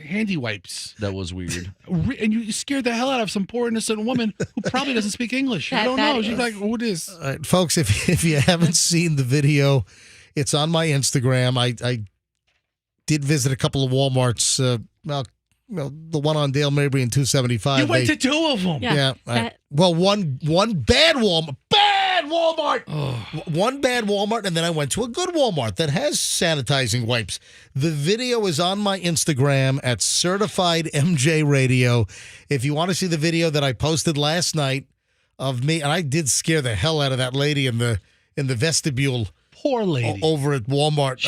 handy wipes. That was weird. And you scared the hell out of some poor innocent woman who probably doesn't speak English. I don't know. She's like, "Who is?" Folks, if you haven't seen the video, it's on my Instagram. I did visit a couple of Walmarts. The one on Dale Mabry and 275. You went to two of them. Yeah. One bad Walmart. Walmart. Oh. One bad Walmart, and then I went to a good Walmart that has sanitizing wipes. The video is on my Instagram at Certified MJ Radio. If you want to see the video that I posted last night of me, and I did scare the hell out of that lady in the vestibule. Poor lady over at Walmart.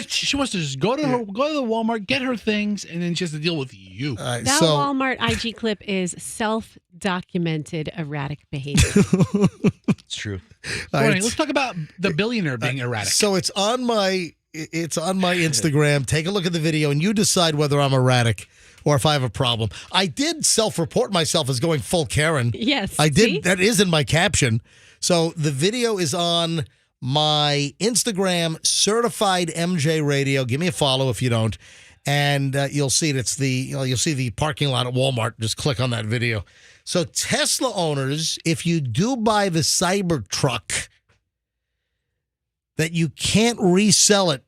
She wants to just go to the Walmart, get her things, and then she has to deal with you. That Walmart IG clip is self-documented erratic behavior. It's true. Let's talk about the billionaire being erratic. So it's on my Instagram. Take a look at the video, and you decide whether I'm erratic. or if I have a problem. I did self-report myself as going full Karen. Yes. I did. See? That is in my caption. So the video is on my Instagram, Certified MJ Radio. Give me a follow if you don't. And you'll see it. It's you'll see the parking lot at Walmart. Just click on that video. So Tesla owners, if you do buy the Cybertruck, that you can't resell it,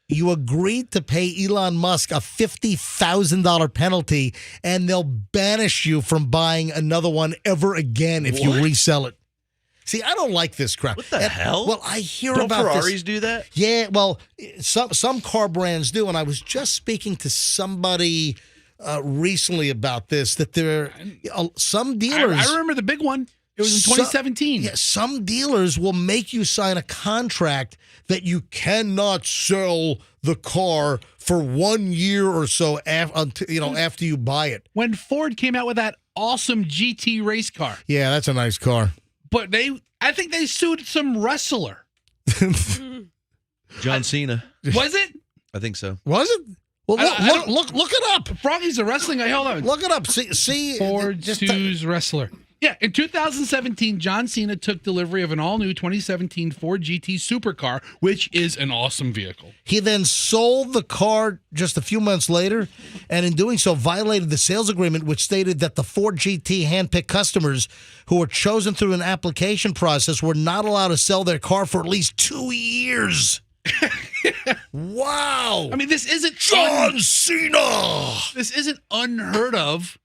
you agreed to pay Elon Musk a $50,000 penalty, and they'll banish you from buying another one ever again if you resell it. See, I don't like this crap. What the hell? Well, I hear Don't about Ferraris this. do that? Yeah, well, some car brands do, and I was just speaking to somebody recently about this, that there are some dealers. I remember the big one. It was in 2017. Some dealers will make you sign a contract that you cannot sell the car for 1 year or so after you buy it. When Ford came out with that awesome GT race car. Yeah, that's a nice car. But I think they sued some wrestler. John Cena. Was it? I think so. Was it? Well, look it up. Froggy's a wrestling guy. Hold on. Look it up. See Ford sues wrestler. Yeah, in 2017, John Cena took delivery of an all-new 2017 Ford GT supercar, which is an awesome vehicle. He then sold the car just a few months later, and in doing so violated the sales agreement, which stated that the Ford GT handpicked customers who were chosen through an application process were not allowed to sell their car for at least 2 years. Wow. I mean, this isn't John Cena. This isn't unheard of.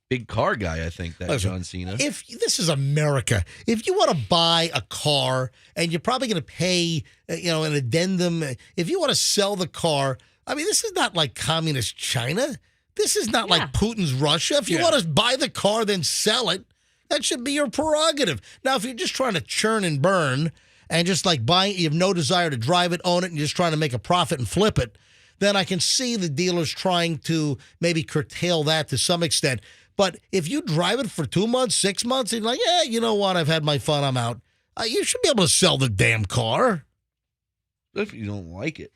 Big car guy, I think, that Listen, John Cena. If this is America, if you want to buy a car and you're probably going to pay, an addendum, if you want to sell the car, I mean, this is not like communist China. This is not like Putin's Russia. If you want to buy the car, then sell it. That should be your prerogative. Now, if you're just trying to churn and burn and just like buying, you have no desire to drive it, own it, and you're just trying to make a profit and flip it, then I can see the dealers trying to maybe curtail that to some extent. But if you drive it for 2 months, 6 months, and you're like, yeah, you know what, I've had my fun, I'm out. You should be able to sell the damn car. If you don't like it.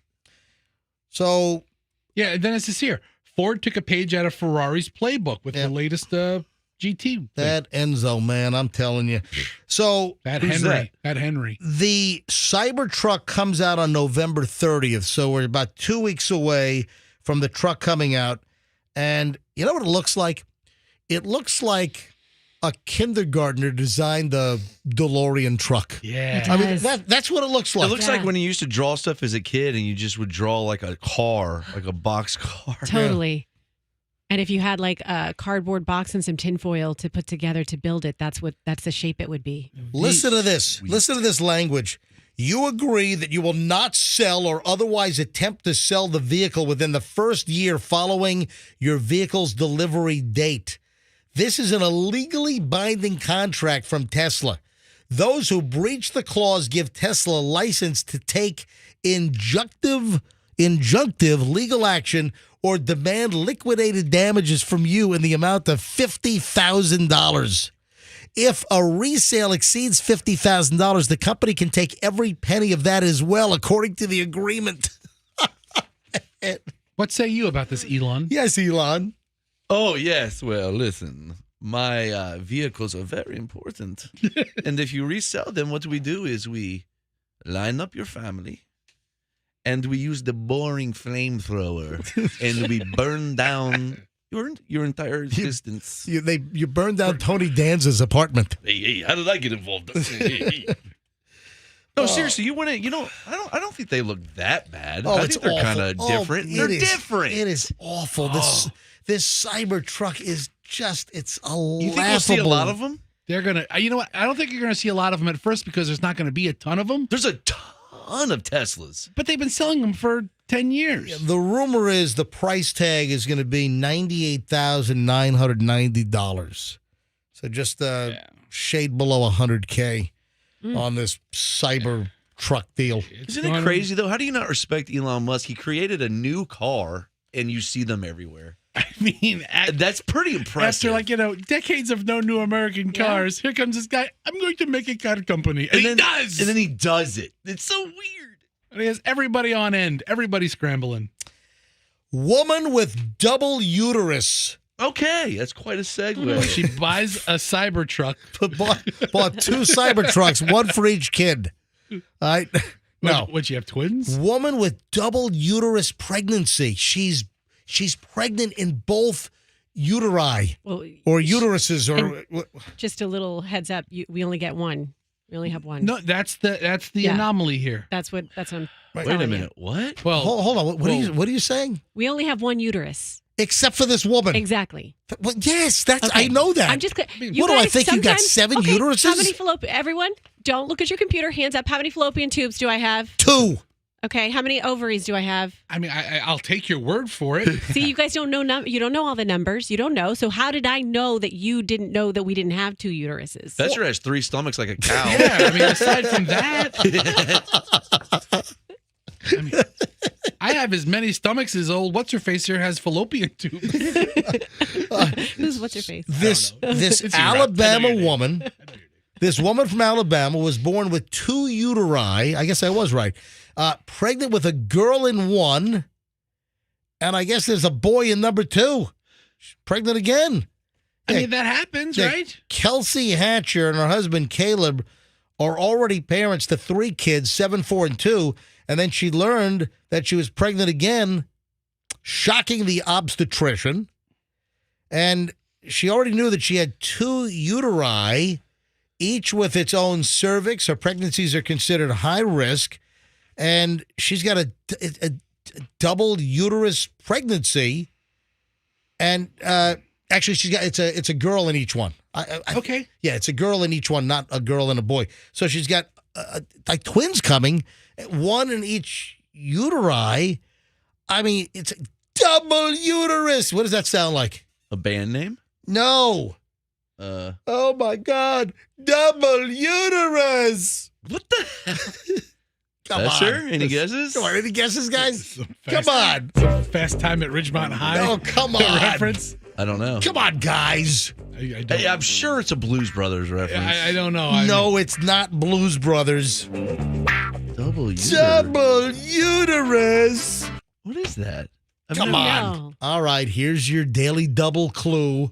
So. Yeah, and then it says here, Ford took a page out of Ferrari's playbook with the latest GT. That Enzo, man, I'm telling you. So. That Henry. The Cybertruck comes out on November 30th, so we're about 2 weeks away from the truck coming out. And you know what it looks like? It looks like a kindergartner designed the DeLorean truck. Yeah. I mean, that's what it looks like. It looks like when you used to draw stuff as a kid and you just would draw like a car, like a box car. Totally. And if you had like a cardboard box and some tinfoil to put together to build it, that's the shape it would be. Listen to this. Listen to this language. You agree that you will not sell or otherwise attempt to sell the vehicle within the first year following your vehicle's delivery date. This is an illegally binding contract from Tesla. Those who breach the clause give Tesla a license to take injunctive legal action or demand liquidated damages from you in the amount of $50,000. If a resale exceeds $50,000, the company can take every penny of that as well, according to the agreement. What say you about this, Elon? Yes, Elon. Oh, yes. Well, listen, my vehicles are very important. And if you resell them, what we do is we line up your family and we use the boring flamethrower and we burn down your entire existence. You burned down Tony Danza's apartment. Hey, how did I get involved? No, seriously, you wouldn't. I don't think they look that bad. I think they're kind of different. They're different. It is awful. This Cybertruck is it's a laughable. You think we'll see a lot of them? They're gonna. You know what? I don't think you're gonna see a lot of them at first because there's not gonna be a ton of them. There's a ton of Teslas, but they've been selling them for 10 years. Yeah, the rumor is the price tag is going to be $98,990. So just shade below $100K on this cyber truck deal. Isn't it crazy though? How do you not respect Elon Musk? He created a new car and you see them everywhere. I mean, that's pretty impressive. After decades of no new American cars, here comes this guy. I'm going to make a car company, and he does. And then he does it. It's so weird. And he has everybody on end. Everybody scrambling. Woman with double uterus. Okay, that's quite a segue. She buys a Cybertruck. Bought 2 Cybertrucks, one for each kid. All right. No. Would you have twins? Woman with double uterus pregnancy. She's pregnant in both uteri or uteruses or just a little heads up. We only get one. We only have one. No, that's the anomaly here. That's what I'm Wait a minute. What? Well, hold on. What are you saying? We only have one uterus. Except for this woman. Exactly. Well, yes, that's Okay. I know that. I'm just. What do I think? You got 7 uteruses? How many fallopian? Everyone, don't look at your computer. Hands up. How many fallopian tubes do I have? 2. Okay. How many ovaries do I have? I mean, I'll take your word for it. See, you guys don't know. You don't know all the numbers. You don't know. So how did I know that you didn't know that we didn't have 2 uteruses? Fetcher has 3 stomachs like a cow. Yeah, I mean, aside from that, I mean, I have as many stomachs as old what's-her-face here has fallopian tubes. Who's what's her face? This It's Alabama woman, this woman from Alabama was born with 2 uteri. I guess I was right. Pregnant with a girl in one, and I guess there's a boy in number 2. She's pregnant again. I mean, that happens, right? Kelsey Hatcher and her husband Caleb are already parents to 3 kids, 7, 4, and 2. And then she learned that she was pregnant again, shocking the obstetrician. And she already knew that she had 2 uteri, each with its own cervix. Her pregnancies are considered high risk. And she's got a double uterus pregnancy. And actually, she's got it's a girl in each one. Okay. Yeah, it's a girl in each one, not a girl and a boy. So she's got like twins coming, 1 in each uteri. I mean, it's a double uterus. What does that sound like? A band name? No. Oh my God. Double uterus. What the hell? Come Fetcher, on. any guesses? Come on, any guesses, guys? Fast- Come on. Some fast time at Ridgemont High. Oh, come on. Reference. I don't know. Come on, guys. I don't, Hey, I'm sure it's a Blues Brothers reference. I don't know. No, it's not Blues Brothers. Double uterus. Double uterus. What is that? Come on. No. All right, here's your daily double clue.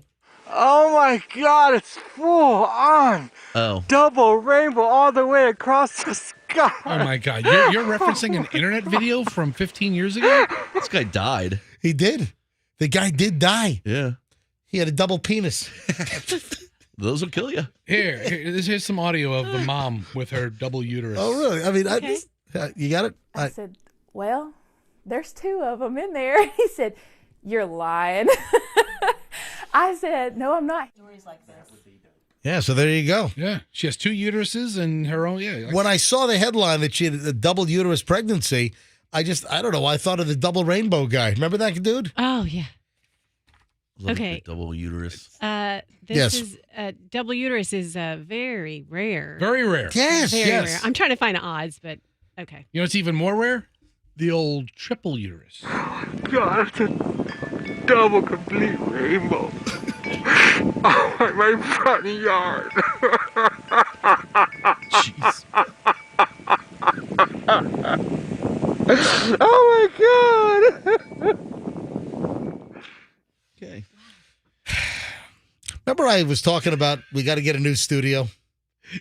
Oh my God, it's full on. Oh. Double rainbow all the way across the sky. Oh my God, you're referencing an internet video from 15 years ago? This guy died. He did. The guy did die. Yeah. He had a double penis. Those will kill you. Here's some audio of the mom with her double uterus. Oh, really? I mean, Okay. you got it? I said, well, there's 2 of them in there. He said, you're lying. I said, no, I'm not. Stories like this. Yeah, so there you go. Yeah, she has 2 uteruses and her own. Yeah. When I saw the headline that she had a double uterus pregnancy, I don't know. I thought of the double rainbow guy. Remember that dude? Oh yeah. Love Okay. the double uterus. This Yes. is double uterus is very rare. Very rare. Yes. Very yes. rare. I'm trying to find odds, but okay. You know what's even more rare? The old triple uterus. God, it's a double complete rainbow. Oh, my front yard. Jeez. Oh my God. Okay. Remember I was talking about we got to get a new studio?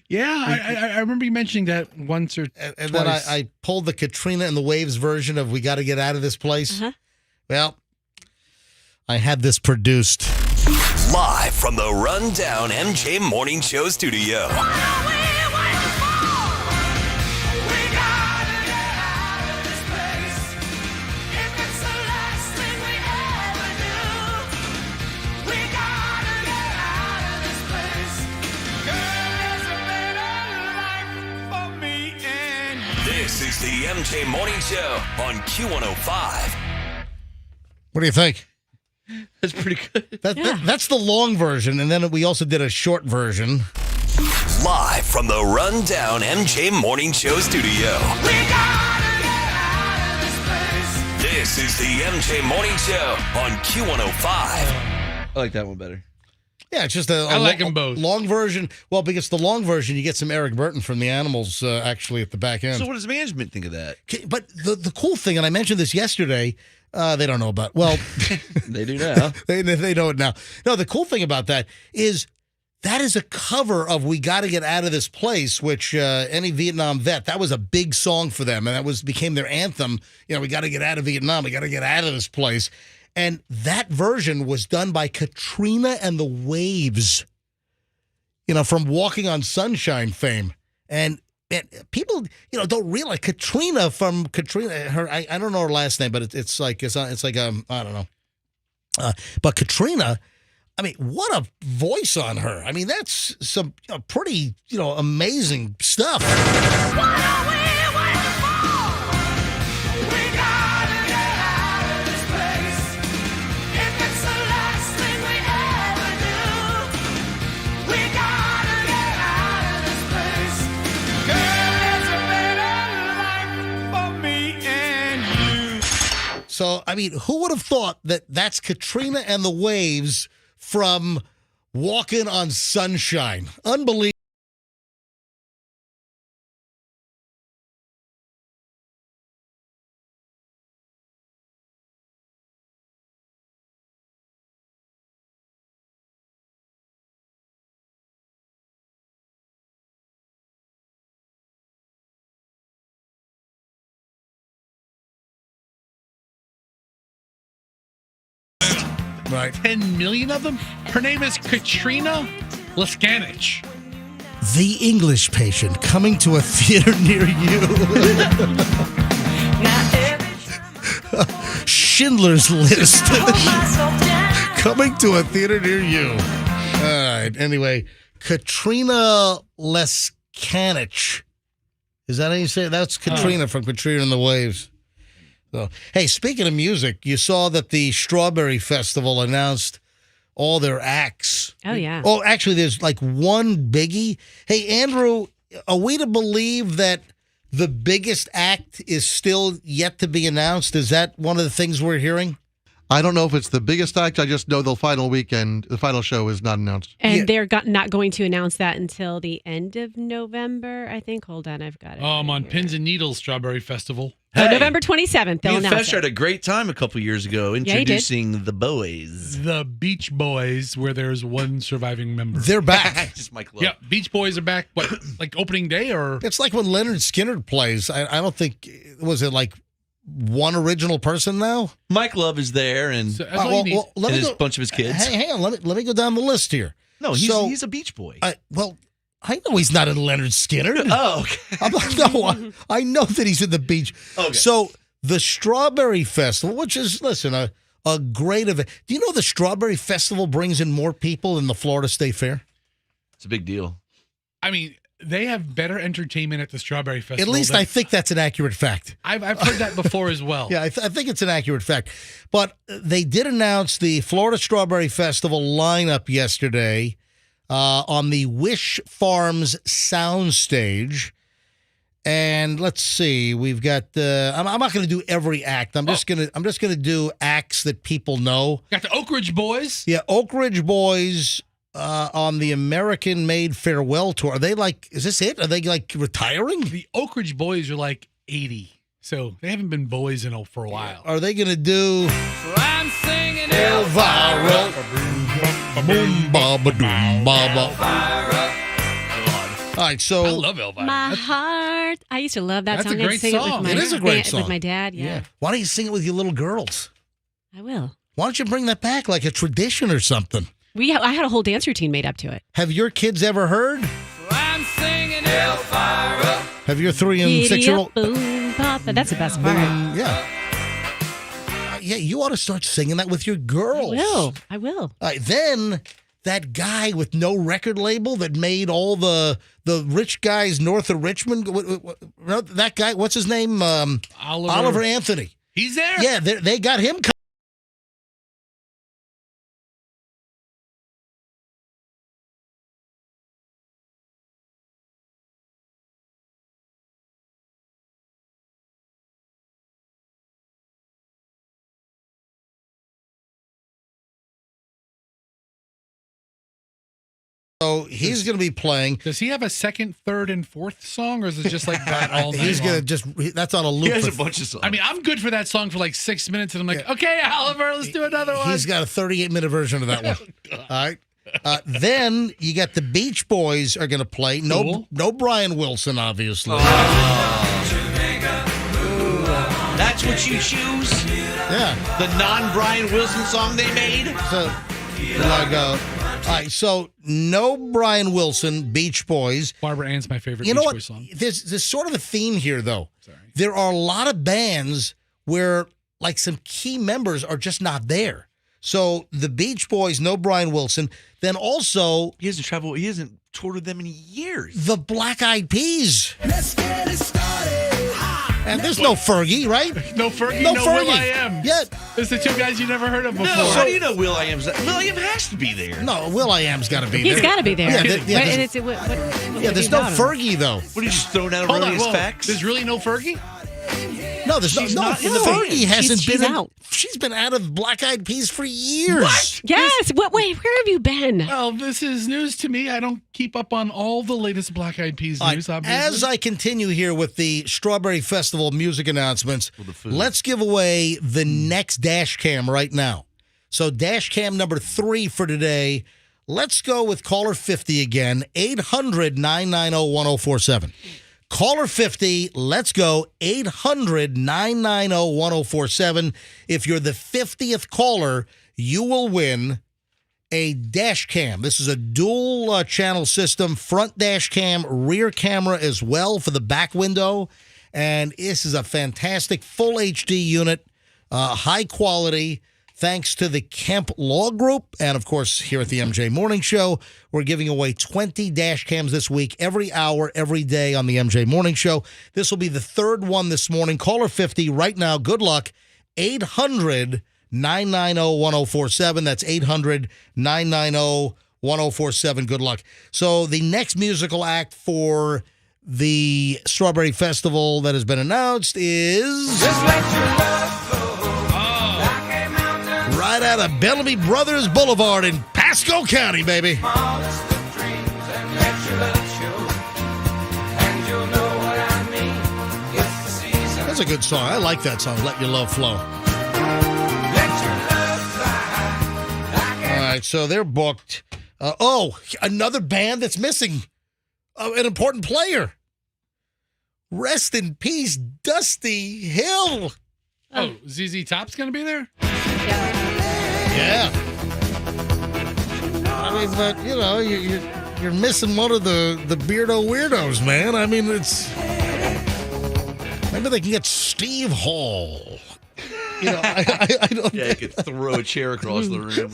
Yeah, I remember you mentioning that once or And then twice. I pulled the Katrina and the Waves version of we got to get out of this place. Uh-huh. Well, I had this produced. Live from the Rundown MJ Morning Show studio. This is the MJ Morning Show on Q105. What do you think? That's pretty good. That's the long version, and then we also did a short version. Live from the Rundown MJ Morning Show studio. This is the MJ Morning Show on Q105. I like that one better. Yeah, it's just I like them both. long version. Well, because the long version, you get some Eric Burton from the Animals actually at the back end. So what does management think of that? Okay, but the cool thing, and I mentioned this yesterday, They don't know about. Well, They do now. they know it now. No, the cool thing about that is a cover of "We Got to Get Out of This Place," which any Vietnam vet, that was a big song for them, and that became their anthem. You know, we got to get out of Vietnam. We got to get out of this place. And that version was done by Katrina and the Waves. You know, from Walking on Sunshine fame, and people, don't realize Katrina from Katrina. I don't know her last name, but it's like I don't know. But Katrina, I mean, what a voice on her. I mean, that's some pretty amazing stuff. So, I mean, who would have thought that that's Katrina and the Waves from Walking on Sunshine? Unbelievable. Right. 10 million of them? Her name is Katrina Lescanich. The English Patient, coming to a theater near you. Schindler's List. Coming to a theater near you. All right. Anyway, Katrina Lescanich. Is that how you say it? That's Katrina from Katrina and the Waves. So, hey, speaking of music, you saw that the Strawberry Festival announced all their acts. Oh, yeah. Oh, actually, there's like one biggie. Hey, Andrew, are we to believe that the biggest act is still yet to be announced? Is that one of the things we're hearing? I don't know if it's the biggest act. I just know the final weekend, the final show is not announced. And they're not going to announce that until the end of November, I think. Hold on, I've got it. I'm on Pins and Needles Strawberry Festival. Hey, November 27th, they'll you announce Fesh it. had a great time a couple years ago introducing the boys. The Beach Boys, where there's one surviving member. They're back. Just Mike Love. Yeah, Beach Boys are back. What, like opening day or? It's like when Leonard Skinner plays. I don't think, was it like one original person now? Mike Love is there, and, That's all you need. and a bunch of his kids. Hey, hang on. Let me go down the list here. No, he's a Beach Boy. I know he's not in Leonard Skinner. Oh, okay. I know that he's in the Beach. Okay. So the Strawberry Festival, which is, listen, a great event. Do you know the Strawberry Festival brings in more people than the Florida State Fair? It's a big deal. I mean, they have better entertainment at the Strawberry Festival. At least I think that's an accurate fact. I've heard that before as well. Yeah, I think it's an accurate fact. But they did announce the Florida Strawberry Festival lineup yesterday on the Wish Farms soundstage. And let's see, we've got. I'm not going to do every act. I'm just gonna do acts that people know. Got the Oak Ridge Boys. Yeah, Oak Ridge Boys on the American Made Farewell Tour. Are they like? Is this it? Are they like retiring? The Oak Ridge Boys are like 80, so they haven't been boys for a while. Are they going to do? So I'm singing Elvira. Boom, ba, ba, doom, ba, ba. All right, so I love Elvira. My heart. I used to love that That's song. a I'd great sing song. It, with my, It is a great song. With my dad, yeah. Why don't you sing it with your little girls? I will. Why don't you bring that back like a tradition or something? I had a whole dance routine made up to it. Have your kids ever heard? So I'm singing Elvira. Have your 3 and Giddy 6-year-old? up, boom, papa. That's the best part. Yeah. Yeah, you ought to start singing that with your girls. I will. All right, then that guy with no record label that made all the rich guys north of Richmond, that guy, what's his name? Oliver Anthony. He's there? Yeah, they got him So he's going to be playing. Does he have a second, third, and fourth song, or is it just like that all night He's going long? to that's on a loop. He has a bunch of songs. I mean, I'm good for that song for like 6 minutes, and I'm like, okay, Oliver, let's do another one. He's got a 38-minute version of that one. All right. Then you got the Beach Boys are going to play. Cool. No Brian Wilson, obviously. That's what you choose? Yeah. The non-Brian Wilson song they made? So, all right, so no Brian Wilson, Beach Boys. Barbara Ann's my favorite You know Beach what? Boys song. There's sort of a theme here, though. Sorry. There are a lot of bands where, like, some key members are just not there. So the Beach Boys, no Brian Wilson. Then also He hasn't toured with them in years. the Black Eyed Peas. Let's get it started. And there's no Fergie, right? No Fergie, No no Fergie. Will.i.am. Yeah. It's the two guys you never heard of before. No, how do you know Will.i.am has to be there? No, Will.i.am's got to be there. He's got to be there. Yeah, What- there's- and it's, what there's no Fergie, though. What are you just throwing out Hold on, erroneous whoa. facts? There's really no Fergie? No, there's She's no not in the Fergie band. hasn't She's been out. She's been out of Black Eyed Peas for years. What? Yes. Wait, where have you been? Well, this is news to me. I don't keep up on all the latest Black Eyed Peas All right, news, obviously. as I continue here with the Strawberry Festival music announcements, let's give away the next dash cam right now. So dash cam number 3 for today. Let's go with caller 50 again, 800-990-1047. Caller 50, let's go, 800-990-1047. If you're the 50th caller, you will win a dash cam. This is a dual channel system, front dash cam, rear camera as well for the back window. And this is a fantastic full HD unit, high quality, thanks to the Kemp Law Group. And, of course, here at the MJ Morning Show, we're giving away 20 dash cams this week, every hour, every day on the MJ Morning Show. This will be the third one this morning. Caller 50 right now. Good luck. 800-990-1047. That's 800-990-1047. Good luck. So the next musical act for the Strawberry Festival that has been announced is right out of Bellamy Brothers Boulevard in Pasco County, baby. That's a good song. I like that song, Let Your Love Flow. All right, so they're booked. Another band that's missing an important player. Rest in peace, Dusty Hill. Oh, ZZ Top's going to be there? Yeah. I mean, but, you know, you're missing one of the beardo weirdos, man. I mean, it's... Maybe they can get Steve Hall. You know, I don't... Yeah, you could throw a chair across the room.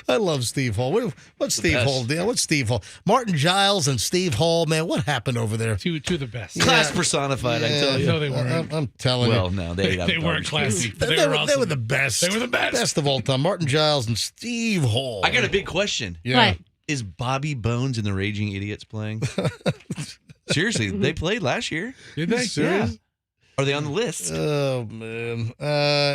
I love Steve Hall. What's Steve best. Hall deal? What's Steve Hall? Martin Giles and Steve Hall, man, what happened over there? Two of the best. Class personified, I tell you. No, they weren't. I'm telling Well, you. no, They weren't classy. But They were the best. They were the best. Best of all time. Martin Giles and Steve Hall. I got a big question. Yeah. What? Is Bobby Bones and the Raging Idiots playing? Seriously, they played last year. Did they? Serious? Yeah. Are they on the list? Oh, man.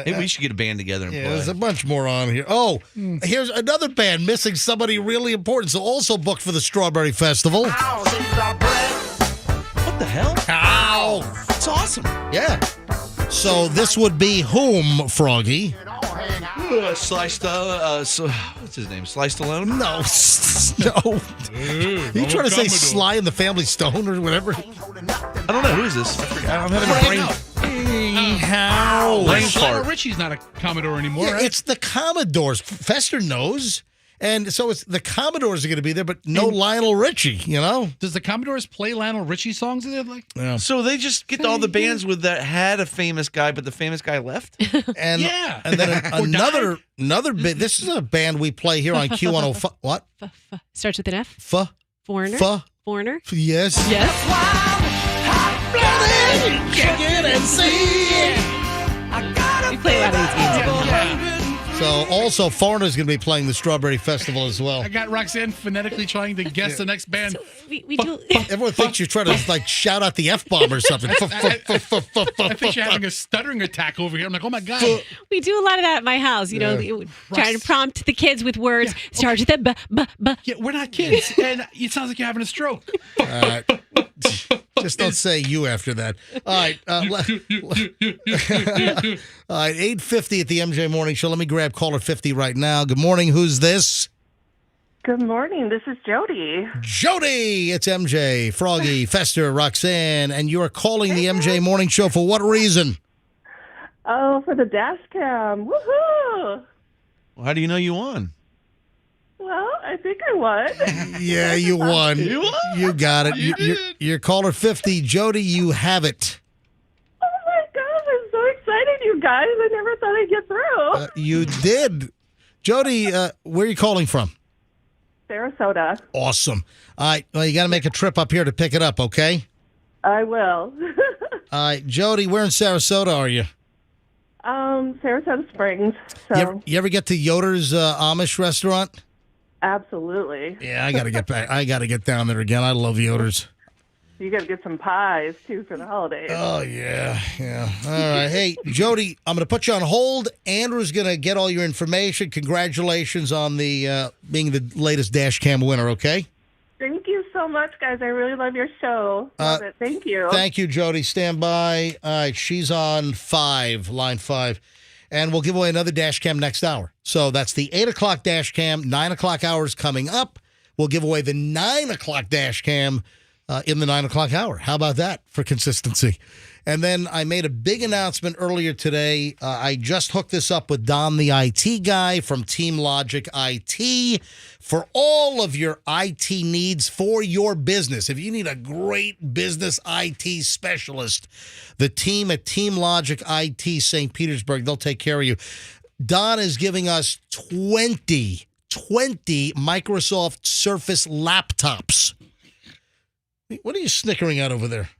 Maybe we should get a band together and Yeah, play. there's a bunch more on here. Oh, here's another band missing somebody really important. So also booked for the Strawberry Festival. What the hell? Ow! That's awesome. Yeah. So this would be whom, Froggy? Sly Stallone. What's his name? Sly Stallone? No. No. You trying to say Sly and the Family Stone or whatever? I don't know. Who is this? I forgot. I'm having a brain. How? Brain Lionel fart. Richie's not a Commodore anymore, Yeah, right? it's the Commodores. Fester knows. And so it's the Commodores are going to be there, but no Lionel Richie, you know? Does the Commodores play Lionel Richie songs? Like, Yeah. So they just get all the bands with that had a famous guy, but the famous guy left? And, Yeah. and then Or another bit. This is a band we play here on Q105. What? Starts with an F. Foreigner. Foreigner. Yes. Yes. Kick it and see. We play a lot of these games. So So also Foreigner's going to be playing the Strawberry Festival as well. I got Roxanne phonetically trying to guess the next band. We do. Everyone thinks you're trying to like shout out the F-bomb or something. I think you're having a stuttering attack over here. I'm like, oh my God. We do a lot of that at my house. You know, trying to prompt the kids with words. Yeah, Starts with a b. Yeah, we're not kids, and it sounds like you're having a stroke. Just don't say you after that. All right. All right, 8:50 at the MJ Morning Show. Let me grab caller 50 right now. Good morning. Who's this? Good morning. This is Jody. Jody. It's MJ, Froggy, Fester, Roxanne, and you are calling the MJ Morning Show for what reason? Oh, for the dash cam. Woohoo! Well, how do you know you won? Well, I think I won. Yeah, you won. You won? You got it. You're caller 50. Jody, you have it. Oh my gosh, I'm so excited, you guys. I never thought I'd get through. You did. Jody, where are you calling from? Sarasota. Awesome. All right. Well, you got to make a trip up here to pick it up, okay? I will. All right. Jody, where in Sarasota are you? Sarasota Springs. So You ever get to Yoder's Amish restaurant? absolutely. Yeah, I got to get back. I got to get down there again. I love Yoder's. You got to get some pies too for the holidays. Oh, yeah. All right. Hey, Jody, I'm going to put you on hold. Andrew's going to get all your information. Congratulations on the being the latest dash cam winner, okay? Thank you so much, guys. I really love your show. Love it. Thank you. Thank you, Jody. Stand by. All right, she's on line 5. And we'll give away another dash cam next hour. So that's the 8 o'clock dash cam. 9 o'clock hour is coming up. We'll give away the 9 o'clock dash cam in the 9 o'clock hour. How about that for consistency? And then I made a big announcement earlier today. I just hooked this up with Don, the IT guy from Team Logic IT, for all of your IT needs for your business. If you need a great business IT specialist, the team at Team Logic IT St. Petersburg, they'll take care of you. Don is giving us 20 Microsoft Surface laptops. What are you snickering at over there?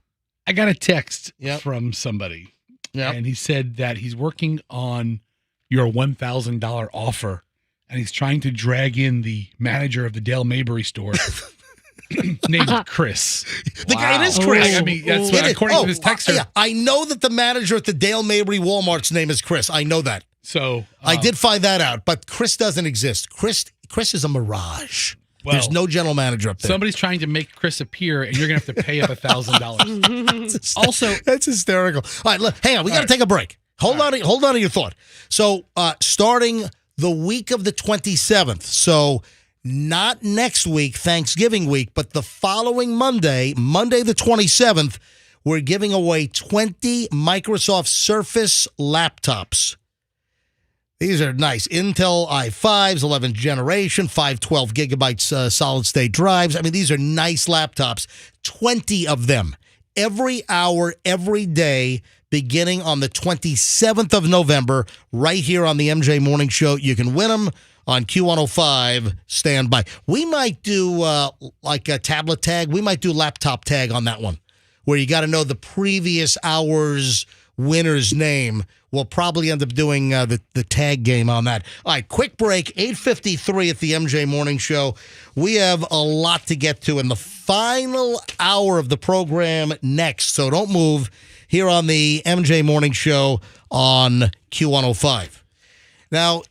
I got a text from somebody, and he said that he's working on your $1,000 offer, and he's trying to drag in the manager of the Dale Mabry store named Chris. The guy, it is Chris. I mean, that's what, according to this texter. Yeah, I know that the manager at the Dale Mabry Walmart's name is Chris. I know that. So I did find that out, but Chris doesn't exist. Chris is a mirage. Well, there's no general manager up there. Somebody's trying to make Chris appear, and you're going to have to pay up $1,000. Also, that's hysterical. All right, look, hang on. We got to take a break. Hold on to your thought. So, starting the week of the 27th, so not next week, Thanksgiving week, but the following Monday the 27th, we're giving away 20 Microsoft Surface laptops. These are nice Intel i5s, 11th generation, 512 gigabytes solid state drives. I mean, these are nice laptops. 20 of them every hour, every day, beginning on the 27th of November, right here on the MJ Morning Show. You can win them on Q105. Stand by. We might do like a tablet tag. We might do laptop tag on that one, where you got to know the previous hour's winner's name. We'll probably end up doing the tag game on that. All right, quick break, 8:53 at the MJ Morning Show. We have a lot to get to in the final hour of the program next, so don't move here on the MJ Morning Show on Q105. Now,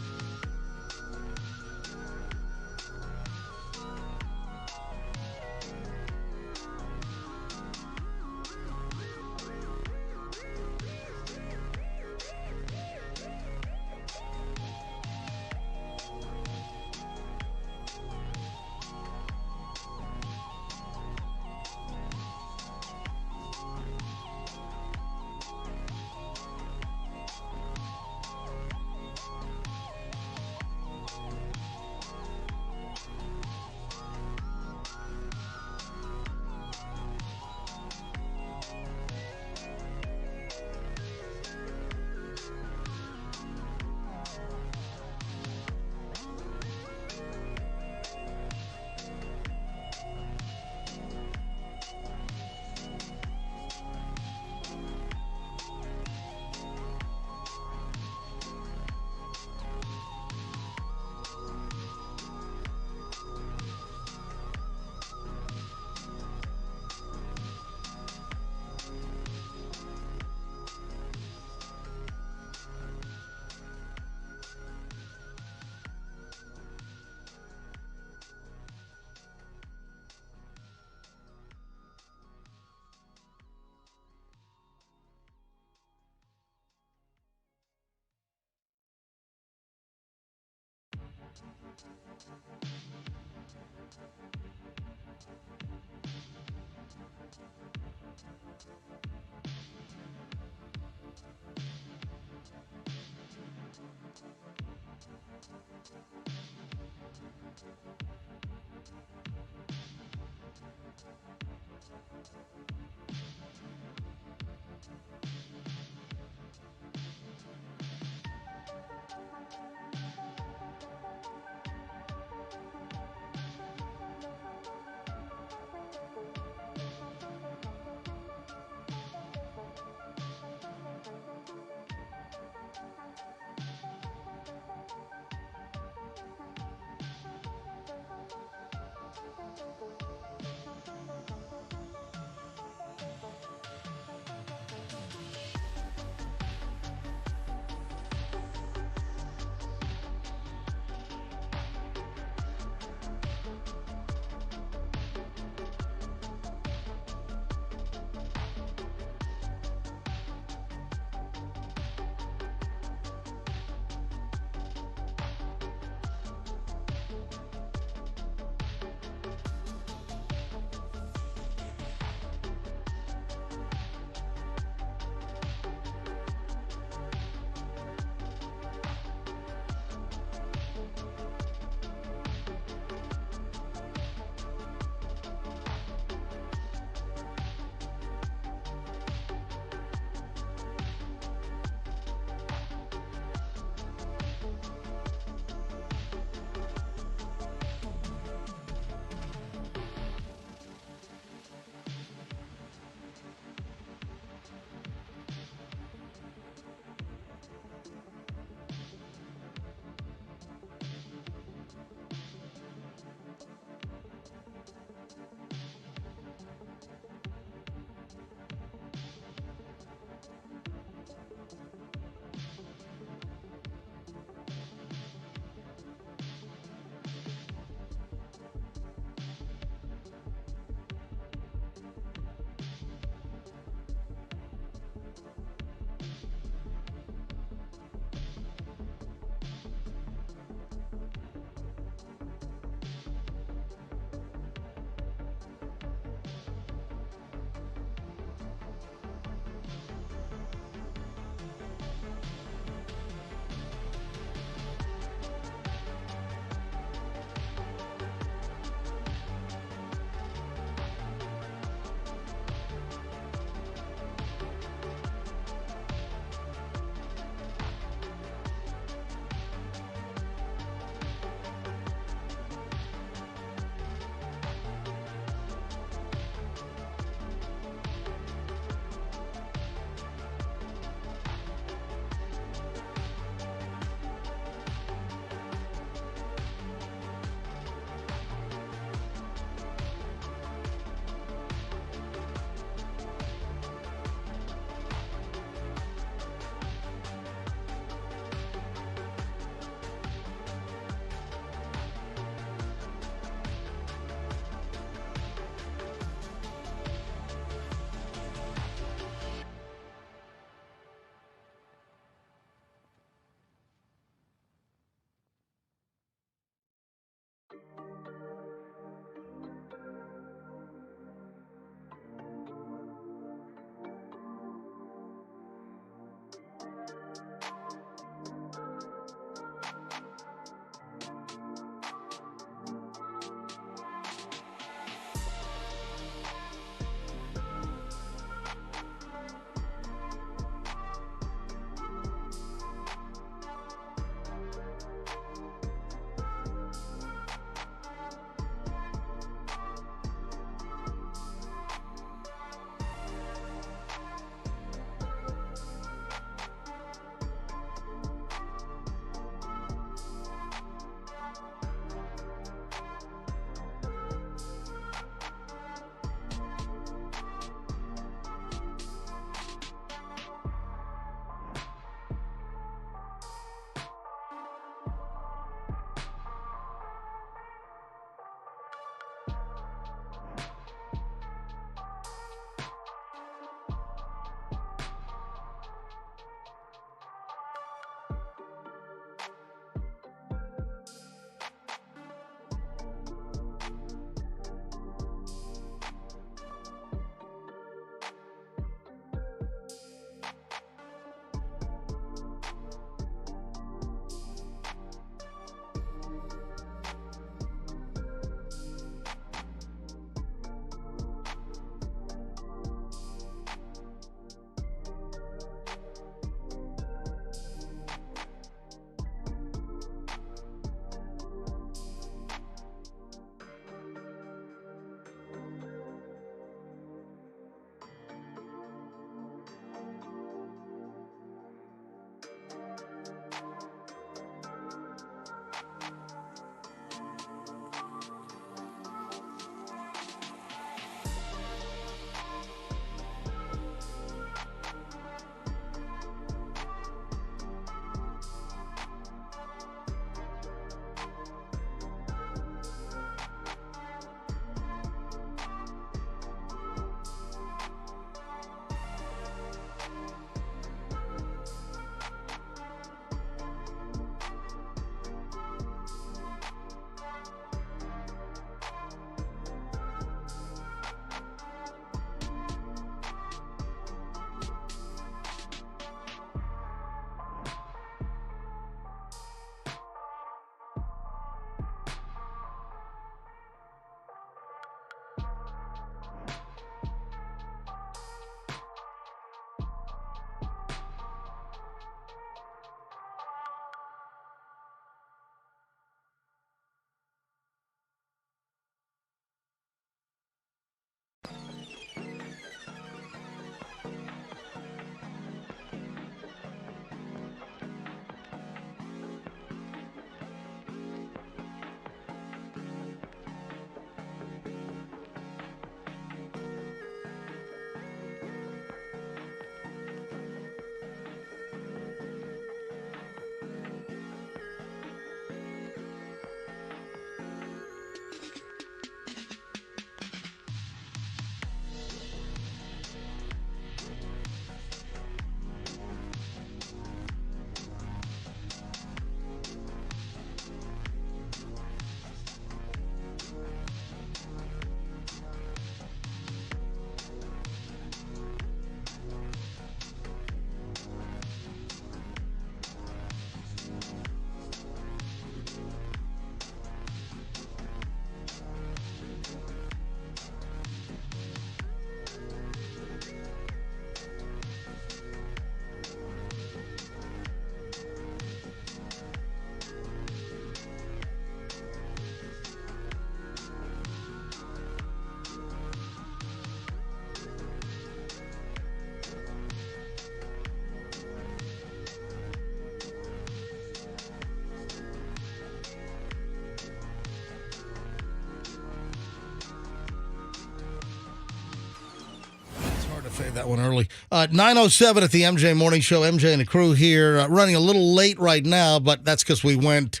fade that one early. 9:07 at the MJ Morning Show. MJ and the crew here, running a little late right now, but that's because we went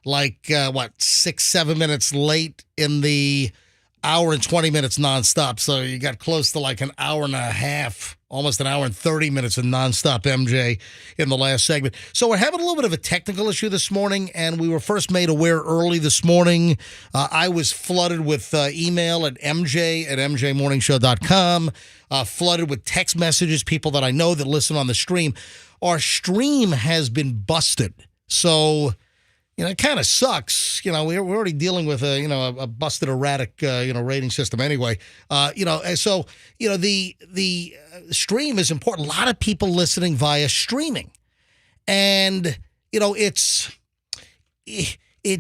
6-7 minutes late in the hour and 20 minutes nonstop. So you got close to like an hour and a half, almost an hour and 30 minutes of nonstop MJ in the last segment. So we're having a little bit of a technical issue this morning, and we were first made aware early this morning. I was flooded with email at mj@mjmorningshow.com, flooded with text messages, people that I know that listen on the stream. Our stream has been busted. So it kind of sucks. We're already dealing with a busted erratic rating system anyway. So the stream is important. A lot of people listening via streaming, and it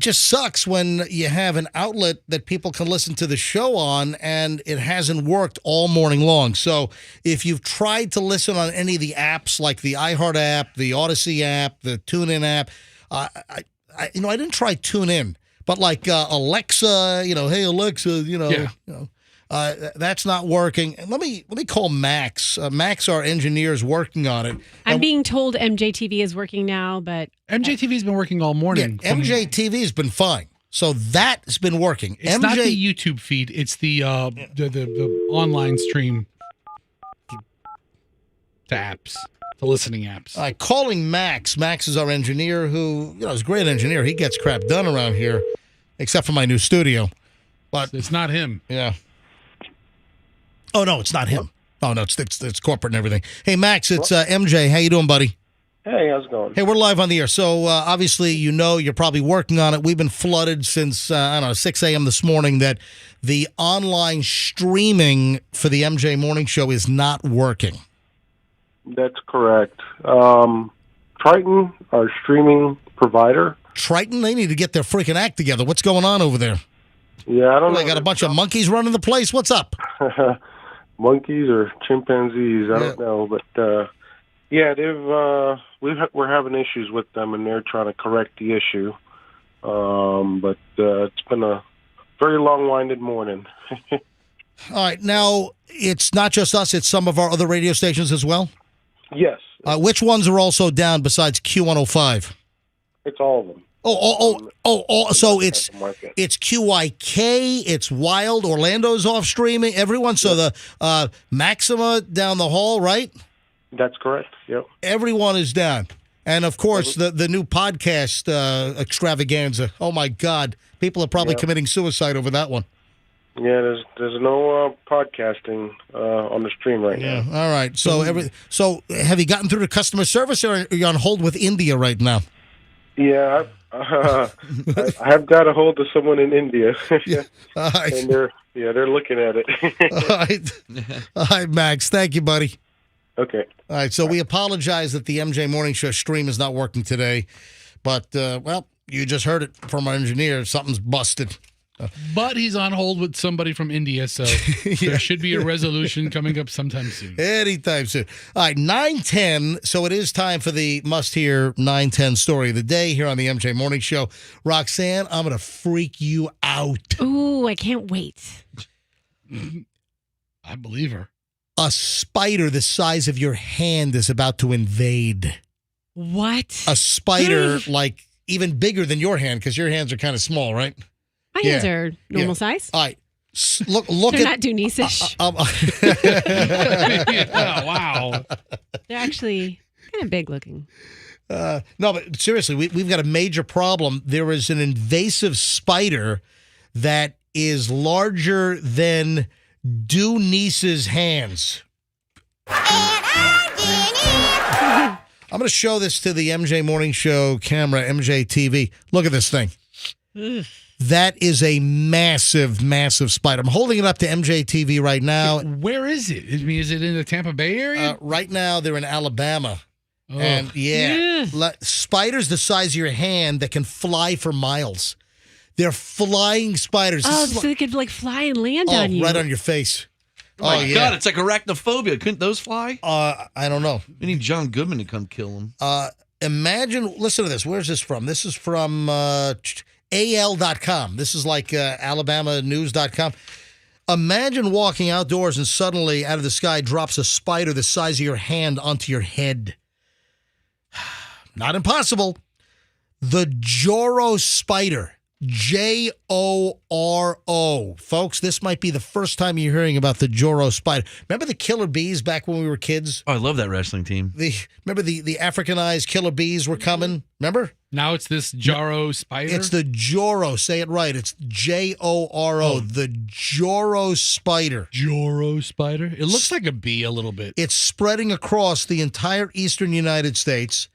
just sucks when you have an outlet that people can listen to the show on, and it hasn't worked all morning long. So if you've tried to listen on any of the apps, like the iHeart app, the Odyssey app, the TuneIn app, I didn't try TuneIn, but like Alexa, hey Alexa, that's not working. And let me call Max. Max, our engineer, is working on it. I'm being told MJTV is working now, but MJTV's been working all morning. Yeah, MJTV's been fine, so that's been working. It's not the YouTube feed; it's the online stream to apps. The listening apps. Calling Max. Max is our engineer who, is a great engineer. He gets crap done around here, except for my new studio. But it's not him. Yeah. Oh, no, it's not him. Oh, no, it's corporate and everything. Hey, Max, it's MJ. How you doing, buddy? Hey, how's it going? Hey, we're live on the air. So, obviously, you're probably working on it. We've been flooded since, 6 a.m. this morning that the online streaming for the MJ Morning Show is not working. That's correct. Triton, our streaming provider. Triton? They need to get their freaking act together. What's going on over there? Yeah, I don't know. They got a bunch of monkeys running the place? What's up? Monkeys or chimpanzees? I don't know. But, we're having issues with them, and they're trying to correct the issue. But it's been a very long-winded morning. All right. Now, it's not just us. It's some of our other radio stations as well? Yes. Which ones are also down besides Q105? It's all of them. So it's QYK, it's Wild, Orlando's off streaming, everyone. So the Maxima down the hall, right? That's correct. Yep. Everyone is down. And of course, the new podcast extravaganza. Oh my God. People are probably committing suicide over that one. Yeah, there's no podcasting on the stream right now. All right. So so have you gotten through to customer service, or are you on hold with India right now? Yeah, I have got a hold of someone in India. All right. And they're looking at it. All right, Max. Thank you, buddy. Okay. All right. So we apologize that the MJ Morning Show stream is not working today, but you just heard it from our engineer. Something's busted. But he's on hold with somebody from India, so there should be a resolution coming up sometime soon. Anytime soon. All right, 9:10. So it is time for the must-hear 9:10 story of the day here on the MJ Morning Show. Roxanne, I'm going to freak you out. Ooh, I can't wait. I believe her. A spider the size of your hand is about to invade. What? A spider like even bigger than your hand, because your hands are kind of small, right? My hands are normal size. All right. Look They're at not Dunice-ish. Wow. They're actually kind of big looking. No, but seriously, we've got a major problem. There is an invasive spider that is larger than Dunice's hands. I'm going to show this to the MJ Morning Show camera, MJ TV. Look at this thing. That is a massive, massive spider. I'm holding it up to MJ TV right now. Where is it? I mean, is it in the Tampa Bay area? Right now, they're in Alabama. Oh. And spiders the size of your hand that can fly for miles. They're flying spiders. Oh, so they could like fly and land on you. Right on your face. Oh my God, it's like arachnophobia. Couldn't those fly? I don't know. We need John Goodman to come kill them. Imagine, listen to this. Where's this from? This is from AL.com. This is like alabamanews.com. Imagine walking outdoors and suddenly out of the sky drops a spider the size of your hand onto your head. Not impossible. The Joro spider. Joro. Folks, this might be the first time you're hearing about the Joro spider. Remember the killer bees back when we were kids? Oh, I love that wrestling team. Remember the Africanized killer bees were coming? Remember? Now it's this Joro spider? It's the Joro. Say it right. It's Joro. The Joro spider. Joro spider? It looks like a bee a little bit. It's spreading across the entire eastern United States.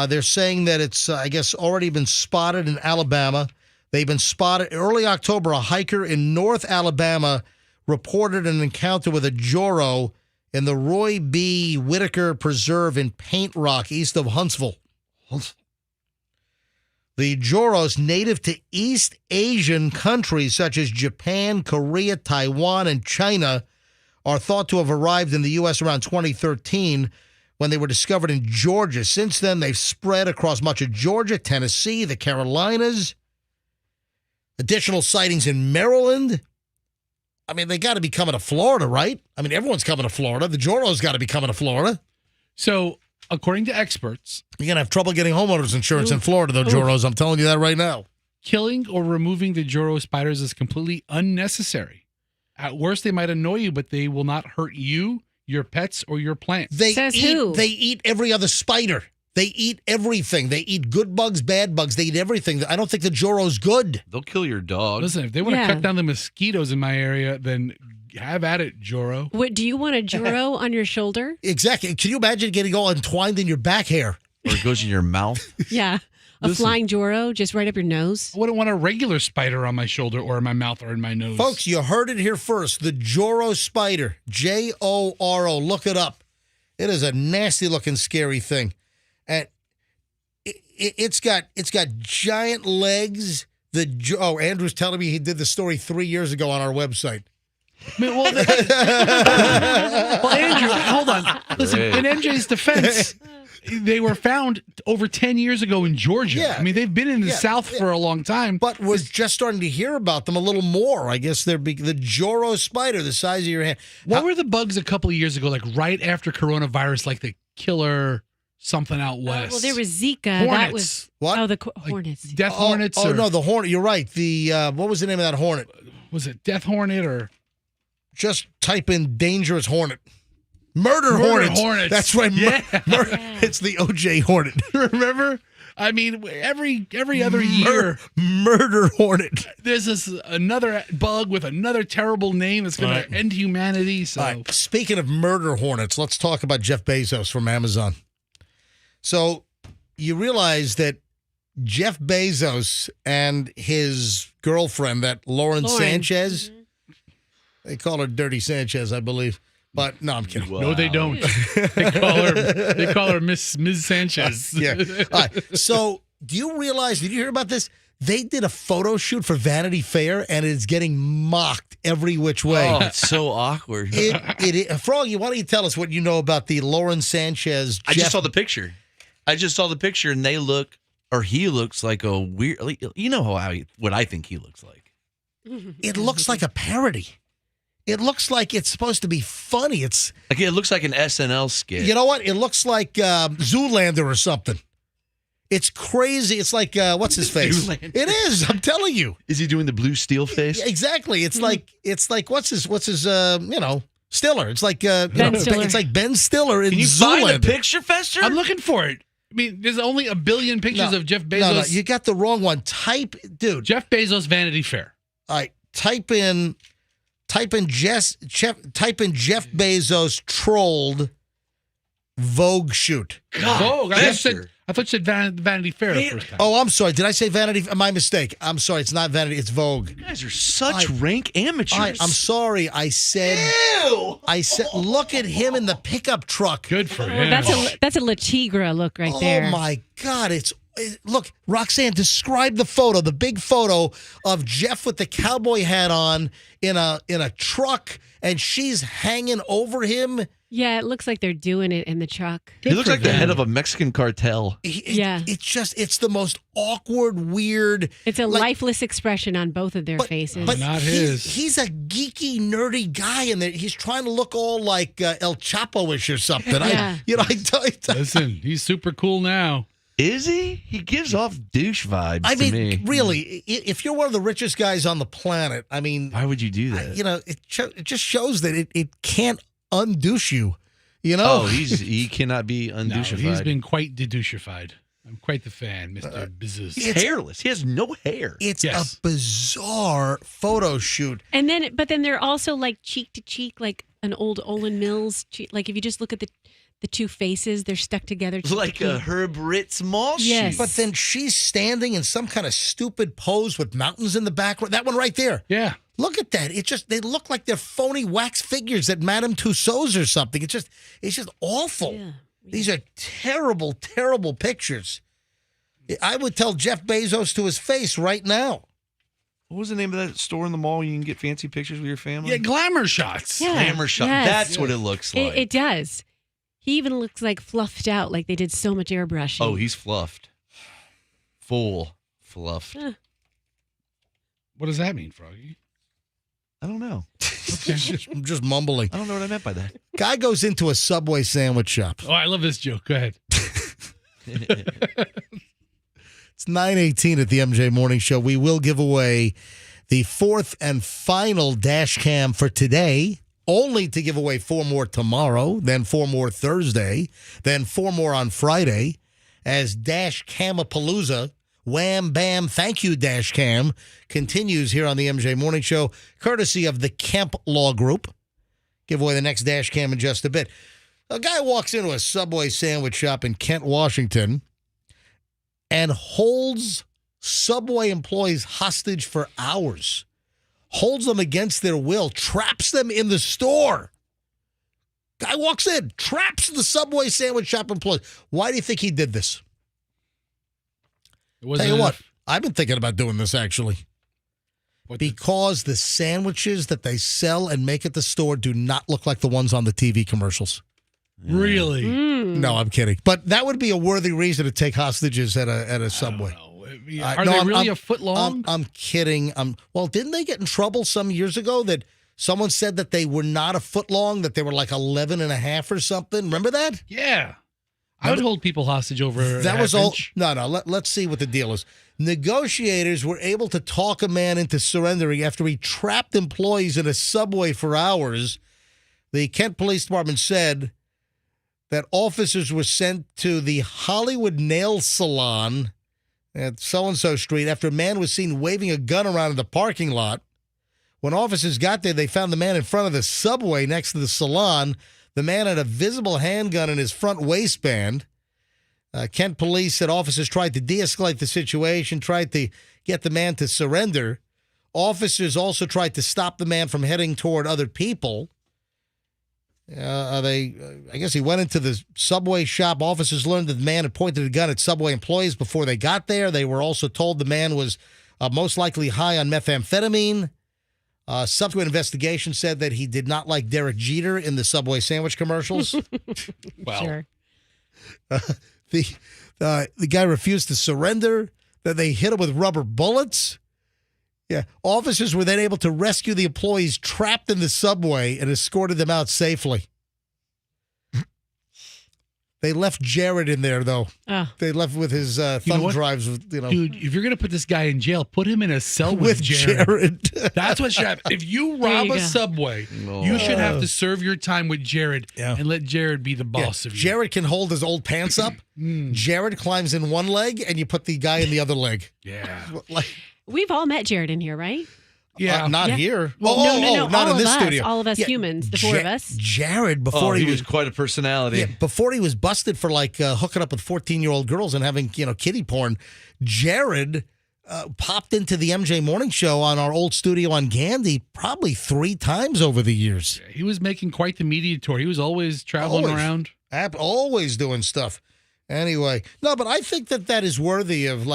They're saying that it's, I guess, already been spotted in Alabama. They've been spotted early October. A hiker in North Alabama reported an encounter with a Joro in the Roy B. Whitaker Preserve in Paint Rock, east of Huntsville. The Joros, native to East Asian countries such as Japan, Korea, Taiwan, and China, are thought to have arrived in the U.S. around 2013 when they were discovered in Georgia. Since then, they've spread across much of Georgia, Tennessee, the Carolinas. Additional sightings in Maryland. I mean, they got to be coming to Florida, right? I mean, everyone's coming to Florida. The Joro's got to be coming to Florida. So, according to experts, you're going to have trouble getting homeowners insurance in Florida, though, Joros. I'm telling you that right now. Killing or removing the Joro spiders is completely unnecessary. At worst, they might annoy you, but they will not hurt you, your pets, or your plants. They eat every other spider. They eat everything. They eat good bugs, bad bugs. They eat everything. I don't think the Joro's good. They'll kill your dog. Listen, if they want to cut down the mosquitoes in my area, then have at it, Joro. What, do you want a Joro on your shoulder? Exactly. Can you imagine getting all entwined in your back hair? Or it goes in your mouth? Yeah. A flying Joro just right up your nose. I wouldn't want a regular spider on my shoulder or in my mouth or in my nose. Folks, you heard it here first. The Joro spider. Joro. Look it up. It is a nasty-looking, scary thing. And it's got giant legs. Andrew's telling me he did the story 3 years ago on our website. Well, Andrew, hold on. Listen, in MJ's defense, they were found over 10 years ago in Georgia. Yeah. I mean, they've been in the South for a long time. But we're just starting to hear about them a little more. I guess they're the Joro spider, the size of your hand. What were the bugs a couple of years ago, like right after coronavirus, like the killer something out west? Well, there was Zika. Hornets. That was what? Oh, the hornets. Death hornets. Oh, no, the hornet. You're right. The what was the name of that hornet? Was it Death Hornet or? Just type in dangerous hornet. Murder hornets. That's right. Yeah. It's the OJ hornet. Remember? I mean, every other year, murder hornet. There's another bug with another terrible name that's going to end humanity. So, right. Speaking of murder hornets, let's talk about Jeff Bezos from Amazon. So you realize that Jeff Bezos and his girlfriend, that Lauren. Sanchez, they call her Dirty Sanchez, I believe. But no, I'm kidding. Wow. No, they don't. They call her Miss Sanchez. Yeah. All right. So did you hear about this? They did a photo shoot for Vanity Fair, and it's getting mocked every which way. Oh, it's so awkward. Froggy, why don't you tell us what you know about the Lauren Sanchez? I just saw the picture. And he looks like a weird. You know what I think he looks like. It looks like a parody. It looks like it's supposed to be funny. It looks like an SNL skit. You know what? It looks like Zoolander or something. It's crazy. It's like what's his face? Zoolander. It is. I'm telling you. Is he doing the blue steel face? Exactly. It's like what's his Stiller. It's like Ben Stiller. It's like Ben Stiller in Can you Zoolander. find a picture, Fester? I'm looking for it. I mean, there's only a billion pictures of Jeff Bezos. No, you got the wrong one. Type Jeff Bezos Vanity Fair. All right, type in Jeff Bezos trolled Vogue shoot. Vogue. I thought you said Vanity Fair the first time. Oh, I'm sorry. Did I say Vanity? My mistake. I'm sorry. It's not Vanity. It's Vogue. You guys are such rank amateurs. I'm sorry. I said. Ew! Look at him in the pickup truck. Good for him. That's a La Tigra look right there. Oh my God! Look, Roxanne, describe the photo, the big photo of Jeff with the cowboy hat on in a truck, and she's hanging over him. Yeah, it looks like they're doing it in the truck. He looks like the head of a Mexican cartel. It's the most awkward, weird. It's a lifeless expression on both of their faces. But not his. He's a geeky, nerdy guy, and he's trying to look all like El Chapo-ish or something. Yeah. Listen, he's super cool now. Is he? He gives off douche vibes I to mean, me. really, if you're one of the richest guys on the planet, I mean, why would you do that? It just shows that it can't undouche you. Oh, he cannot be undouchified. No, he's been quite dedouchified. I'm quite the fan, Mr. Bizzes. He's hairless. He has no hair. It's a bizarre photo shoot. And then, but then they're also like cheek to cheek, like an old Olin Mills. Like if you just look at the two faces, they're stuck together. Like a Herb Ritz mall shoot. But then she's standing in some kind of stupid pose with mountains in the background. That one right there. Yeah. Look at that. They look like they're phony wax figures at Madame Tussauds or something. It's just awful. Yeah. These are terrible, terrible pictures. I would tell Jeff Bezos to his face right now. What was the name of that store in the mall where you can get fancy pictures with your family? Yeah, Glamour Shots. Yeah. Glamour Shots. Yes. That's what it looks like. It does. He even looks like fluffed out, like they did so much airbrushing. Oh, he's fluffed. Full fluffed. What does that mean, Froggy? I don't know. I'm just mumbling. I don't know what I meant by that. Guy goes into a Subway sandwich shop. Oh, I love this joke. Go ahead. It's 9:18 at the MJ Morning Show. We will give away the fourth and final dash cam for today, only to give away 4 more tomorrow, then 4 more Thursday, then 4 more on Friday, as Dash Camapalooza, Wham Bam Thank You Dash Cam, continues here on the MJ Morning Show, courtesy of the Kemp Law Group. Give away the next dash cam in just a bit. A guy walks into a Subway sandwich shop in Kent, Washington, and holds Subway employees hostage for hours. Holds them against their will, traps them in the store. Guy walks in, traps the Subway sandwich shop employees. Why do you think he did this? Tell you what, I've been thinking about doing this actually. Because the sandwiches that they sell and make at the store do not look like the ones on the TV commercials. Really? No, I'm kidding. But that would be a worthy reason to take hostages at a Subway. Are they really a foot long? I'm kidding. Well, didn't they get in trouble some years ago that someone said that they were not a foot long, that they were like 11 and a half or something? Remember that? Yeah. I would hold people hostage over that. Was all. Inch. No. Let's see what the deal is. Negotiators were able to talk a man into surrendering after he trapped employees in a Subway for hours. The Kent Police Department said that officers were sent to the Hollywood Nail Salon at so-and-so street after a man was seen waving a gun around in the parking lot. When officers got there, they found the man in front of the Subway next to the salon. The man had a visible handgun in his front waistband. Kent police said officers tried to de-escalate the situation, tried to get the man to surrender. Officers also tried to stop the man from heading toward other people. I guess he went into the Subway shop. Officers learned that the man had pointed a gun at Subway employees before they got there. They were also told the man was most likely high on methamphetamine. Subsequent investigation said that he did not like Derek Jeter in the Subway sandwich commercials. Well, sure. The guy refused to surrender. Then they hit him with rubber bullets. Yeah. Officers were then able to rescue the employees trapped in the Subway and escorted them out safely. They left Jared in there, though. They left with his thumb drives. Dude, if you're going to put this guy in jail, put him in a cell with Jared. That's what should happen. If you rob a Subway, you should have to serve your time with Jared and let Jared be the boss of you. Jared can hold his old pants up. Jared climbs in one leg, and you put the guy in the other leg. Yeah. We've all met Jared in here, right? Yeah. Not here. Well, no. Not all in this of studio. All of us humans, the 4 of us. Jared, before he was quite a personality. Yeah, before he was busted for hooking up with 14-year-old girls and having kiddie porn, Jared popped into the MJ Morning Show on our old studio on Gandy probably 3 times over the years. He was making quite the media tour. He was always traveling around. Always doing stuff. Anyway, no, but I think that is worthy of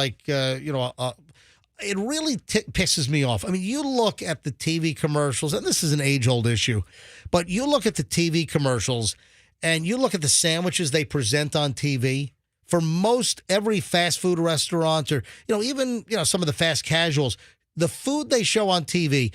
it really pisses me off. I mean, you look at the TV commercials, and this is an age-old issue, but you look at the TV commercials and you look at the sandwiches they present on TV. For most every fast food restaurant or, even, some of the fast casuals, the food they show on TV,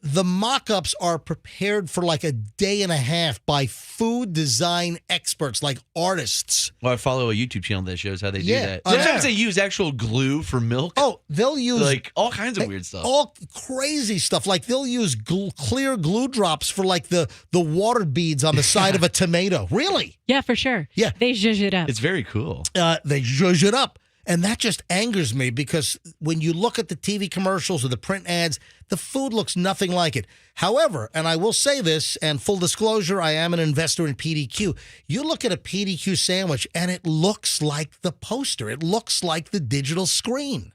the mock-ups are prepared for like a day and a half by food design experts, like artists. Well, I follow a YouTube channel that shows how they do that. Sometimes they use actual glue for milk. Oh, they'll use like all kinds of weird stuff. All crazy stuff. Like they'll use clear glue drops for like the water beads on the side of a tomato. Really? Yeah, for sure. Yeah. They zhuzh it up. It's very cool. They zhuzh it up. And that just angers me because when you look at the TV commercials or the print ads, the food looks nothing like it. However, and I will say this, and full disclosure, I am an investor in PDQ. You look at a PDQ sandwich and it looks like the poster. It looks like the digital screen.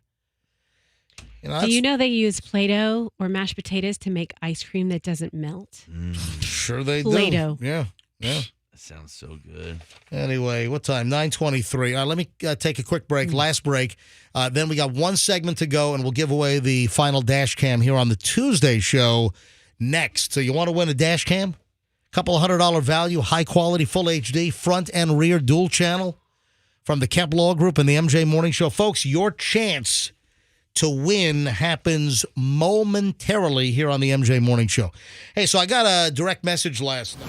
Do you know they use Play-Doh or mashed potatoes to make ice cream that doesn't melt? Sure they do. Play-Doh. Yeah. Sounds so good. Anyway, what time? 9:23. Let me take a quick break. Last break. Then we got one segment to go, and we'll give away the final dash cam here on the Tuesday show next. So you want to win a dash cam? Couple of $100 value, high quality, full HD, front and rear dual channel from the Kemp Law Group and the MJ Morning Show. Folks, your chance to win happens momentarily here on the MJ Morning Show. Hey, so I got a direct message last night.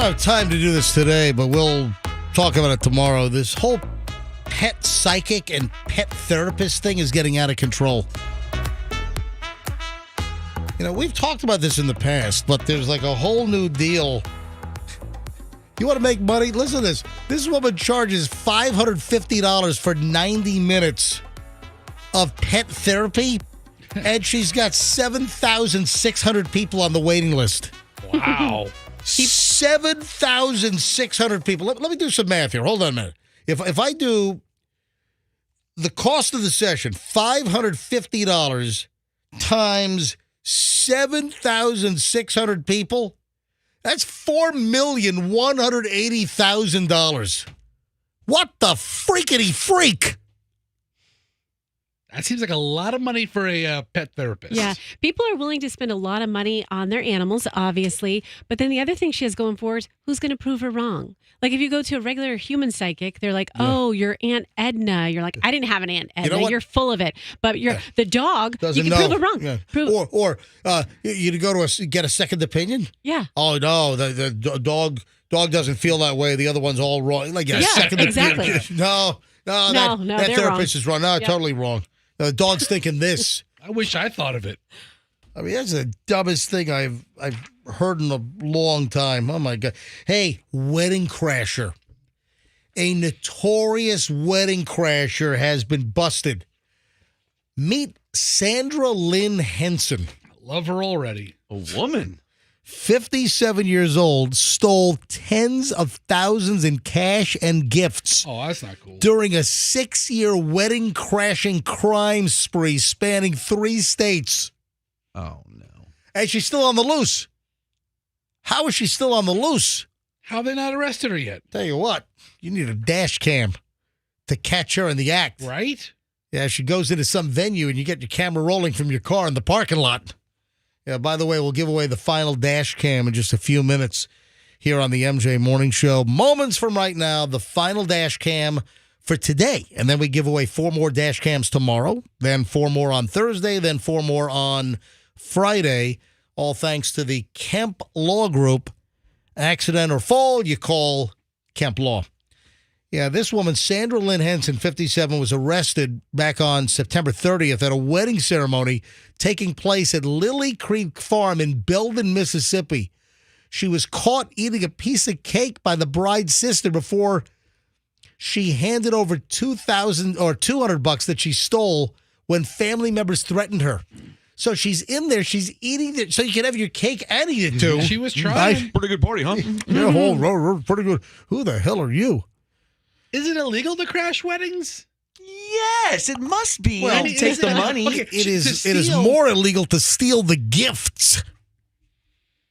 don't have time to do this today, but we'll talk about it tomorrow. This whole pet psychic and pet therapist thing is getting out of control. You know, we've talked about this in the past, but there's like a whole new deal. You want to make money? Listen to this. This woman charges $550 for 90 minutes of pet therapy, and she's got 7,600 people on the waiting list. Wow. 7,600 people. Let me do some math here. Hold on a minute. If I do the cost of the session, $550 times 7,600 people, that's $4,180,000. What the freakity freak? That seems like a lot of money for a pet therapist. Yeah. People are willing to spend a lot of money on their animals, obviously. But then the other thing she has going for is who's going to prove her wrong? Like if you go to a regular human psychic, they're like, oh, your Aunt Edna. You're like, I didn't have an Aunt Edna. know what? You're full of it. But the dog, Doesn't you can know. prove it wrong. Yeah. Or you go to get a second opinion? Yeah. Oh, no, the dog doesn't feel that way. The other one's all wrong. Like, second exactly. opinion. No, that they're therapist wrong. is wrong. No, Yep. totally wrong. The dog's thinking this. I wish I thought of it. I mean, that's the dumbest thing I've heard in a long time. Oh, my God. Hey, wedding crasher. A notorious wedding crasher has been busted. Meet Sandra Lynn Henson. Love her already. A woman. 57 years old, stole tens of thousands in cash and gifts Oh, that's not cool. during a 6-year wedding crashing crime spree spanning 3 states. Oh, no. And she's still on the loose. How is she still on the loose? How have they not arrested her yet? Tell you what, you need a dash cam to catch her in the act. Right? Yeah, she goes into some venue and you get your camera rolling from your car in the parking lot. Yeah, by the way, we'll give away the final dash cam in just a few minutes here on the MJ Morning Show. Moments from right now, the final dash cam for today. And then we give away 4 more dash cams tomorrow, then 4 more on Thursday, then 4 more on Friday, all thanks to the Kemp Law Group. Accident or fall, you call Kemp Law. Yeah, this woman, Sandra Lynn Henson, 57, was arrested back on September 30th at a wedding ceremony taking place at Lily Creek Farm in Belden, Mississippi. She was caught eating a piece of cake by the bride's sister before she handed over $200 that she stole when family members threatened her. So she's in there, she's eating it, so you can have your cake and eat it too. She was trying. Pretty good party, huh? Yeah, pretty good. Who the hell are you? Is it illegal to crash weddings? Yes, it must be. Well, Well, take the money. Okay, It is steal- more illegal to steal the gifts.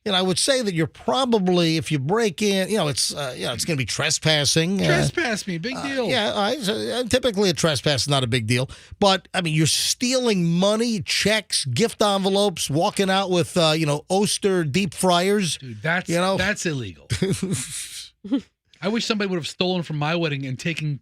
And I would say that you're probably, if you break in, it's going to be trespassing. Trespass me, big deal. Typically a trespass is not a big deal. But, I mean, you're stealing money, checks, gift envelopes, walking out with, Oster deep fryers. Dude, that's illegal. I wish somebody would have stolen from my wedding and taken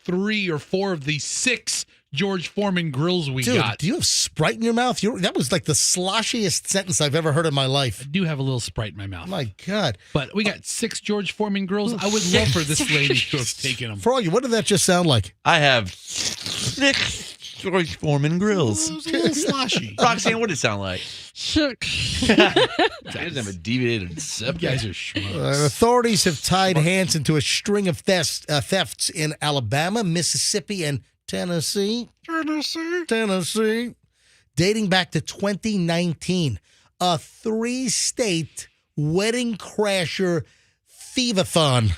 3 or 4 of the 6 George Foreman grills we Dude, got. do you have Sprite in your mouth? That was like the sloshiest sentence I've ever heard in my life. I do have a little Sprite in my mouth. My God. But we got 6 George Foreman grills. I would love for this lady to have taken them. Froggy, what did that just sound like? I have 6 George Foreman grills. It was a little sloshy. Roxanne, what did it sound like? I didn't have a deviated You septum. guys are schmucks. Authorities have tied hands into a string of thefts in Alabama, Mississippi, and Tennessee, dating back to 2019. A 3-state wedding crasher thievathon.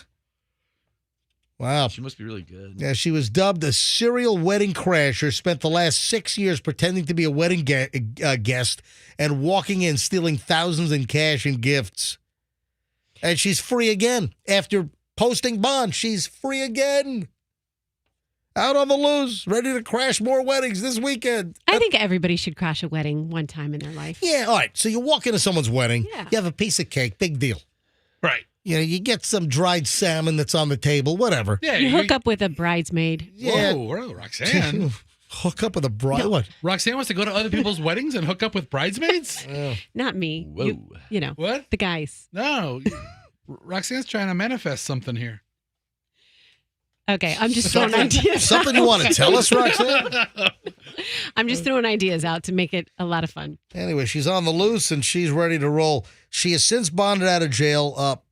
Wow. She must be really good. Yeah, she was dubbed a serial wedding crasher, spent the last 6 years pretending to be a wedding guest and walking in, stealing thousands in cash and gifts. And she's free again. After posting bond, she's free again. Out on the loose, ready to crash more weddings this weekend. I think everybody should crash a wedding one time in their life. Yeah, all right. So you walk into someone's wedding, Yeah. you have a piece of cake, big deal. Right. You get some dried salmon that's on the table, whatever. Yeah. You hook up with a bridesmaid. Yeah. Whoa, Roxanne. Hook up with a bride. What? Roxanne wants to go to other people's weddings and hook up with bridesmaids? Not me. Whoa. What? The guys. No. Roxanne's trying to manifest something here. Okay, I'm just throwing ideas. Something you want to tell us, Roxanne? I'm just throwing ideas out to make it a lot of fun. Anyway, she's on the loose and she's ready to roll. She has since bonded out of jail.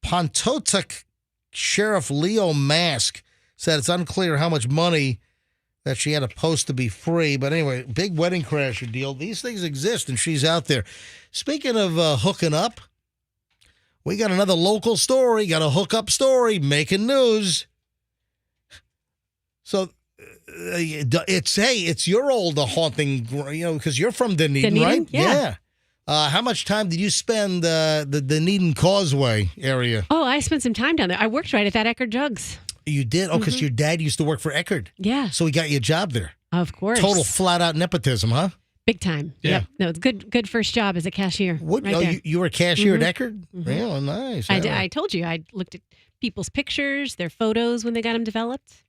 Pontotoc Sheriff Leo Mask said it's unclear how much money that she had to post to be free. But anyway, big wedding crasher deal. These things exist and she's out there. Speaking of hooking up, we got another local story, got a hookup story, making news. So it's your old haunting, because you're from Dunedin, right? Yeah. How much time did you spend the Dunedin Causeway area? Oh, I spent some time down there. I worked right at that Eckerd Jugs. You did? Oh, because your dad used to work for Eckerd. Yeah. So he got you a job there. Of course. Total flat out nepotism, huh? Big time. Yeah. Yep. No, it's good first job as a cashier. What? Right Oh, there. you were a cashier Mhm. at Eckerd? Real nice. I told you, I looked at people's pictures, their photos when they got them developed.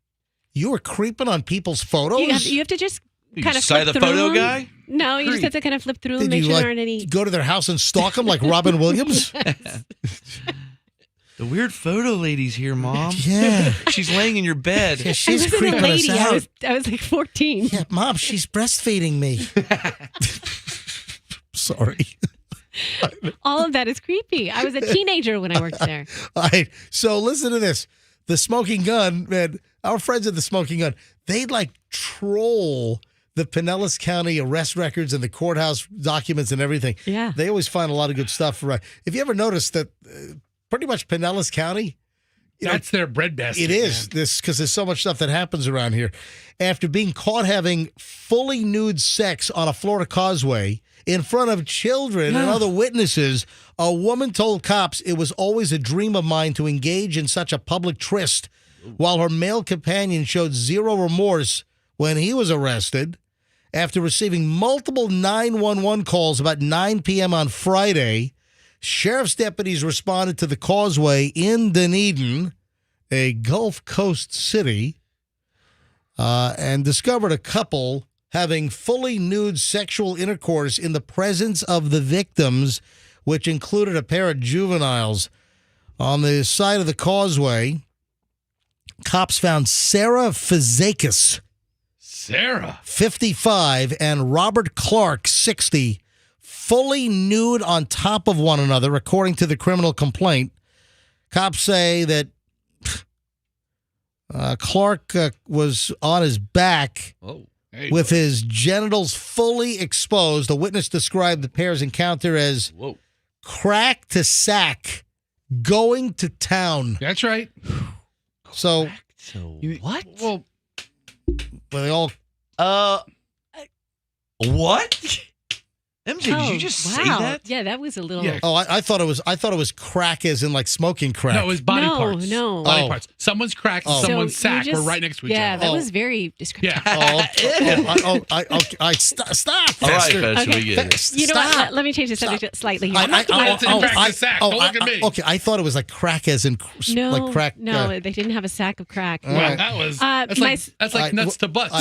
You were creeping on people's photos? You have to just You kind of say flip the through photo them. guy? No, you just have to kind of flip through them, Did make you sure like there aren't any. go to their house and stalk them like Robin Williams? The weird photo lady's here, Mom. Yeah. She's laying in your bed. Yeah, I she's wasn't a creeping lady. us out. I was like 14. Yeah, Mom, she's breastfeeding me. Sorry. All of that is creepy. I was a teenager when I worked there. All right. So listen to this. The Smoking Gun, man, our friends at the Smoking Gun, they like troll the Pinellas County arrest records and the courthouse documents and everything. Yeah. They always find a lot of good stuff. Right. If you ever noticed that pretty much Pinellas County, That's their breadbasket. it is this because there's so much stuff that happens around here. After being caught having fully nude sex on a Florida causeway in front of children and other witnesses, a woman told cops it was always a dream of mine to engage in such a public tryst, while her male companion showed zero remorse when he was arrested. After receiving multiple 911 calls about 9 p.m. on Friday, sheriff's deputies responded to the causeway in Dunedin, a Gulf Coast city, and discovered a couple having fully nude sexual intercourse in the presence of the victims, which included a pair of juveniles. On the side of the causeway, cops found Sarah Fazakis, Sarah, 55, and Robert Clark, 60, fully nude on top of one another, according to the criminal complaint. Cops say that Clark was on his back with his genitals fully exposed. A witness described the pair's encounter as crack to sack, going to town. That's right. So, what? Well, they all. What? MJ, did you just say that? Yeah, that was a little. Oh, I thought it was crack as in like smoking crack. No, it was body parts. No. Body parts. Someone's crack and So someone's you sack were just- right next to each Yeah, other. that was very descriptive. Stop. All right, Fester. Fester, we get it. You know what? Let me change the subject slightly. Here. I thought it was like crack as in No, like crack. no, they didn't have a sack of crack. Wow, that was that's like nuts to butts.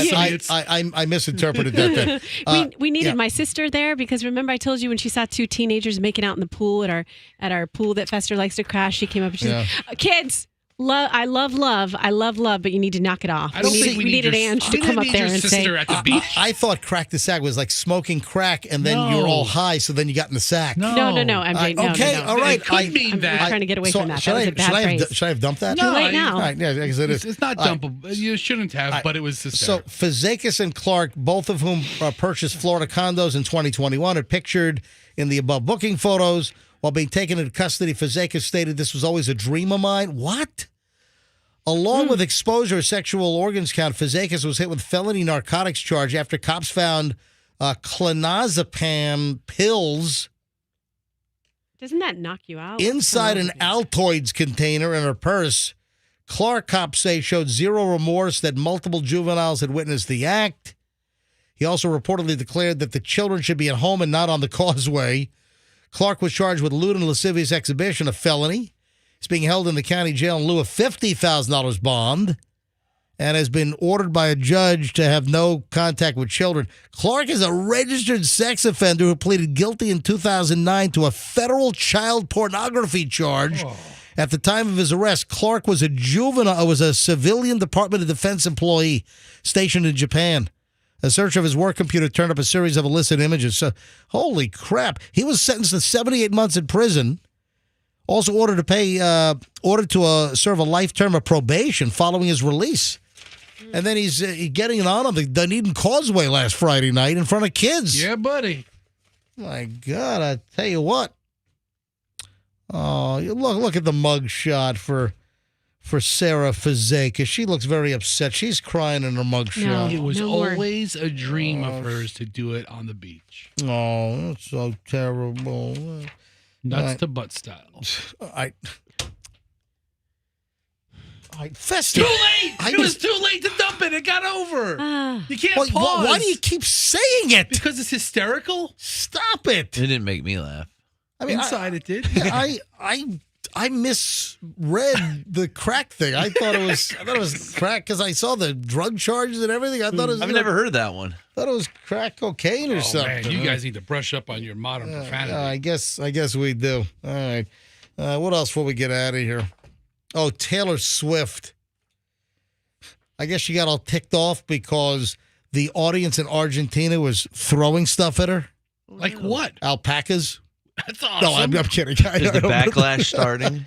I misinterpreted that. Then. we needed my sister there because remember I told you when she saw two teenagers making out in the pool at our pool that Fester likes to crash. She came up and she said, "Kids, I love love, but you need to knock it off." I don't think we needed Ange to come up there and say, at the beach. I thought crack the sack was like smoking crack, and then you were all high, so then you got in the sack. No, MJ, no, okay, no. all right. It could mean that. I'm trying to get away from that. Should That was a bad phrase. should I have dumped that? Too late now. All right, yeah, because it is. It's not dumpable. You shouldn't have, but it was So hysterical. Fazakis and Clark, both of whom purchased Florida condos in 2021, are pictured in the above booking photos. While being taken into custody, Fazakis stated this was always a dream of mine. What? Along with exposure of sexual organs count, Fazakis was hit with felony narcotics charge after cops found clonazepam pills Doesn't that knock you out? inside an Altoids container in her purse. Clark, cops say, showed zero remorse that multiple juveniles had witnessed the act. He also reportedly declared that the children should be at home and not on the causeway. Clark was charged with lewd and lascivious exhibition, a felony. He's being held in the county jail in lieu of $50,000 bond and has been ordered by a judge to have no contact with children. Clark is a registered sex offender who pleaded guilty in 2009 to a federal child pornography charge. At the time of his arrest, Clark was a civilian Department of Defense employee stationed in Japan. A search of his work computer turned up a series of illicit images. So, holy crap. He was sentenced to 78 months in prison. Also ordered to serve a life term of probation following his release. And then he's getting it on the Dunedin Causeway last Friday night in front of kids. Yeah, buddy. My God, I tell you what. Oh, look at the mug shot for Sarah Fazakis. She looks very upset. She's crying in her mug shot. It was always a dream of hers to do it on the beach. Oh, that's so terrible. Nuts to butt style. Fester. Too late! It was too late to dump it. It got over. You can't Why, pause. why do you keep saying it? Because it's hysterical? Stop it. It didn't make me laugh. I mean, Inside it did. Yeah, I misread the crack thing. I thought it was crack because I saw the drug charges and everything. I thought it was. I've never heard that one. Thought it was crack cocaine or something. Man, you guys need to brush up on your modern profanity. I guess we do. All right. What else before we get out of here? Oh, Taylor Swift. I guess she got all ticked off because the audience in Argentina was throwing stuff at her. Like what? Alpacas. That's awesome. No, I'm kidding. Is the backlash starting?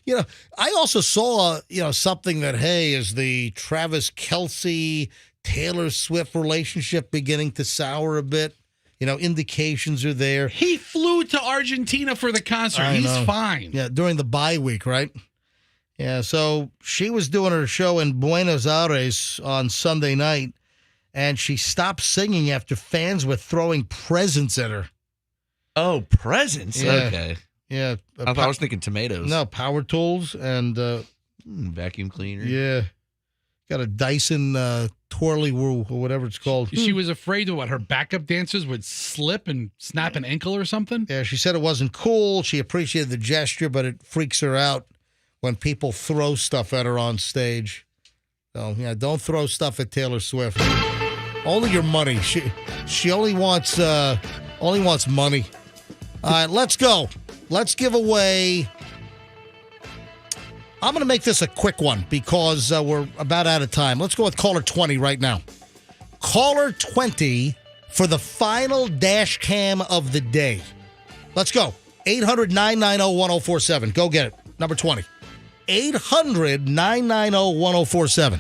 You know, I also saw, something that, hey, is the Travis Kelce, Taylor Swift relationship beginning to sour a bit? Indications are there. He flew to Argentina for the concert. He's fine. Yeah, during the bye week, right? Yeah, so she was doing her show in Buenos Aires on Sunday night, and she stopped singing after fans were throwing presents at her. Oh, presents? Yeah. Okay. Yeah. I was thinking tomatoes. No, power tools and... vacuum cleaner. Yeah. Got a Dyson twirly woo or whatever it's called. She was afraid of what? Her backup dancers would slip and snap an ankle or something? Yeah, she said it wasn't cool. She appreciated the gesture, but it freaks her out when people throw stuff at her on stage. So, yeah, don't throw stuff at Taylor Swift. Only your money. She only wants money. All right, let's go. Let's give away. I'm going to make this a quick one because we're about out of time. Let's go with caller 20 right now. Caller 20 for the final dash cam of the day. Let's go. 800-990-1047. Go get it. Number 20. 800-990-1047.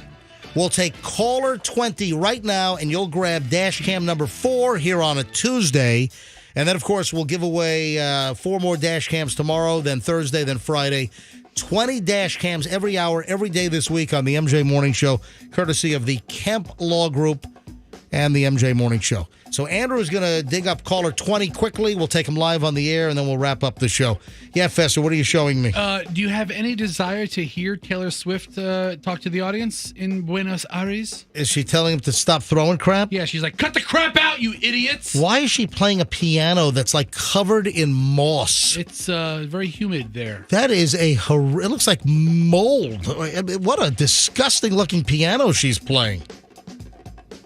We'll take caller 20 right now, and you'll grab dash cam number 4 here on a Tuesday. And then, of course, we'll give away 4 more dash cams tomorrow, then Thursday, then Friday. 20 dash cams every hour, every day this week on the MJ Morning Show, courtesy of the Kemp Law Group and the MJ Morning Show. So Andrew is going to dig up caller 20 quickly. We'll take him live on the air, and then we'll wrap up the show. Yeah, Fester, what are you showing me? Do you have any desire to hear Taylor Swift talk to the audience in Buenos Aires? Is she telling him to stop throwing crap? Yeah, she's like, cut the crap out, you idiots! Why is she playing a piano that's like covered in moss? It's very humid there. That is it looks like mold. What a disgusting looking piano she's playing.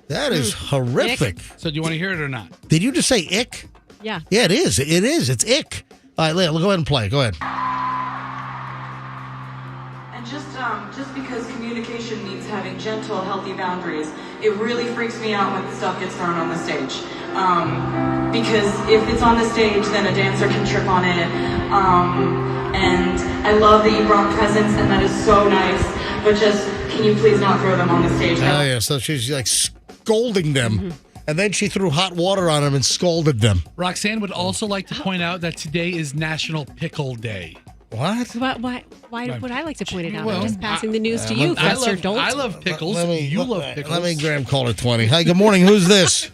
That is horrific. Ick. So do you want to hear it or not? Did you just say ick? Yeah. Yeah, it is. It is. It's ick. All right, Leah, go ahead and play. Go ahead. And just because communication means having gentle, healthy boundaries, it really freaks me out when stuff gets thrown on the stage. Because if it's on the stage, then a dancer can trip on it. And I love that you brought presents, and that is so nice. But just, can you please not throw them on the stage? Oh, yeah. So she's like scolding them. Mm-hmm. And then she threw hot water on them and scalded them. Roxanne would also like to point out that today is National Pickle Day. What? Why would I like to point it out? Well, I'm just passing the news to you, Fester. Don't. I love pickles. You love pickles. Let me grab caller 20. Hi, good morning. Who's this?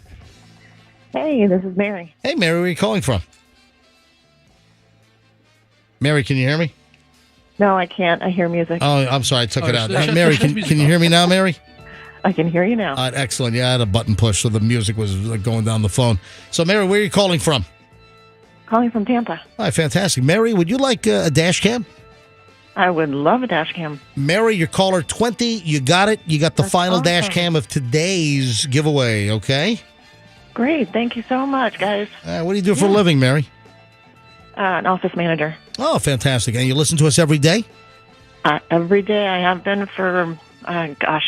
Hey, this is Mary. Hey, Mary, where are you calling from? Mary, can you hear me? No, I can't. I hear music. Oh, I'm sorry. I took it out. Mary, can you hear me now, Mary? I can hear you now. Excellent. Yeah, I had a button push, so the music was going down the phone. So, Mary, where are you calling from? Calling from Tampa. All right, fantastic. Mary, would you like a dash cam? I would love a dash cam. Mary, your caller 20. You got it. You got the final awesome. dash cam of today's giveaway, okay? Great. Thank you so much, guys. What do you do for a living, Mary? An office manager. Oh, fantastic. And you listen to us every day? Every day. I have been for,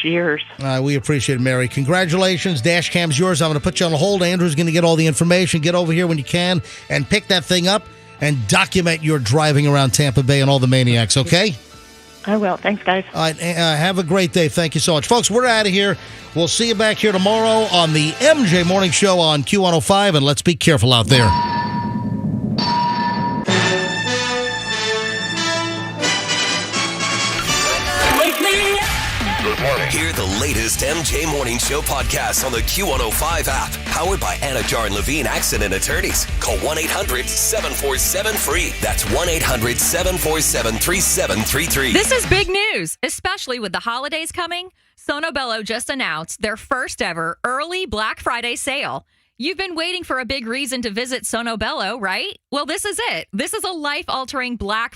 years. We appreciate it, Mary. Congratulations. Dash cam's yours. I'm going to put you on hold. Andrew's going to get all the information. Get over here when you can and pick that thing up and document your driving around Tampa Bay and all the maniacs, okay? I will. Thanks, guys. All right. Have a great day. Thank you so much. Folks, we're out of here. We'll see you back here tomorrow on the MJ Morning Show on Q105, and let's be careful out there. Hear the latest MJ Morning Show podcasts on the Q105 app. Powered by Anna Jar and Levine Accident Attorneys. Call 1-800-747-FREE. That's 1-800-747-3733. This is big news, especially with the holidays coming. Sonobello just announced their first ever early Black Friday sale. You've been waiting for a big reason to visit Sonobello, right? Well, this is it. This is a life-altering Black